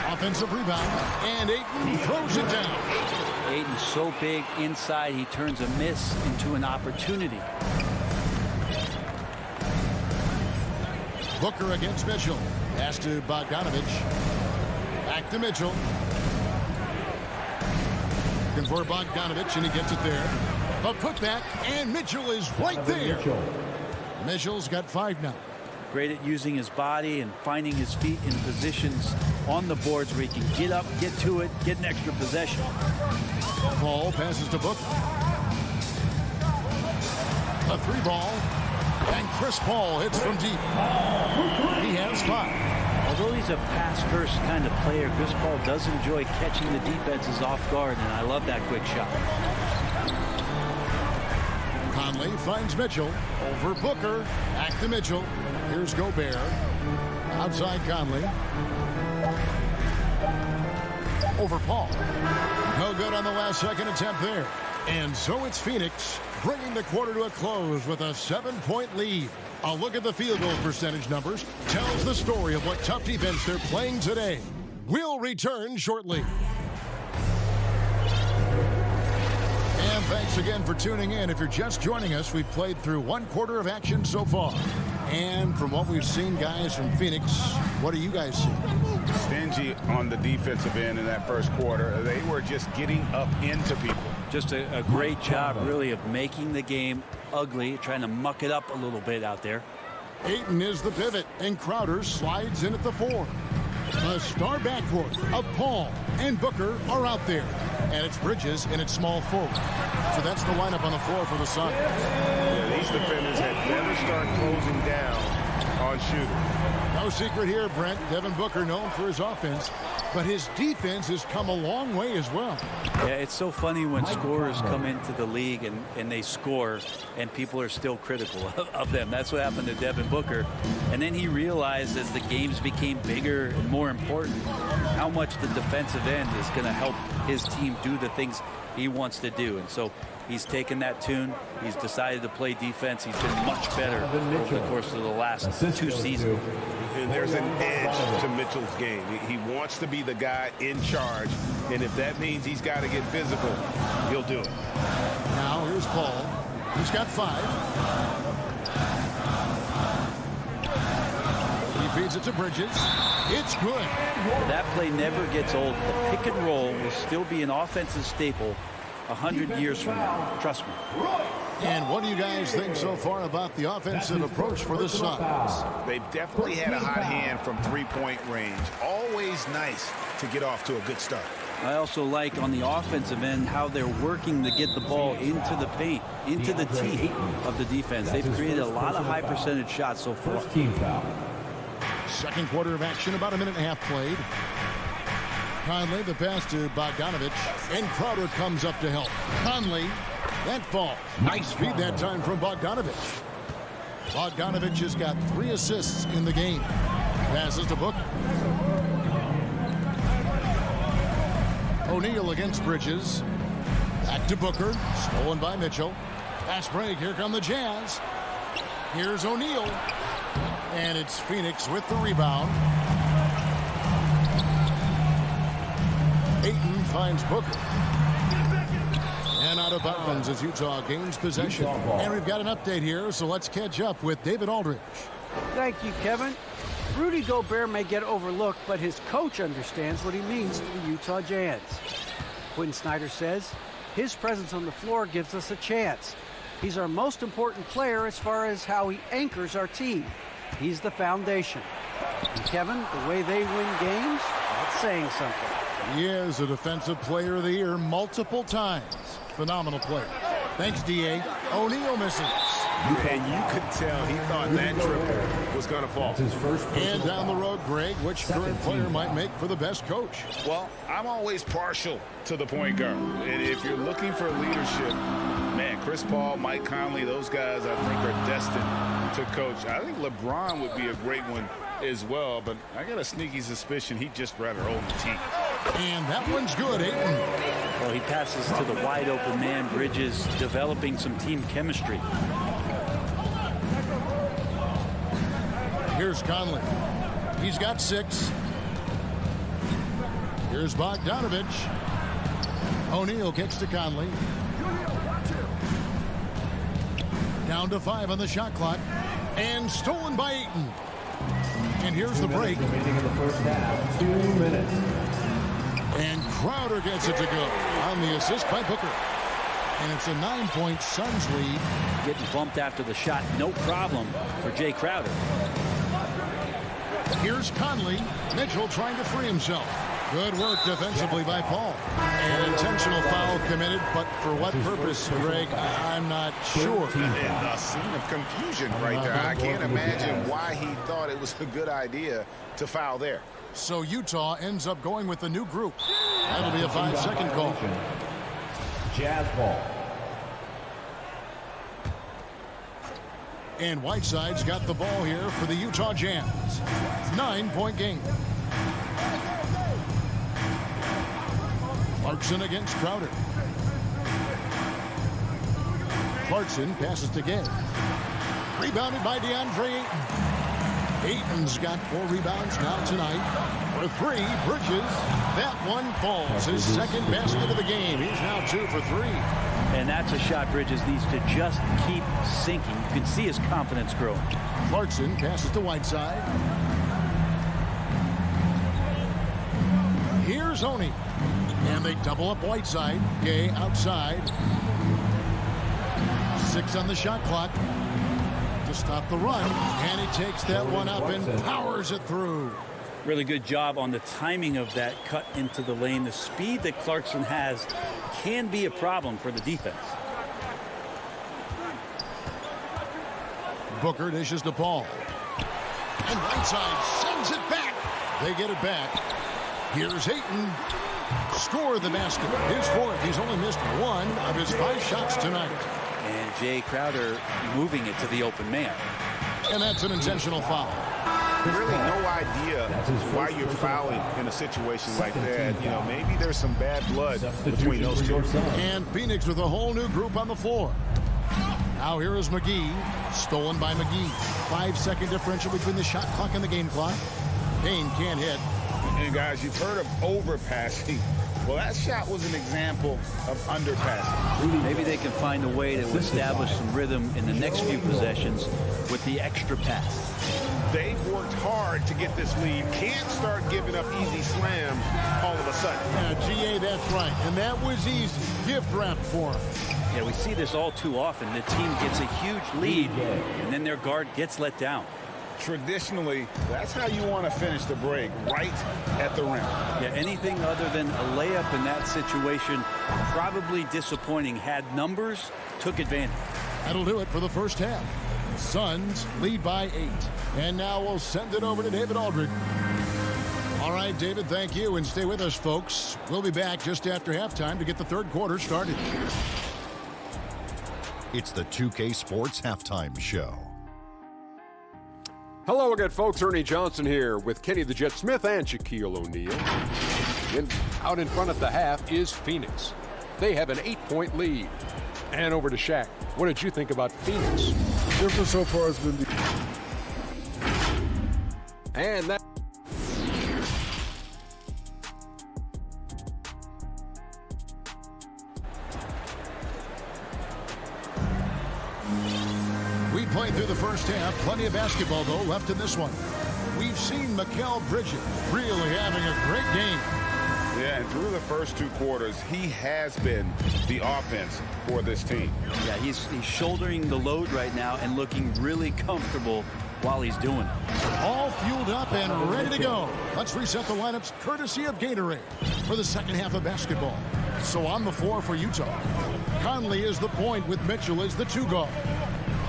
Speaker 2: Offensive rebound, and Ayton throws it down.
Speaker 10: Ayton's so big inside, he turns a miss into an opportunity.
Speaker 2: Booker against Mitchell. Pass to Bogdanovich. Back to Mitchell. Looking for Bogdanovich, and he gets it there. A putback, and Mitchell is right there. Mitchell's got 5 now.
Speaker 10: Great at using his body and finding his feet in positions on the boards where he can get up, get to it, get an extra possession.
Speaker 2: Paul passes to Booker. A 3 ball. And Chris Paul hits from deep. He has 5.
Speaker 10: Although he's a pass-first kind of player, Chris Paul does enjoy catching the defenses off guard, and I love that quick shot.
Speaker 2: Conley finds Mitchell. Over Booker. Back to Mitchell. Here's Gobert. Outside Conley. Over Paul. No good on the last second attempt there. And so it's Phoenix bringing the quarter to a close with a 7-point lead. A look at the field goal percentage numbers tells the story of what tough defense they're playing today. We'll return shortly. And thanks again for tuning in. If you're just joining us, we've played through 1 quarter of action so far. And from what we've seen, guys, from Phoenix, what do you guys see?
Speaker 4: Stingy on the defensive end in that first quarter. They were just getting up into people.
Speaker 10: Just a great job, really, of making the game ugly, trying to muck it up a little bit out there.
Speaker 2: Ayton is the pivot, and Crowder slides in at the 4. The star backcourt of Paul and Booker are out there. And it's Bridges in its small forward. So that's the lineup on the floor for the Suns.
Speaker 6: Yeah, these defenders had better start closing down on shooting.
Speaker 2: No secret here, Brent. Devin Booker known for his offense, but his defense has come a long way as well.
Speaker 10: Yeah, it's so funny when scorers come into the league and they score and people are still critical of them. That's what happened to Devin Booker. And then he realized as the games became bigger and more important how much the defensive end is going to help his team do the things he wants to do. And so he's taken that tune. He's decided to play defense. He's been much better over the course of the last 2 seasons.
Speaker 6: And there's an edge to Mitchell's game. He wants to be the guy in charge, and if that means he's got to get physical, he'll do it.
Speaker 2: Now here's Paul. He's got 5. He feeds it to Bridges. It's good.
Speaker 10: That play never gets old. The pick and roll will still be an offensive staple 100 years from now. Trust me.
Speaker 2: And what do you guys think so far about the offensive approach for the Suns?
Speaker 4: They've definitely had a hot hand from 3-point range. Always nice to get off to a good start.
Speaker 10: I also like on the offensive end how they're working to get the ball into the paint, into the teeth of the defense. They've created a lot of high percentage shots so far.
Speaker 2: Second quarter of action, about a minute and a half played. Conley, the pass to Bogdanovich, and Crowder comes up to help. Conley, that falls. Nice feed that time from Bogdanovich. Bogdanovich has got 3 assists in the game. Passes to Booker. O'Neal against Bridges. Back to Booker. Stolen by Mitchell. Fast break. Here come the Jazz. Here's O'Neal. And it's Phoenix with the rebound. Ayton finds Booker. And out of bounds as Utah gains possession. And we've got an update here, so let's catch up with David Aldridge.
Speaker 13: Thank you, Kevin. Rudy Gobert may get overlooked, but his coach understands what he means to the Utah Jazz. Quinn Snyder says, his presence on the floor gives us a chance. He's our most important player as far as how he anchors our team. He's the foundation. And Kevin, the way they win games, that's saying something.
Speaker 2: He is a defensive player of the year multiple times. Phenomenal player. Thanks, D.A. O'Neal misses.
Speaker 6: And you could tell he thought that triple was going to fall.
Speaker 2: And down the road, Greg, which current player might make for the best coach?
Speaker 4: Well, I'm always partial to the point guard. And if you're looking for leadership, man, Chris Paul, Mike Conley, those guys I think are destined to coach. I think LeBron would be a great one as well, but I got a sneaky suspicion he'd just rather hold the team.
Speaker 2: And that one's good, Ayton.
Speaker 10: Well, he passes to the wide open man. Bridges developing some team chemistry.
Speaker 2: Here's Here's Conley. He's got 6. Here's Bogdanovich. O'Neal kicks to Conley. Down to 5 on the shot clock. And stolen by Ayton. And here's the break.
Speaker 5: Remaining in the first half, 2 minutes.
Speaker 2: And Crowder gets it to go on the assist by Booker. And it's a 9-point Suns lead.
Speaker 10: Getting bumped after the shot, no problem for Jay Crowder.
Speaker 2: Here's Conley. Mitchell trying to free himself. Good work defensively by Paul. An intentional foul committed, but for what purpose, Greg, I'm not sure.
Speaker 4: And a scene of confusion right there. I can't imagine why he thought it was a good idea to foul there.
Speaker 2: So Utah ends up going with the new group. That'll be a 5-second call.
Speaker 5: Jazz ball.
Speaker 2: And Whiteside's got the ball here for the Utah Jazz. 9-point game. Clarkson against Crowder. Clarkson passes to Gay. Rebounded by DeAndre Ayton. Ayton's got 4 rebounds now tonight. For 3, Bridges. That one falls. His second basket of the game. He's now 2 for 3.
Speaker 10: And that's a shot Bridges needs to just keep sinking. You can see his confidence grow.
Speaker 2: Clarkson passes to Whiteside. Here's Oney. And they double up Whiteside. Gay outside. 6 on the shot clock to stop the run. And he takes that one up and powers it through.
Speaker 10: Really good job on the timing of that cut into the lane. The speed that Clarkson has can be a problem for the defense.
Speaker 2: Booker dishes to Paul. And Whiteside sends it back. They get it back. Here's Ayton. Score the basket. His 4th. He's only missed 1 of his 5 shots tonight.
Speaker 10: And Jay Crowder moving it to the open man.
Speaker 2: And that's an intentional foul.
Speaker 4: Really no idea why you're fouling in a situation like that. You know, maybe there's some bad blood between those two.
Speaker 2: And Phoenix with a whole new group on the floor. Now here is McGee. Stolen by McGee. 5-second differential between the shot clock and the game clock. Payne can't hit.
Speaker 4: And guys, you've heard of overpassing. Well, that shot was an example of underpassing.
Speaker 10: Maybe they can find a way to establish some rhythm in the next few possessions with the extra pass.
Speaker 4: They've worked hard to get this lead. Can't start giving up easy slams all of a sudden.
Speaker 2: Yeah, GA, that's right. And that was easy. Gift wrap for him.
Speaker 10: Yeah, we see this all too often. The team gets a huge lead, and then their guard gets let down.
Speaker 4: Traditionally, that's how you want to finish the break, right at the rim.
Speaker 10: Yeah, anything other than a layup in that situation, probably disappointing. Had numbers, took advantage.
Speaker 2: That'll do it for the first half. Suns lead by 8. And now we'll send it over to David Aldridge. All right, David, thank you. And stay with us, folks. We'll be back just after halftime to get the third quarter started.
Speaker 7: It's the 2K Sports Halftime Show.
Speaker 17: Hello again, folks. Ernie Johnson here with Kenny the Jet Smith and Shaquille O'Neal. And out in front at the half is Phoenix. They have an 8-point lead. And over to Shaq. What did you think about Phoenix?
Speaker 18: Different so far has been
Speaker 17: And that.
Speaker 2: We played through the first half. Plenty of basketball, though, left in this one. We've seen Mikal Bridges really having a great game.
Speaker 4: Yeah, and through the first 2 quarters, he has been the offense for this team.
Speaker 10: Yeah, he's shouldering the load right now and looking really comfortable while he's doing it.
Speaker 2: All fueled up and ready to go. Let's reset the lineups courtesy of Gatorade for the second half of basketball. So on the floor for Utah, Conley is the point with Mitchell as the 2 guard.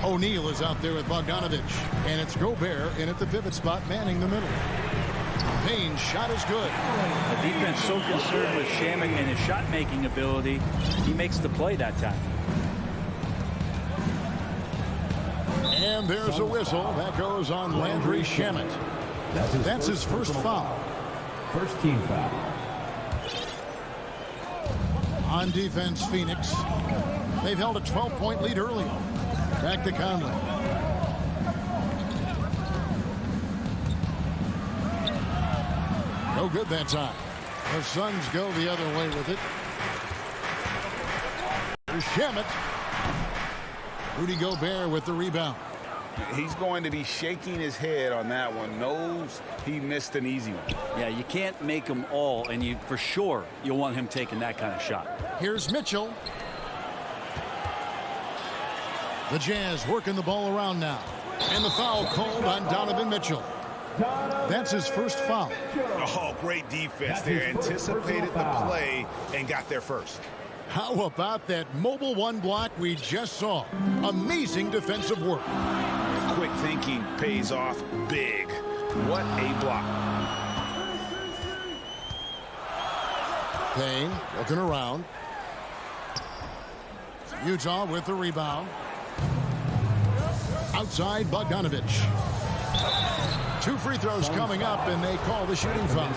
Speaker 2: O'Neal is out there with Bogdanovich, and it's Gobert in at the pivot spot manning the middle. Payne's shot is good.
Speaker 10: The defense so concerned with Shamet and his shot-making ability, he makes the play that time.
Speaker 2: And there's a whistle. That goes on Landry Shamet. That's his first foul.
Speaker 5: First team foul.
Speaker 2: On defense, Phoenix. They've held a 12-point lead early. Back to Conley. No good that time. The Suns go the other way with it. Here's Shamet. Rudy Gobert with the rebound.
Speaker 4: He's going to be shaking his head on that one. Knows he missed an easy one.
Speaker 10: Yeah, you can't make them all, and for sure you'll want him taking that kind of shot.
Speaker 2: Here's Mitchell. The Jazz working the ball around now. And the foul called on Donovan Mitchell. That's his first foul.
Speaker 4: Oh, great defense there. Anticipated the play and got there first.
Speaker 2: How about that mobile one block we just saw? Amazing defensive work.
Speaker 4: Quick thinking pays off big. What a block.
Speaker 2: Payne looking around. Utah with the rebound. Outside Bogdanovich. 2 free throws coming up, and they call the shooting foul.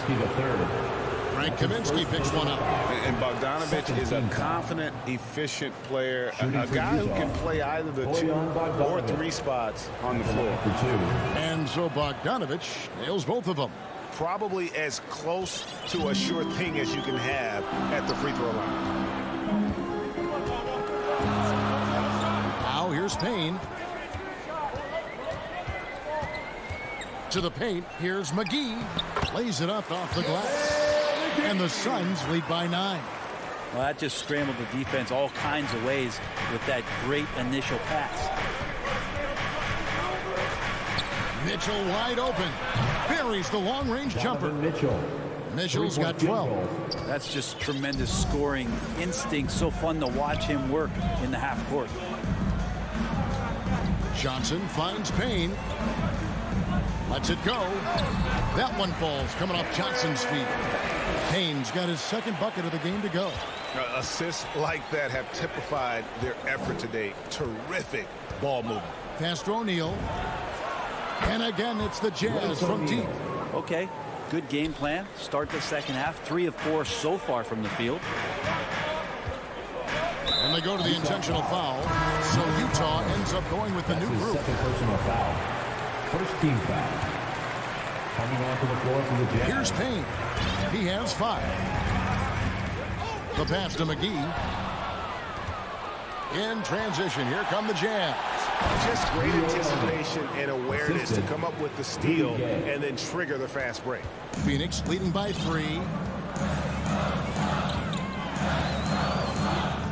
Speaker 2: Frank Kaminsky picks one up.
Speaker 4: And Bogdanovich is a confident, efficient player, a guy who can play either the 2 or 3 spots on the floor.
Speaker 2: And so Bogdanovich nails both of them.
Speaker 4: Probably as close to a sure thing as you can have at the free throw line.
Speaker 2: Now here's Payne. To the paint, here's McGee. Lays it up off the glass. And the Suns lead by 9.
Speaker 10: Well, that just scrambled the defense all kinds of ways with that great initial pass.
Speaker 2: Mitchell wide open. Buries the long-range jumper. Mitchell's got 12.
Speaker 10: That's just tremendous scoring instinct. So fun to watch him work in the half court.
Speaker 2: Johnson finds Payne. Lets it go. That one falls coming off Johnson's feet. Payne's got his second bucket of the game to go.
Speaker 4: Assists like that have typified their effort today. Terrific ball movement.
Speaker 2: Pass to O'Neal. And again, it's the Jazz from deep.
Speaker 10: Okay, good game plan. Start the second half. 3 of 4 so far from the field.
Speaker 2: And they go to the intentional foul. So Utah ends up going with the new group.
Speaker 5: Second personal foul. First team foul. Coming onto the floor for the Jazz.
Speaker 2: Here's Payne. He has 5. The pass to McGee. In transition, here come the Jazz.
Speaker 4: Just great anticipation and awareness to come up with the steal and then trigger the fast break.
Speaker 2: Phoenix leading by 3.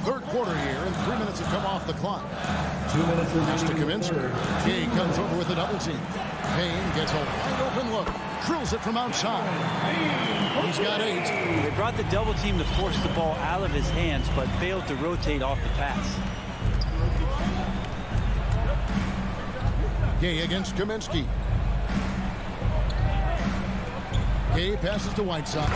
Speaker 2: Third quarter here, and 3 minutes have come off the clock.
Speaker 5: 2 minutes
Speaker 2: Pass to Kaminsky. He comes over with a double team. Payne gets a wide open look. Drills it from outside. He's got 8.
Speaker 10: They brought the double team to force the ball out of his hands, but failed to rotate off the pass.
Speaker 2: Gay against Kaminsky. Gay passes to Whiteside.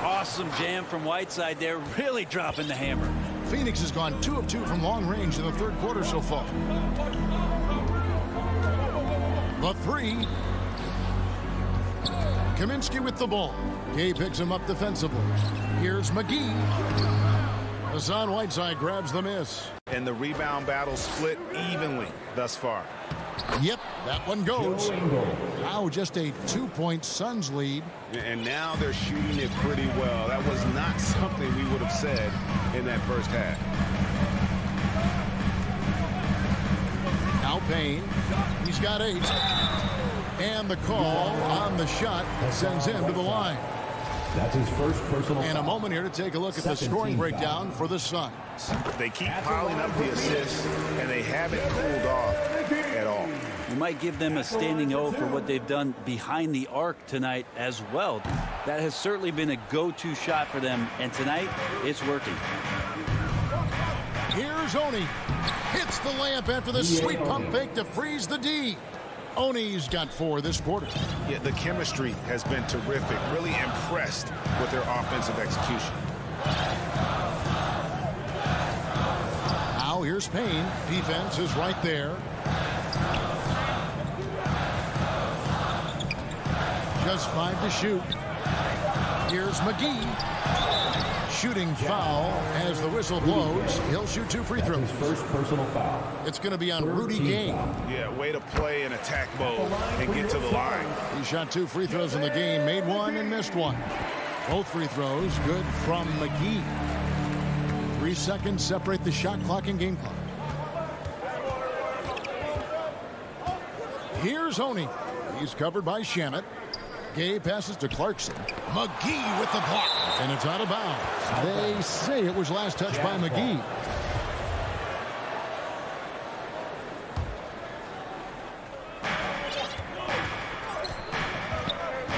Speaker 10: Awesome jam from Whiteside there, really dropping the hammer.
Speaker 2: Phoenix has gone 2 of 2 from long range in the third quarter so far. The 3. Kaminsky with the ball. Gay picks him up defensively. Here's McGee. Hassan Whiteside grabs the miss.
Speaker 4: And the rebound battle split evenly thus far.
Speaker 2: Yep, that one goes. Now just a 2-point Suns lead.
Speaker 4: And now they're shooting it pretty well. That was not something we would have said in that first half.
Speaker 2: Now Payne. He's got 8. And the call on the shot sends him to the line.
Speaker 5: That's his first personal.
Speaker 2: And a moment here to take a look at the scoring breakdown for the Suns.
Speaker 4: They keep piling up the assists, and they haven't cooled off at all.
Speaker 10: You might give them a standing O for what they've done behind the arc tonight as well. That has certainly been a go-to shot for them, and tonight it's working.
Speaker 2: Here's Oni. Hits the layup after the sweet pump fake to freeze the D. Oni's got 4 this quarter.
Speaker 4: Yeah, the chemistry has been terrific. Really impressed with their offensive execution.
Speaker 2: Now here's Payne. Defense is right there. Just 5 to shoot. Here's McGee. Shooting foul as the whistle blows. He'll shoot 2 free throws.
Speaker 5: His first personal foul.
Speaker 2: It's going to be on Rudy Gay.
Speaker 4: Yeah, way to play in attack mode and get to the line.
Speaker 2: He shot 2 free throws in the game, made 1 and missed 1. Both free throws good from McGee. 3 seconds separate the shot clock and game clock. Here's Oney. He's covered by Shamet. Gay passes to Clarkson. McGee with the block. And it's out of bounds. They say it was last touched by McGee.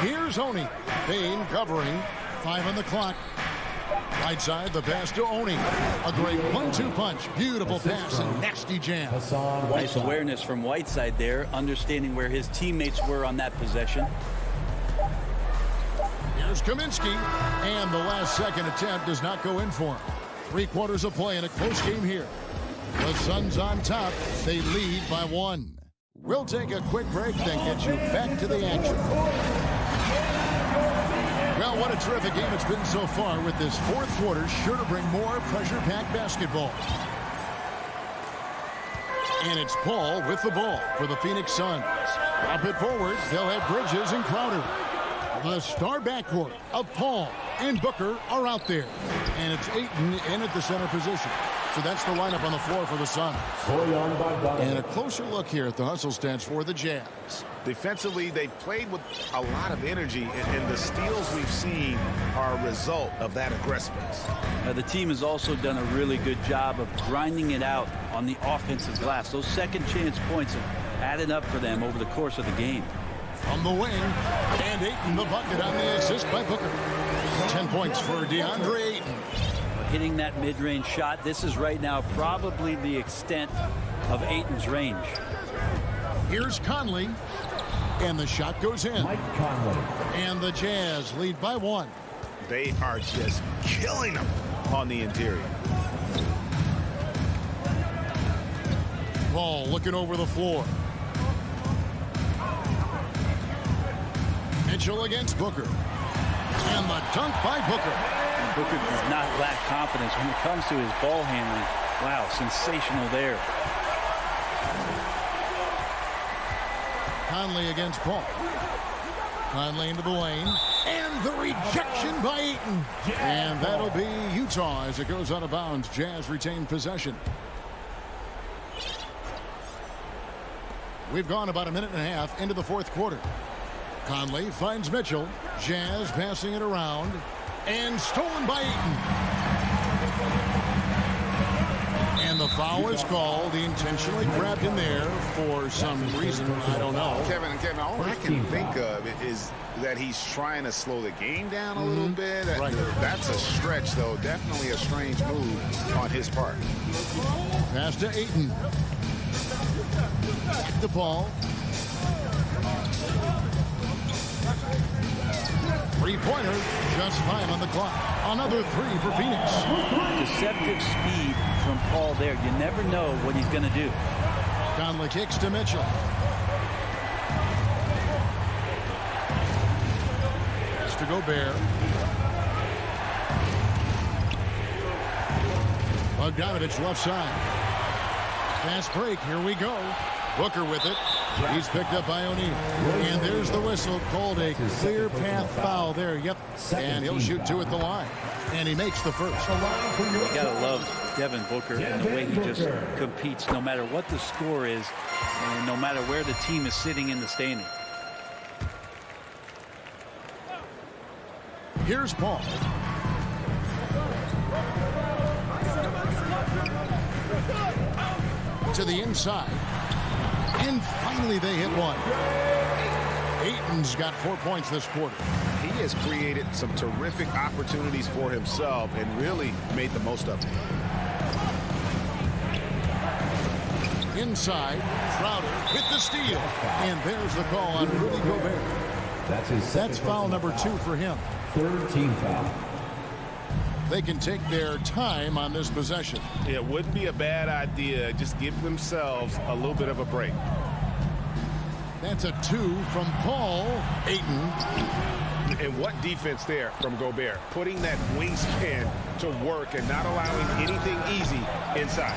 Speaker 2: Here's Oney. Payne covering. 5 on the clock. Right side, the pass to Oney. A great 1-2 punch. Beautiful pass and nasty jam.
Speaker 10: Nice awareness from Whiteside there, understanding where his teammates were on that possession.
Speaker 2: Here's Kaminsky, and the last second attempt does not go in for him. 3 quarters of play in a close game here. The Suns on top. They lead by 1. We'll take a quick break, then get you back to the action. Well, what a terrific game it's been so far, with this 4th quarter sure to bring more pressure-packed basketball. And it's Paul with the ball for the Phoenix Suns. Up it forward, they'll have Bridges and Crowder. The star backcourt of Paul and Booker are out there. And it's Ayton in at the center position. So that's the lineup on the floor for the Suns. And a closer look here at the hustle stats for the Jazz.
Speaker 4: Defensively, they played with a lot of energy, and the steals we've seen are a result of that aggressiveness.
Speaker 10: The team has also done a really good job of grinding it out on the offensive glass. Those second chance points have added up for them over the course of the game.
Speaker 2: From the wing, and Ayton the bucket on the assist by Booker. 10 points for DeAndre Ayton.
Speaker 10: Hitting that mid-range shot, this is right now probably the extent of Ayton's range.
Speaker 2: Here's Conley, and the shot goes in.
Speaker 5: Mike Conley.
Speaker 2: And the Jazz lead by 1.
Speaker 4: They are just killing them on the interior.
Speaker 2: Paul looking over the floor. Mitchell against Booker. And the dunk by Booker.
Speaker 10: And Booker does not lack confidence when it comes to his ball handling. Wow, sensational there.
Speaker 2: Conley against Paul. Conley into the lane. And the rejection by Ayton. And that'll be Utah as it goes out of bounds. Jazz retain possession. We've gone about a minute and a half into the 4th quarter. Conley finds Mitchell. Jazz passing it around. And stolen by Ayton. And the foul is called. He intentionally grabbed him there for some reason. I don't know.
Speaker 4: Kevin, all I can think of is that he's trying to slow the game down a little bit.
Speaker 2: Right.
Speaker 4: That's a stretch, though. Definitely a strange move on his part.
Speaker 2: Pass to Ayton. Back to Paul. 3-pointer, just 5 on the clock. Another 3 for Phoenix.
Speaker 10: Deceptive speed from Paul there. You never know what he's going to do.
Speaker 2: Conley kicks to Mitchell. It's to Gobert. Bogdanovich left side. Fast break. Here we go. Booker with it. He's picked up by O'Neal. And there's the whistle. Called a clear path foul there. Yep. And he'll shoot 2 at the line. And he makes the first.
Speaker 10: You gotta love Devin Booker and the way he just competes no matter what the score is and no matter where the team is sitting in the standing.
Speaker 2: Here's Paul. To the inside. And finally they hit one. Ayton's got 4 points this quarter.
Speaker 4: He has created some terrific opportunities for himself and really made the most of it.
Speaker 2: Inside, Crowder with the steal. And there's the call on Rudy Gobert. That's foul number 2 for him.
Speaker 5: 3rd team foul.
Speaker 2: They can take their time on this possession.
Speaker 4: It wouldn't be a bad idea. Just give themselves a little bit of a break.
Speaker 2: That's a 2 from Paul. Ayton.
Speaker 4: And what defense there from Gobert. Putting that wingspan to work and not allowing anything easy inside.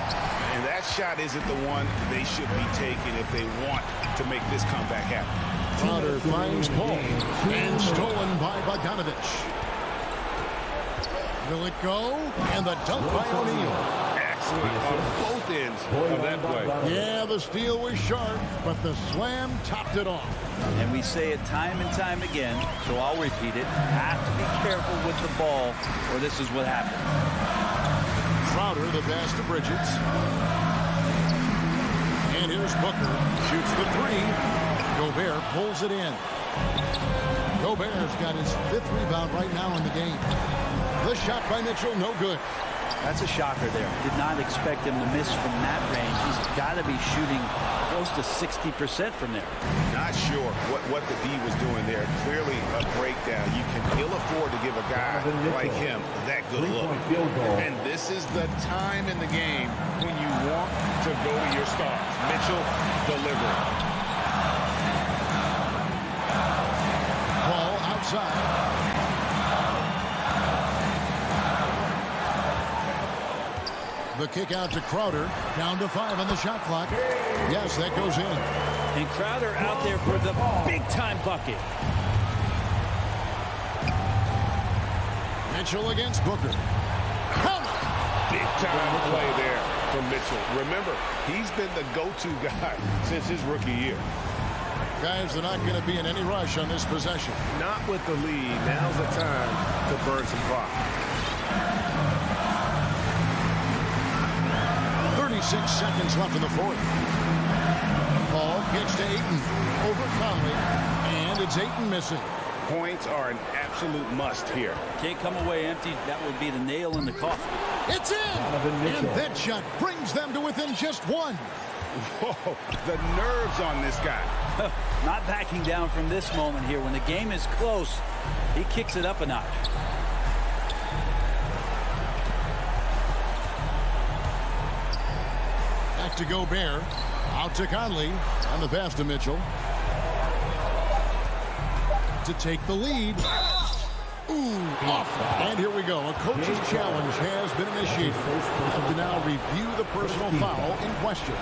Speaker 4: And that shot isn't the one they should be taking if they want to make this comeback happen.
Speaker 2: Crowder finds Paul. And stolen by Bogdanovich. Will it go? And the dunk by O'Neal.
Speaker 6: Excellent on both ends of that play.
Speaker 2: Yeah, the steal was sharp, but the slam topped it off.
Speaker 10: And we say it time and time again, so I'll repeat it. Have to be careful with the ball, or this is what happens.
Speaker 2: Crowder, the pass to Bridges. And here's Booker. Shoots the three. Gobert pulls it in. Gobert's got his 5th rebound right now in the game. The shot by Mitchell, no good.
Speaker 10: That's a shocker there. Did not expect him to miss from that range. He's got to be shooting close to 60% from there.
Speaker 4: Not sure what the D was doing there. Clearly a breakdown. You can ill afford to give a guy like him that good look. And this is the time in the game when you want to go to your stars. Mitchell delivering.
Speaker 2: Ball outside. The kick out to Crowder. Down to 5 on the shot clock. Yes, that goes in.
Speaker 10: And Crowder out there for the big-time bucket.
Speaker 2: Mitchell against Booker.
Speaker 6: Big-time play there from Mitchell. Remember, he's been the go-to guy since his rookie year.
Speaker 2: Guys, they're not going to be in any rush on this possession.
Speaker 6: Not with the lead. Now's the time to burn some clock.
Speaker 2: 36 seconds left in the 4th. Ball gets to Ayton over Conley, and it's Ayton missing.
Speaker 6: Points are an absolute must here.
Speaker 10: Can't come away empty. That would be the nail in the coffin.
Speaker 2: It's in! And that shot brings them to within just 1.
Speaker 6: Whoa, the nerves on this guy.
Speaker 10: Not backing down from this moment here. When the game is close, he kicks it up a notch.
Speaker 2: Back to Gobert. Out to Conley. On the pass to Mitchell. To take the lead. Ooh, off. And here we go. A coach's challenge has been initiated. To now review the personal foul in question.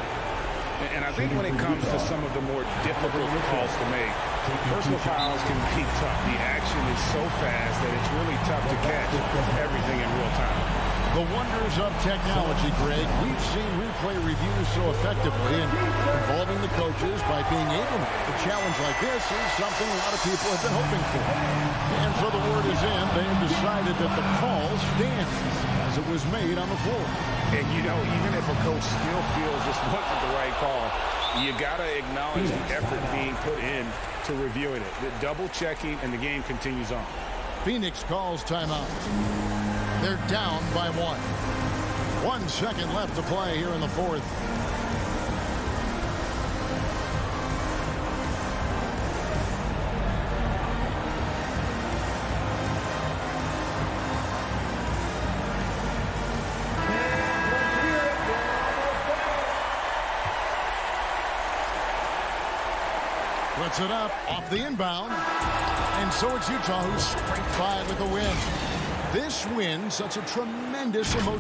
Speaker 6: And I think when it comes to some of the more difficult calls to make, personal fouls can be tough. The action is so fast that it's really tough to catch everything in real time.
Speaker 2: The wonders of technology, Greg. We've seen replay reviews so effectively and involving the coaches by being able to make a challenge like this is something a lot of people have been hoping for. And so the word is in. They have decided that the call stands as it was made on the floor.
Speaker 6: And, you know, even if a coach still feels this wasn't the right call, you got to acknowledge the effort being put in to reviewing it. The double checking, and the game continues on.
Speaker 2: Phoenix calls timeout. They're down by 1. 1 second left to play here in the 4th. Puts it up off the inbound. And so it's Utah who's straight 5 with the win. This win, such a tremendous emotion.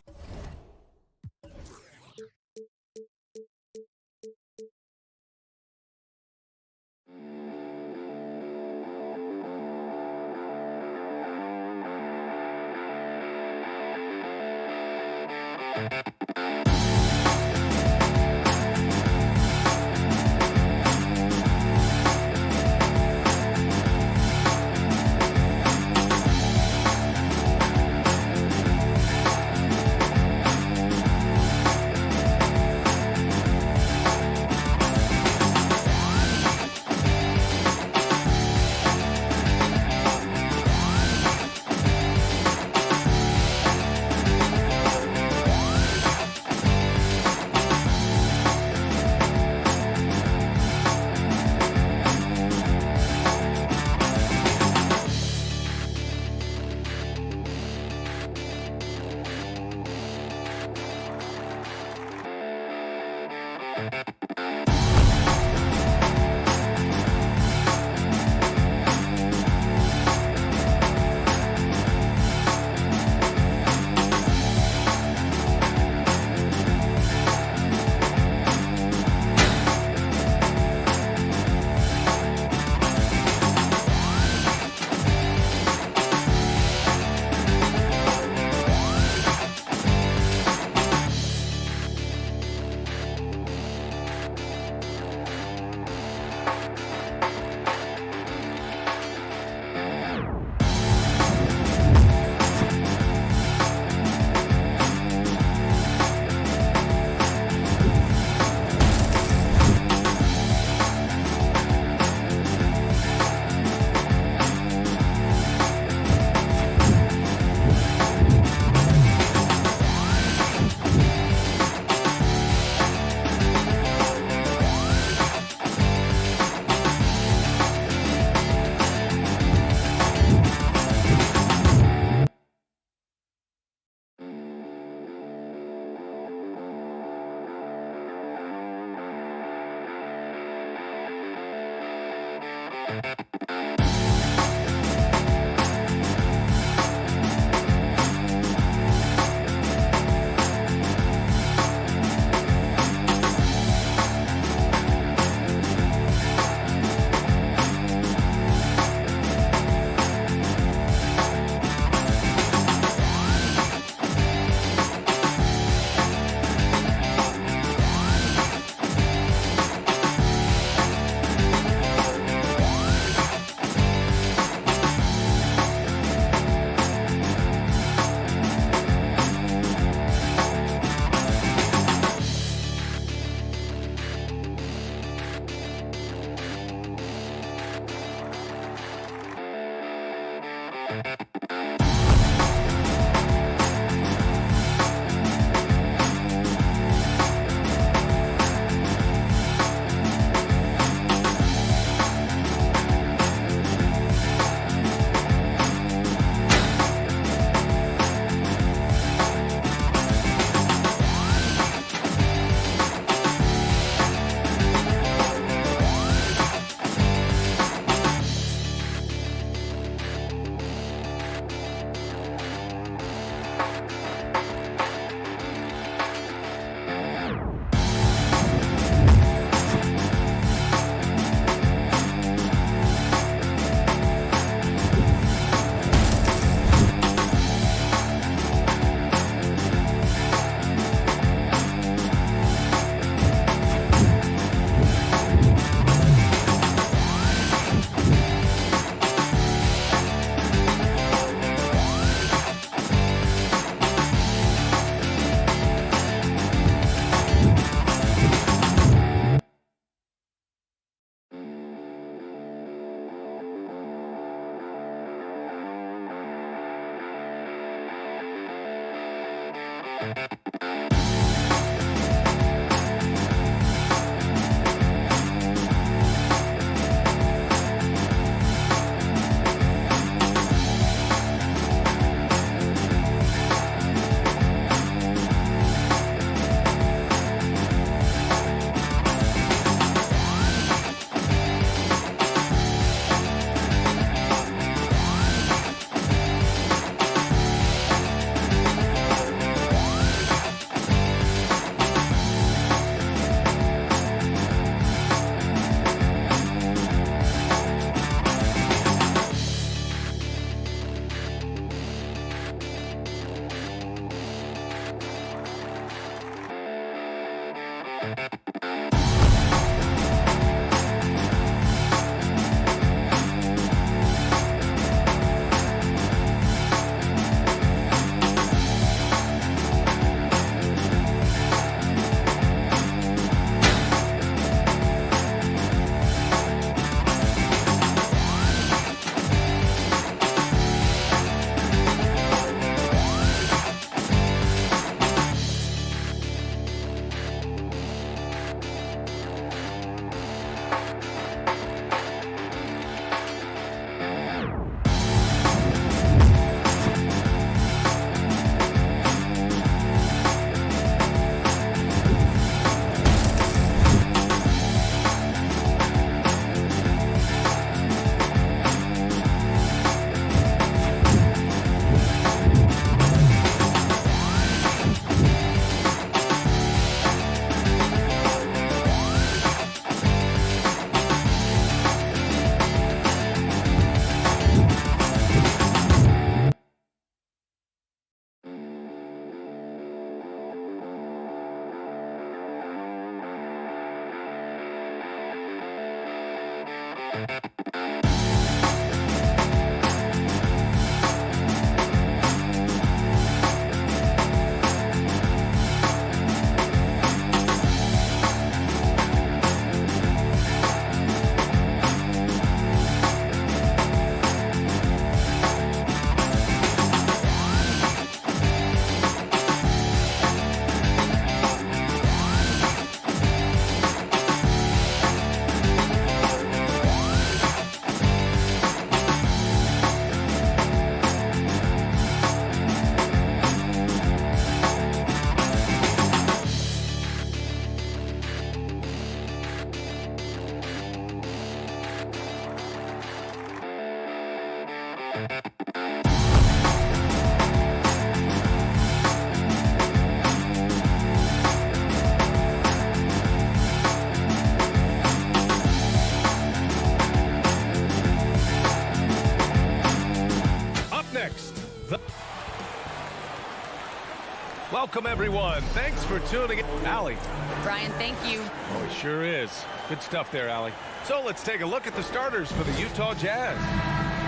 Speaker 9: Welcome, everyone. Thanks for tuning in. Allie.
Speaker 12: Brian, thank you.
Speaker 9: Oh, it sure is. Good stuff there, Allie. So let's take a look at the starters for the Utah Jazz.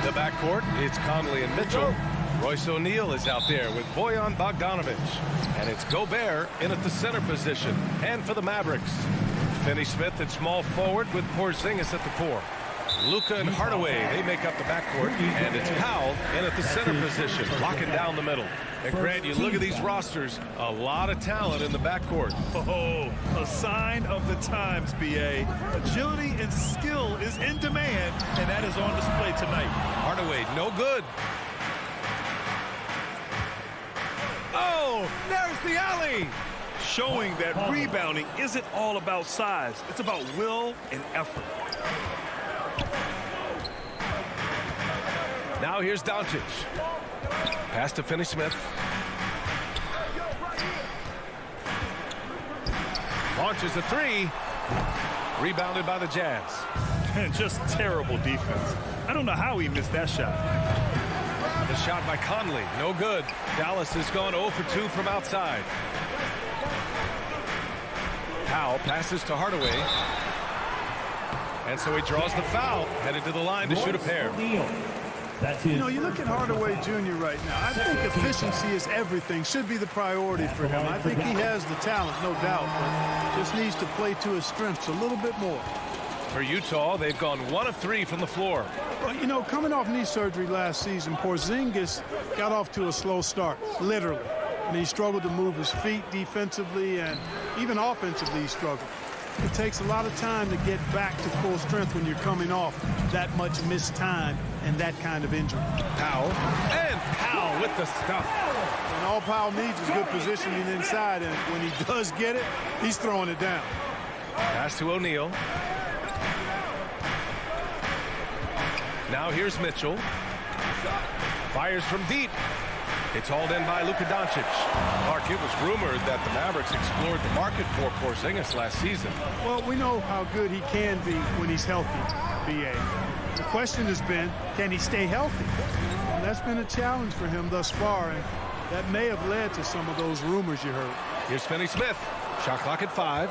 Speaker 9: The backcourt, it's Conley and Mitchell. Royce O'Neal is out there with Bojan Bogdanovic. And it's Gobert in at the center position. And for the Mavericks, Finney Smith at small forward with Porzingis at the 4.
Speaker 8: Luka and Hardaway, they make up the backcourt, and it's Powell in at the center position, locking down the middle. And Grant, you look at these rosters, a lot of talent in the backcourt.
Speaker 11: Oh, a sign of the times, B.A. Agility and skill is in demand, and that is on display tonight.
Speaker 8: Hardaway, no good. Oh, there's the alley.
Speaker 11: Showing that rebounding isn't all about size. It's about will and effort.
Speaker 8: Now here's Doncic. Pass to Finney-Smith. Launches a three. Rebounded by the Jazz.
Speaker 11: And just terrible defense. I don't know how he missed that shot.
Speaker 8: The shot by Conley, no good. Dallas has gone 0 for 2 from outside. Powell passes to Hardaway. And so he draws the foul, headed to the line to shoot a pair.
Speaker 3: You know, you look at Hardaway Jr. right now. I think efficiency is everything. Should be the priority for him. I think he has the talent, no doubt, but just needs to play to his strengths a little bit more.
Speaker 8: For Utah, they've gone 1 of 3 from the floor.
Speaker 3: Well, you know, coming off knee surgery last season, Porzingis got off to a slow start, literally. And he struggled to move his feet defensively, and even offensively he struggled. It takes a lot of time to get back to full strength when you're coming off that much missed time and that kind of injury.
Speaker 8: Powell, and Powell with the stuff.
Speaker 3: And all Powell needs is good positioning inside, and when he does get it, he's throwing it down.
Speaker 8: Pass to O'Neal. Now here's Mitchell. Fires from deep. It's hauled in by Luka Doncic. Mark, it was rumored that the Mavericks explored the market for Porzingis last season.
Speaker 3: Well, we know how good he can be when he's healthy, B.A. The question has been, can he stay healthy? And that's been a challenge for him thus far, and that may have led to some of those rumors you heard.
Speaker 8: Here's Finney-Smith. Shot clock at 5.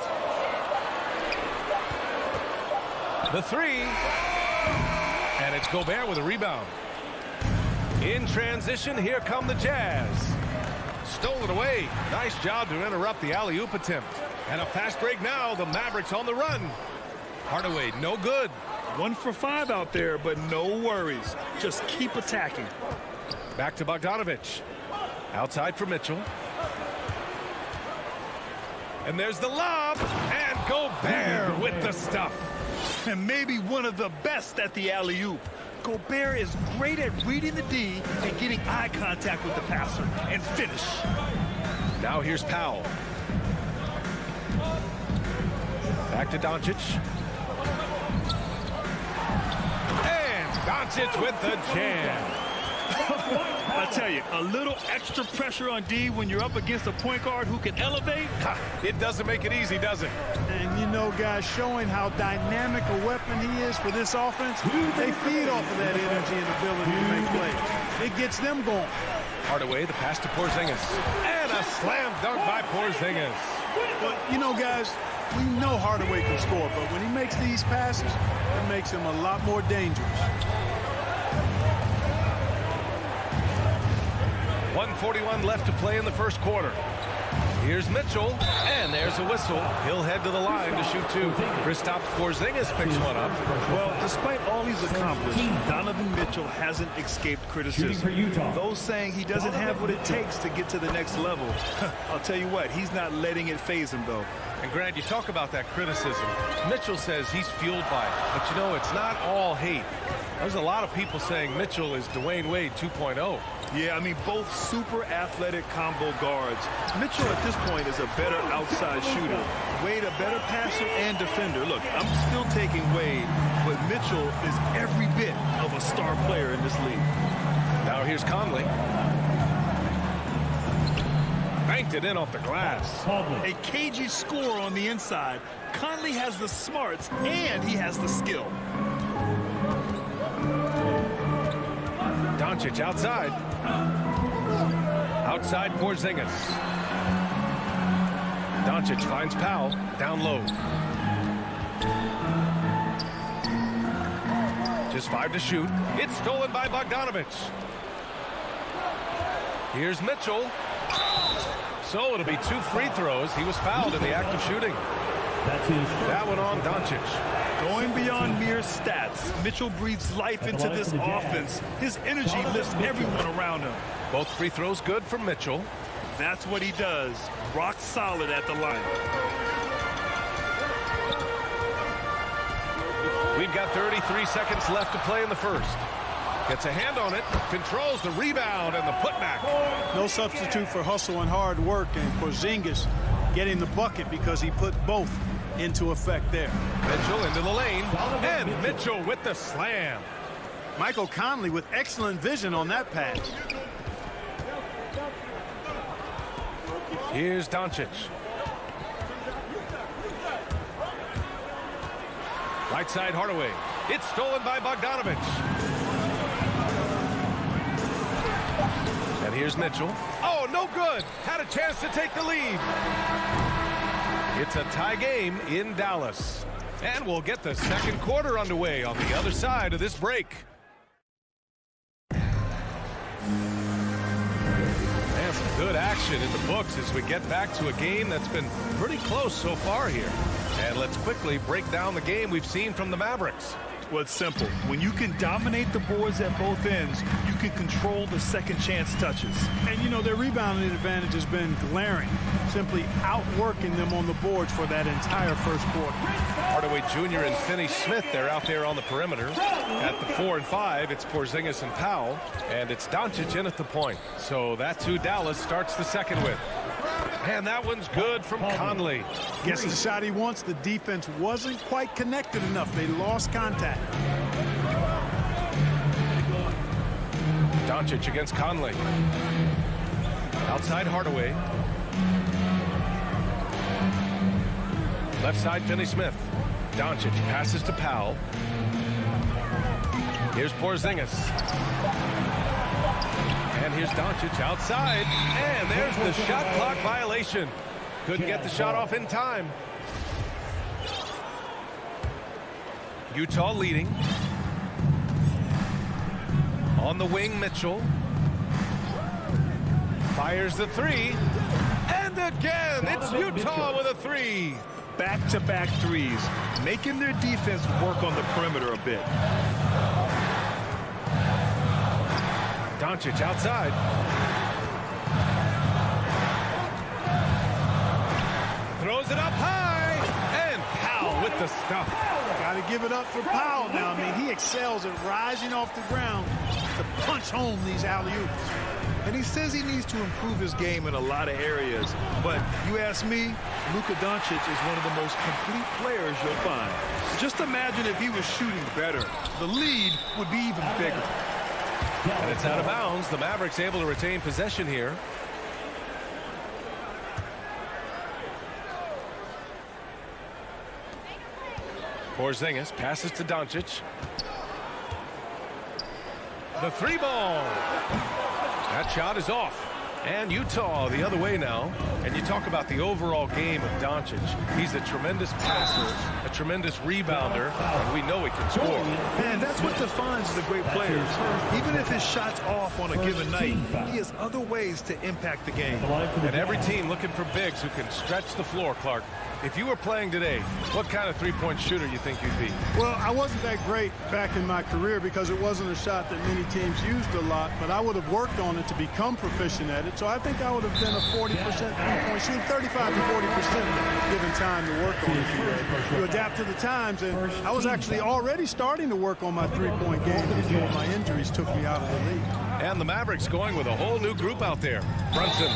Speaker 8: The three. And it's Gobert with a rebound. In transition, here come the Jazz. Stole it away. Nice job to interrupt the alley-oop attempt. And a fast break now. The Mavericks on the run. Hardaway, no good.
Speaker 11: 1 for 5 out there, but no worries. Just keep attacking.
Speaker 8: Back to Bogdanovich. Outside for Mitchell. And there's the lob. And Gobert with the stuff.
Speaker 11: And maybe one of the best at the alley-oop. Gobert is great at reading the D and getting eye contact with the passer and finish.
Speaker 8: Now here's Powell. Back to Doncic. And Doncic with the jam.
Speaker 11: I tell you, a little extra pressure on D when you're up against a point guard who can elevate.
Speaker 8: It doesn't make it easy, does it?
Speaker 3: And, you know, guys, showing how dynamic a weapon he is for this offense, they feed off of that energy and ability to make plays. It gets them going.
Speaker 8: Hardaway, the pass to Porzingis. And a slam dunk by Porzingis.
Speaker 3: But, you know, guys, we know Hardaway can score, but when he makes these passes, it makes him a lot more dangerous.
Speaker 8: 1:41 left to play in the first quarter. Here's Mitchell, and there's a whistle. He'll head to the line to shoot 2. Kristaps Porzingis picks one up.
Speaker 11: Well, despite all he's accomplished, Donovan Mitchell hasn't escaped criticism. Those saying he doesn't have what it takes to get to the next level. I'll tell you what, he's not letting it faze him, though.
Speaker 8: And Grant, you talk about that criticism. Mitchell says he's fueled by it, but you know, it's not all hate. There's a lot of people saying Mitchell is Dwayne Wade 2.0.
Speaker 11: Yeah, I mean, both super athletic combo guards. Mitchell at this point is a better outside shooter. Wade a better passer and defender. Look, I'm still taking Wade, but Mitchell is every bit of a star player in this league.
Speaker 8: Now here's Conley. Banked it in off the glass.
Speaker 11: A cagey score on the inside. Conley has the smarts and he has the skill.
Speaker 8: Doncic outside. Outside Porzingis. Doncic finds Powell down low. Just 5 to shoot. It's stolen by Bogdanovich. Here's Mitchell. So it'll be 2 free throws. He was fouled in the act of shooting. That one on Doncic.
Speaker 11: Going beyond mere stats, Mitchell breathes life into this offense. His energy lifts everyone around him.
Speaker 8: Both free throws good from Mitchell.
Speaker 11: That's what he does. Rock solid at the line.
Speaker 8: We've got 33 seconds left to play in the first. Gets a hand on it, controls the rebound and the putback.
Speaker 3: No substitute for hustle and hard work, and Porzingis getting the bucket because he put both into effect there.
Speaker 8: Mitchell into the lane, and Mitchell with the slam.
Speaker 3: Michael Conley with excellent vision on that pass.
Speaker 8: Here's Doncic. Right side Hardaway. It's stolen by Bogdanovich. And here's Mitchell. Oh, no good. Had a chance to take the lead. It's a tie game in Dallas. And we'll get the second quarter underway on the other side of this break. And some good action in the books as we get back to a game that's been pretty close so far here. And let's quickly break down the game we've seen from the Mavericks.
Speaker 11: Well, it's simple. When you can dominate the boards at both ends, you can control the second chance touches.
Speaker 3: And, you know, their rebounding advantage has been glaring, simply outworking them on the boards for that entire first quarter.
Speaker 8: Hardaway Jr. and Finney Smith, they're out there on the perimeter. At the 4 and 5, it's Porzingis and Powell, and it's Doncic in at the point. So that's who Dallas starts the second with. And that one's good from Conley.
Speaker 3: Gets the shot he wants. The defense wasn't quite connected enough. They lost contact.
Speaker 8: Doncic against Conley. Outside Hardaway. Left side Finney Smith. Doncic passes to Powell. Here's Porzingis. And here's Doncic outside. And there's the shot clock violation. Couldn't get the shot off in time. Utah leading. On the wing, Mitchell. Fires the three. And again, it's Utah with a three.
Speaker 11: Back-to-back threes, making their defense work on the perimeter a bit.
Speaker 8: Doncic outside. Throws it up high. And Powell with the stuff.
Speaker 3: Got to give it up for Powell now. I mean, he excels at rising off the ground to punch home these alley-oops.
Speaker 11: And he says he needs to improve his game in a lot of areas. But you ask me, Luka Doncic is one of the most complete players you'll find. Just imagine if he was shooting better. The lead would be even bigger.
Speaker 8: And it's out of bounds. The Mavericks able to retain possession here. Porzingis passes to Doncic. The three ball. That shot is off. And Utah the other way now. And you talk about the overall game of Doncic. He's a tremendous passer, a tremendous rebounder, and we know he can score.
Speaker 11: And that's what defines the great players. Even if his shot's off on a given night, he has other ways to impact the game.
Speaker 8: And every team looking for bigs who can stretch the floor, Clark. If you were playing today, what kind of three-point shooter you think you'd be?
Speaker 3: Well, I wasn't that great back in my career because it wasn't a shot that many teams used a lot, but I would have worked on it to become proficient at it. So I think I would have been a 40% three-point shooter, 35 to 40% given time to work on it. You adapt to the times, and I was actually already starting to work on my three-point game before my injuries took me out of the league.
Speaker 8: And the Mavericks going with a whole new group out there. Brunson.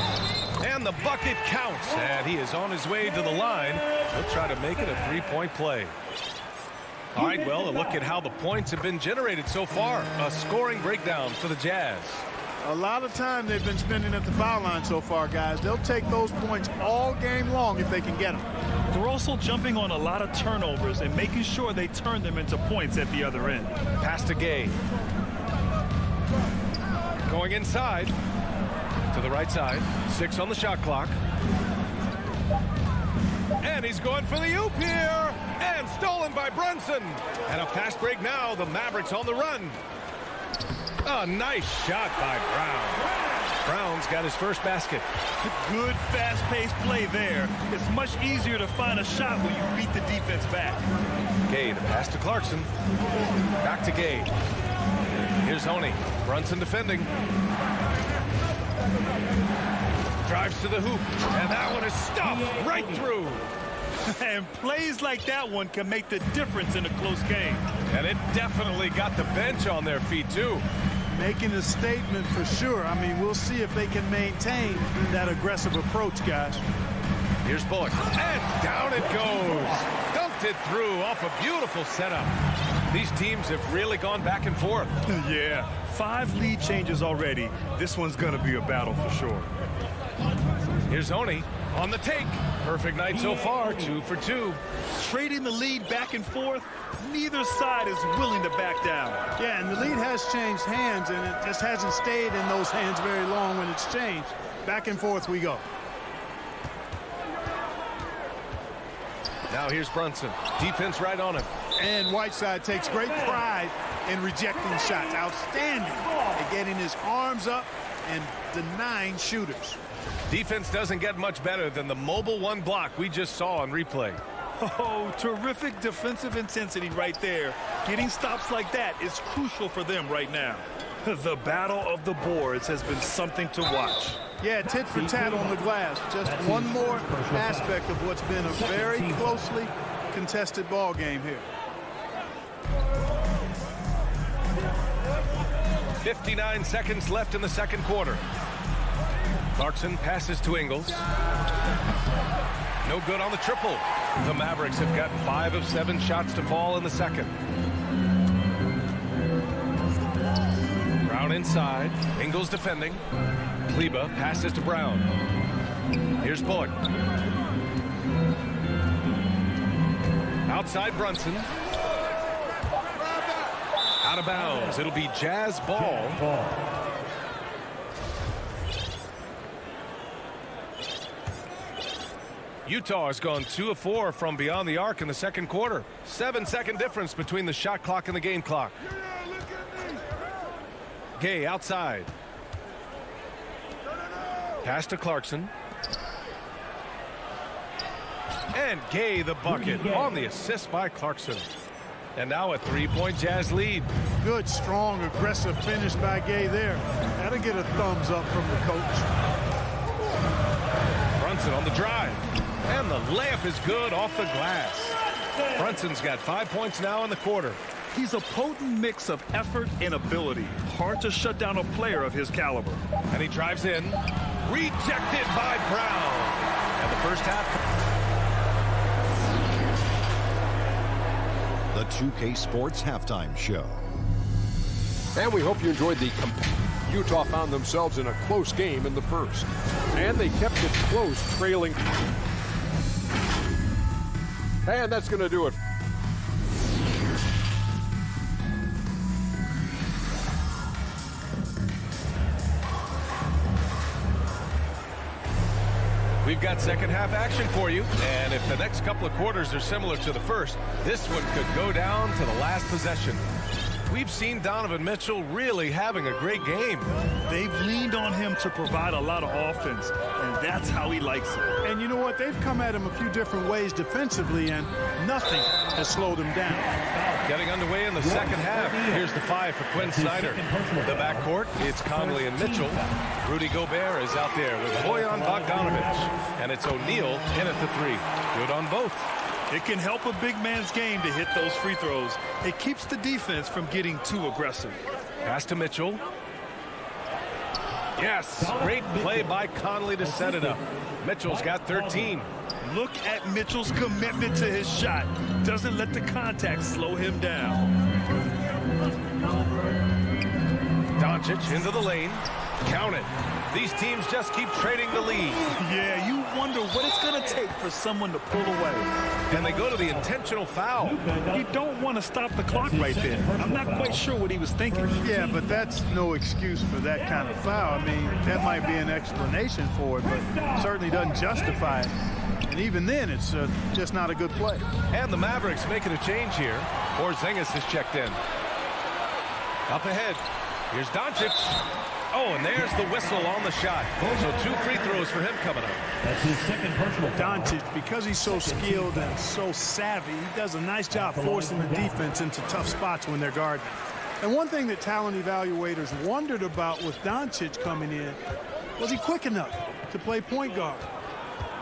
Speaker 8: And the bucket counts. And he is on his way to the line. He'll try to make it a three-point play. All right, well, a look at how the points have been generated so far. A scoring breakdown for the Jazz.
Speaker 3: A lot of time they've been spending at the foul line so far, guys. They'll take those points all game long if they can get them.
Speaker 11: They're also jumping on a lot of turnovers and making sure they turn them into points at the other end.
Speaker 8: Pass to Gay. Going inside to the right side. 6 on the shot clock. And he's going for the oop here. And stolen by Brunson. And a fast break now. The Mavericks on the run. A nice shot by Brown. Brown's got his first basket.
Speaker 11: Good, fast-paced play there. It's much easier to find a shot when you beat the defense back.
Speaker 8: Gay to pass to Clarkson. Back to Gay. Here's Honey. Brunson defending. Drives to the hoop. And that one is stuffed right through.
Speaker 11: And plays like that one can make the difference in a close game.
Speaker 8: And it definitely got the bench on their feet, too.
Speaker 3: Making a statement for sure. I mean, we'll see if they can maintain that aggressive approach, guys.
Speaker 8: Here's Bullock. And down it goes. Dunked it through off a beautiful setup. These teams have really gone back and forth.
Speaker 11: Yeah, 5 lead changes already. This one's going to be a battle for sure.
Speaker 8: Here's Oni on the take. Perfect night so far, 2 for 2.
Speaker 11: Trading the lead back and forth, neither side is willing to back down.
Speaker 3: Yeah, and the lead has changed hands, and it just hasn't stayed in those hands very long when it's changed. Back and forth we go.
Speaker 8: Now here's Brunson. Defense right on him.
Speaker 3: And Whiteside takes great pride in rejecting shots. Outstanding at getting his arms up and denying shooters.
Speaker 8: Defense doesn't get much better than the mobile one block we just saw on replay.
Speaker 11: Oh, terrific defensive intensity right there. Getting stops like that is crucial for them right now. The battle of the boards has been something to watch.
Speaker 3: Yeah, tit for tat on the glass. Just one more aspect of what's been a very closely contested ball game here.
Speaker 8: 59 seconds left in the second quarter. Clarkson passes to Ingles. No good on the triple. The Mavericks have got 5 of 7 shots to fall in the second. Brown inside. Ingles defending. Kleba passes to Brown. Here's Bullock. Outside Brunson. Out of bounds. It'll be Jazz ball. Utah has gone 2 of 4 from beyond the arc in the second quarter. 7-second difference between the shot clock and the game clock. Gay outside. Pass to Clarkson. And Gay the bucket on the assist by Clarkson. And now a 3-point Jazz lead.
Speaker 3: Good, strong, aggressive finish by Gay there. That'll get a thumbs up from the coach.
Speaker 8: Brunson on the drive. And the layup is good off the glass. Brunson's got 5 points now in the quarter.
Speaker 11: He's a potent mix of effort and ability. Hard to shut down a player of his caliber.
Speaker 8: And he drives in. Rejected by Brown. And the first half.
Speaker 7: The 2K Sports Halftime Show.
Speaker 17: And we hope you enjoyed the Utah found themselves in a close game in the first. And they kept it close, trailing. And that's going to do it.
Speaker 8: We've got second half action for you. And if the next couple of quarters are similar to the first, this one could go down to the last possession. We've seen Donovan Mitchell really having a great game.
Speaker 11: They've leaned on him to provide a lot of offense, and that's how he likes it.
Speaker 3: And you know what? They've come at him a few different ways defensively, and nothing has slowed him down.
Speaker 8: Getting underway in the second half. Here's the 5 for Quinn Snyder. The backcourt, it's Conley and Mitchell. Rudy Gobert is out there with Bojan Bogdanovic. And it's O'Neal in at the 3. Good on both.
Speaker 11: It can help a big man's game to hit those free throws. It keeps the defense from getting too aggressive.
Speaker 8: Pass to Mitchell. Yes, great play by Conley to set it up. Mitchell's got 13.
Speaker 11: Look at Mitchell's commitment to his shot. Doesn't let the contact slow him down.
Speaker 8: Doncic into the lane. Count it. These teams just keep trading the lead.
Speaker 11: Yeah, you wonder what it's going to take for someone to pull away.
Speaker 8: And they go to the intentional foul.
Speaker 11: You don't want to stop the clock right then. I'm not quite sure what he was thinking.
Speaker 3: Yeah, but that's no excuse for that kind of foul. I mean, that might be an explanation for it, but certainly doesn't justify it. And even then, it's just not a good play.
Speaker 8: And the Mavericks making a change here. Porzingis has checked in. Up ahead. Here's Doncic. Oh, and there's the whistle on the shot. So 2 free throws for him coming up.
Speaker 5: That's his second personal foul.
Speaker 3: Doncic, because he's so skilled and so savvy, he does a nice job forcing the defense into tough spots when they're guarding. And one thing that talent evaluators wondered about with Doncic coming in, was he quick enough to play point guard?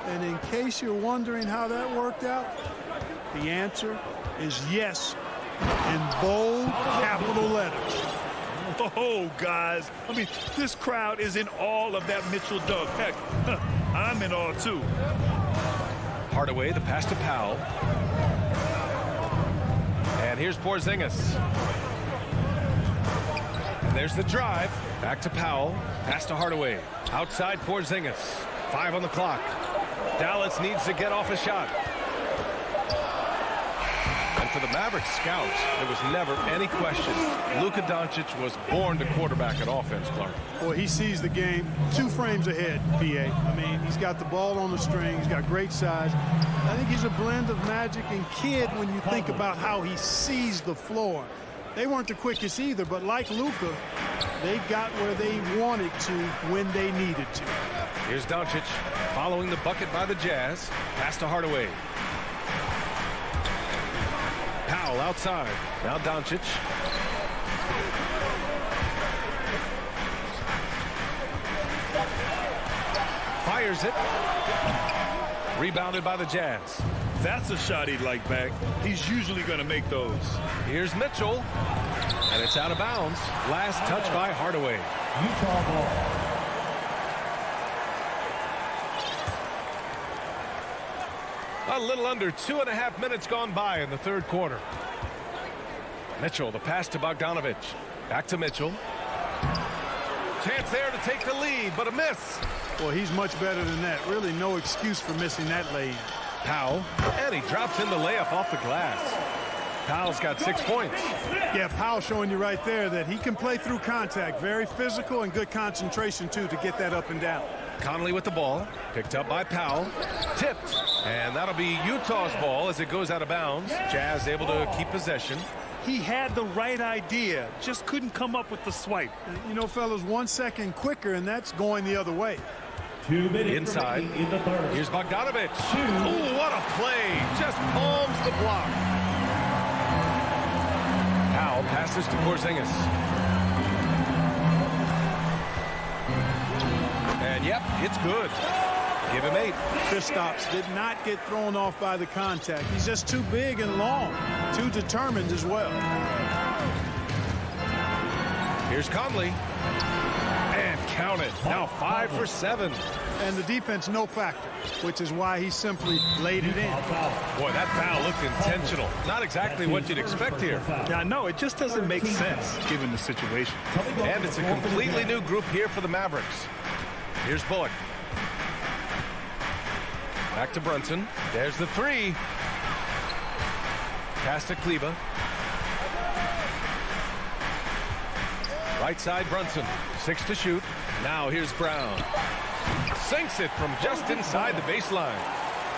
Speaker 3: And in case you're wondering how that worked out, the answer is yes, in bold capital letters.
Speaker 11: Oh, guys, I mean, this crowd is in awe of that Mitchell dunk. Heck, I'm in awe, too.
Speaker 8: Hardaway, the pass to Powell. And here's Porzingis. And there's the drive. Back to Powell. Pass to Hardaway. Outside Porzingis. 5 on the clock. Dallas needs to get off a shot. And for the Mavericks scouts, there was never any question. Luka Doncic was born to quarterback at offense, Clark.
Speaker 3: Boy, he sees the game 2 frames ahead, PA. I mean, he's got the ball on the string. He's got great size. I think he's a blend of Magic and Kidd when you think about how he sees the floor. They weren't the quickest either, but like Luka, they got where they wanted to when they needed to.
Speaker 8: Here's Doncic following the bucket by the Jazz. Pass to Hardaway. Powell outside. Now Doncic. Fires it. Rebounded by the Jazz.
Speaker 11: That's a shot he'd like back. He's usually going to make those.
Speaker 8: Here's Mitchell. And it's out of bounds. Last touch by Hardaway.
Speaker 5: Utah ball.
Speaker 8: A little under 2.5 minutes gone by in the third quarter. Mitchell, the pass to Bogdanovic. Back to Mitchell. Chance there to take the lead, but a miss.
Speaker 3: Well, he's much better than that. Really no excuse for missing that lane.
Speaker 8: Powell, and he drops in the layup off the glass. Powell's got 6 points.
Speaker 3: Yeah, Powell showing you right there that he can play through contact. Very physical and good concentration, too, to get that up and down.
Speaker 8: Conley with the ball. Picked up by Powell. Tipped. And that'll be Utah's ball as it goes out of bounds. Jazz able to keep possession.
Speaker 11: He had the right idea, just couldn't come up with the swipe.
Speaker 3: You know, fellas, 1 second quicker, and that's going the other way.
Speaker 5: 2 minutes
Speaker 8: inside.
Speaker 5: In the third.
Speaker 8: Here's Bogdanovic. Oh, what a play. Just palms the block. Powell passes to Porzingis. And yep, it's good. Give him 8.
Speaker 3: Kristaps did not get thrown off by the contact. He's just too big and long, too determined as well.
Speaker 8: Here's Conley. And count it. Now 5 for 7.
Speaker 3: And the defense no factor, which is why he simply laid it in.
Speaker 8: Boy, that foul looked intentional. Not exactly what you'd expect here.
Speaker 11: Yeah, no, it just doesn't make sense given the situation.
Speaker 8: And it's a completely new group here for the Mavericks. Here's Bullock. Back to Brunson. There's the 3. Pass to Kleba. Right side Brunson. 6 to shoot. Now here's Brown. Sinks it from just inside the baseline.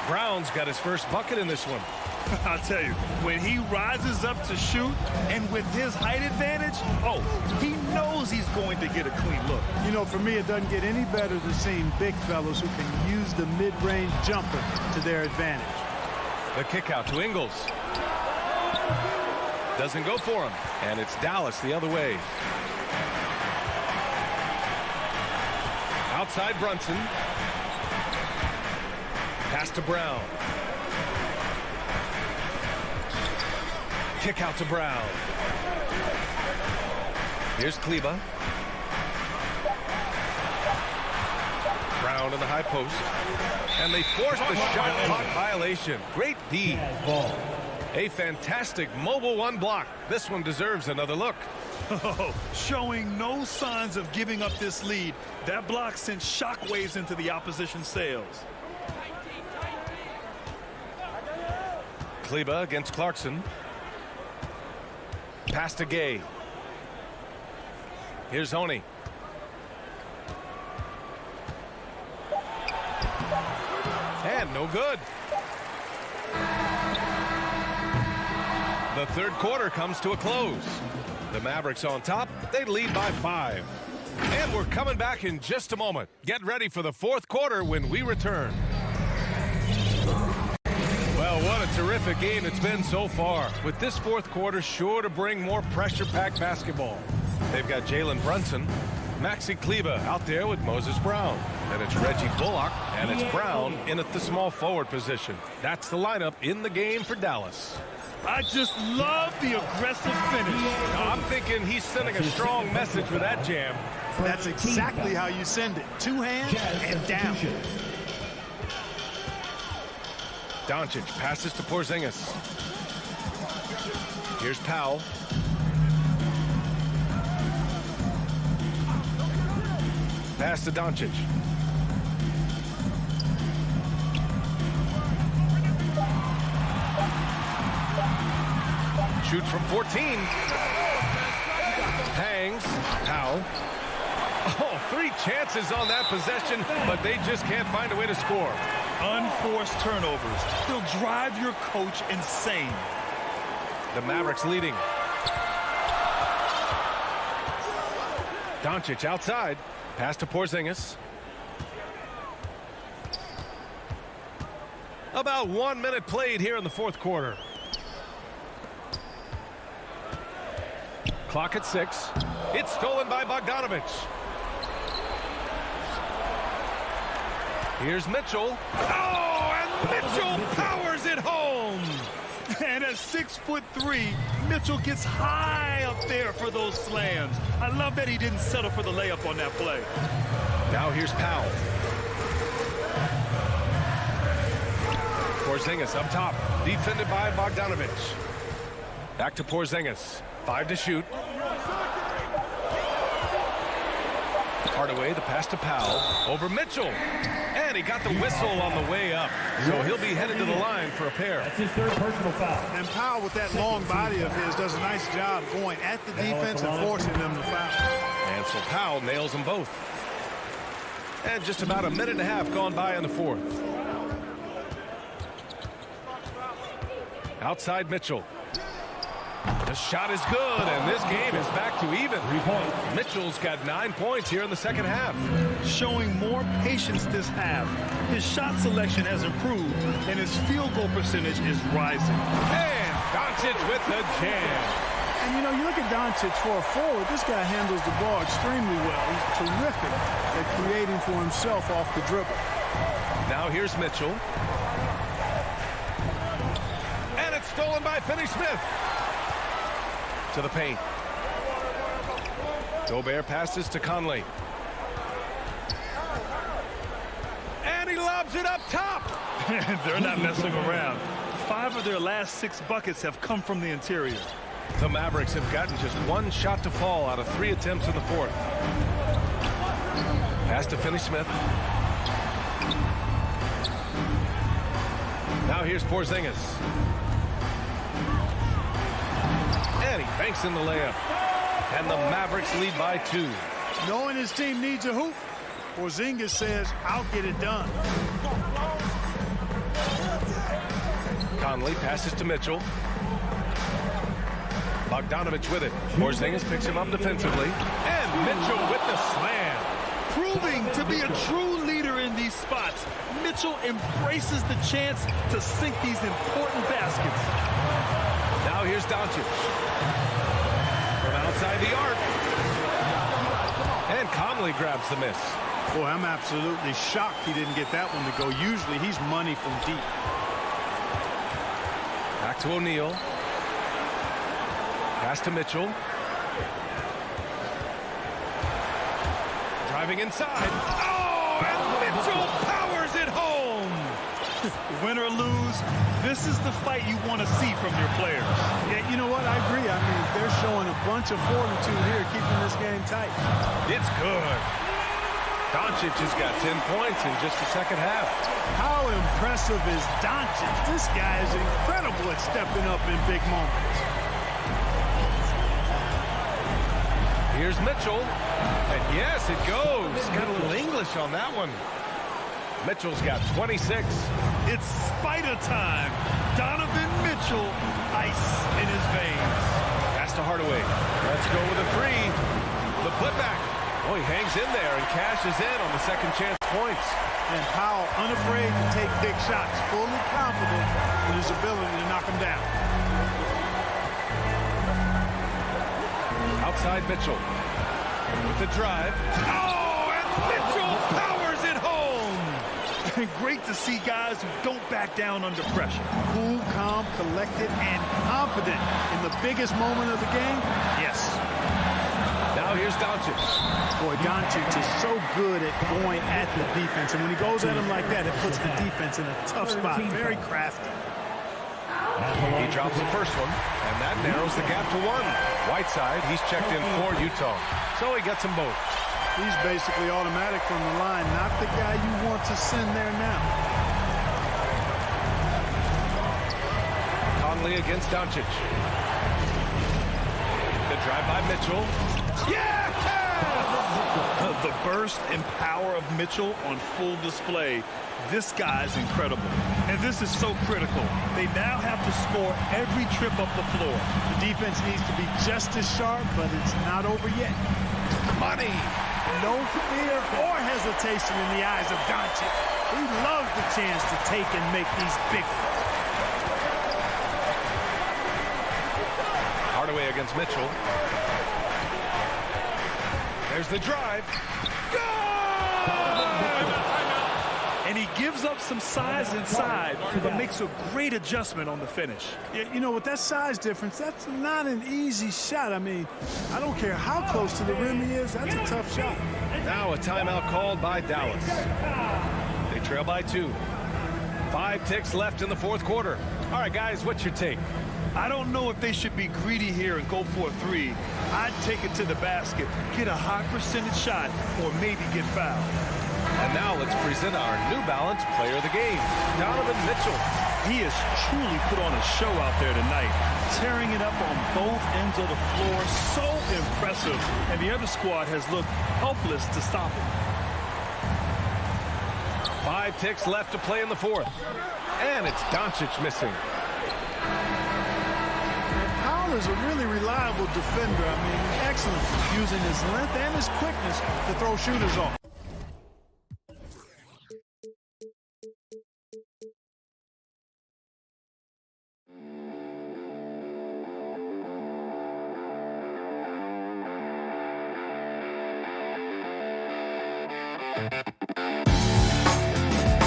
Speaker 8: Brown's got his first bucket in this one.
Speaker 11: I'll tell you, when he rises up to shoot and with his height advantage, oh, he knows he's going to get a clean look.
Speaker 3: You know, for me, it doesn't get any better than seeing big fellas who can use the mid-range jumper to their advantage.
Speaker 8: The kick out to Ingles. Doesn't go for him. And it's Dallas the other way. Outside Brunson. Pass to Brown. Kick out to Brown. Here's Kleba. Brown in the high post. And they forced the shot clock violation. Great D. A fantastic mobile 1 block. This one deserves another look.
Speaker 11: Oh, showing no signs of giving up this lead. That block sent shockwaves into the opposition sails.
Speaker 8: Kleba against Clarkson. Pass to Gay. Here's Honey. And no good. The third quarter comes to a close. The Mavericks on top. They lead by 5. And we're coming back in just a moment. Get ready for the fourth quarter when we return. Well, what a terrific game it's been so far. With this fourth quarter sure to bring more pressure-packed basketball. They've got Jalen Brunson, Maxi Kleber out there with Moses Brown. And it's Reggie Bullock, and it's Brown in at the small forward position. That's the lineup in the game for Dallas.
Speaker 11: I just love the aggressive finish.
Speaker 8: I'm thinking he's sending a strong message with that jam.
Speaker 3: That's exactly how you send it. Two hands and down.
Speaker 8: Doncic passes to Porzingis. Here's Powell. Pass to Doncic. Shoots from 14. Hangs. Powell. Oh, 3 chances on that possession, but they just can't find a way to score.
Speaker 11: Unforced turnovers. They'll drive your coach insane.
Speaker 8: The Mavericks leading. Doncic outside. Pass to Porzingis. About 1 minute played here in the fourth quarter. Clock at 6. It's stolen by Bogdanovic. Here's Mitchell. Oh, and Mitchell powers it home.
Speaker 11: And at 6'3", Mitchell gets high up there for those slams. I love that he didn't settle for the layup on that play.
Speaker 8: Now here's Powell. Porzingis up top, defended by Bogdanovic. Back to Porzingis. 5 to shoot. Hardaway, the pass to Powell. Over Mitchell. And he got the whistle on the way up. So he'll be headed to the line for a pair.
Speaker 5: That's his third personal foul.
Speaker 3: And Powell, with that long body of his, does a nice job going at the defense and forcing them to foul.
Speaker 8: And so Powell nails them both. And just about a minute and a half gone by in the fourth. Outside Mitchell. The shot is good, and this game is back to even.
Speaker 5: 3 points.
Speaker 8: Mitchell's got 9 points here in the second half.
Speaker 11: Showing more patience this half. His shot selection has improved, and his field goal percentage is rising.
Speaker 8: And Doncic with the jam.
Speaker 3: And, you know, you look at Doncic for a forward, this guy handles the ball extremely well. He's terrific at creating for himself off the dribble.
Speaker 8: Now here's Mitchell. And it's stolen by Finney-Smith. To the paint. Gobert passes to Conley. And he lobs it up top.
Speaker 11: They're not messing around. 5 of their last 6 buckets have come from the interior.
Speaker 8: The Mavericks have gotten just 1 shot to fall out of 3 attempts in the fourth. Pass to Finney-Smith. Now here's Porzingis. And he banks in the layup. And the Mavericks lead by 2.
Speaker 3: Knowing his team needs a hoop, Porzingis says, I'll get it done.
Speaker 8: Conley passes to Mitchell. Bogdanovic with it. Porzingis picks him up defensively. And Mitchell with the slam.
Speaker 11: Proving to be a true leader in these spots. Mitchell embraces the chance to sink these important baskets.
Speaker 8: Now here's Doncic. From outside the arc. And Conley grabs the miss.
Speaker 3: Boy, I'm absolutely shocked he didn't get that one to go. Usually he's money from deep.
Speaker 8: Back to O'Neal. Pass to Mitchell. Driving inside. Oh, and Mitchell powers it home.
Speaker 11: Win or lose, this is the fight you want to see from your players.
Speaker 3: Yeah, you know what? I agree. I mean, they're showing a bunch of fortitude here, keeping this game tight.
Speaker 8: It's good. Doncic has got 10 points in just the second half.
Speaker 3: How impressive is Doncic? This guy is incredible at stepping up in big moments.
Speaker 8: Here's Mitchell. And yes, it goes. Got a little English on that one. Mitchell's got 26.
Speaker 11: It's spider time. Donovan Mitchell, ice in his veins.
Speaker 8: Pass to Hardaway. Let's go with a 3. The putback. Oh, he hangs in there and cashes in on the second chance points.
Speaker 3: And Powell unafraid to take big shots, fully confident in his ability to knock them down.
Speaker 8: Outside Mitchell with the drive. Oh, and Mitchell powers it home.
Speaker 11: Great to see guys who don't back down under pressure.
Speaker 3: Cool, calm, collected, and confident in the biggest moment of the game. Yes.
Speaker 8: Now here's Doncic.
Speaker 3: Boy, Doncic is so good at going at the defense. And when he goes at him like that, it puts the defense in a tough spot. Very crafty.
Speaker 8: He drops the first one, and that narrows the gap to one. Whiteside, he's checked in for Utah. So he gets them both.
Speaker 3: He's basically automatic from the line, not the guy you want to send there now.
Speaker 8: Conley against Doncic. The drive by Mitchell. Yeah!
Speaker 11: The burst and power of Mitchell on full display. This guy's incredible. And this is so critical. They now have to score every trip up the floor.
Speaker 3: The defense needs to be just as sharp, but it's not over yet.
Speaker 8: Money!
Speaker 3: No fear or hesitation in the eyes of Doncic. He loves the chance to take and make these big ones.
Speaker 8: Hardaway against Mitchell. There's the drive.
Speaker 11: And he gives up some size inside, but makes a great adjustment on the finish.
Speaker 3: Yeah, you know, with that size difference, that's not an easy shot. I mean, I don't care how close to the rim he is. That's a tough shot.
Speaker 8: Now a timeout called by Dallas. They trail by 2. 5 ticks left in the fourth quarter. All right, guys, what's your take?
Speaker 11: I don't know if they should be greedy here and go for a 3. I'd take it to the basket, get a high percentage shot, or maybe get fouled.
Speaker 8: And now let's present our New Balance player of the game, Donovan Mitchell.
Speaker 11: He has truly put on a show out there tonight, tearing it up on both ends of the floor. So impressive. And the other squad has looked helpless to stop him.
Speaker 8: 5 ticks left to play in the fourth. And it's Doncic missing.
Speaker 3: Powell is a really reliable defender. I mean, he's excellent using his length and his quickness to throw shooters off.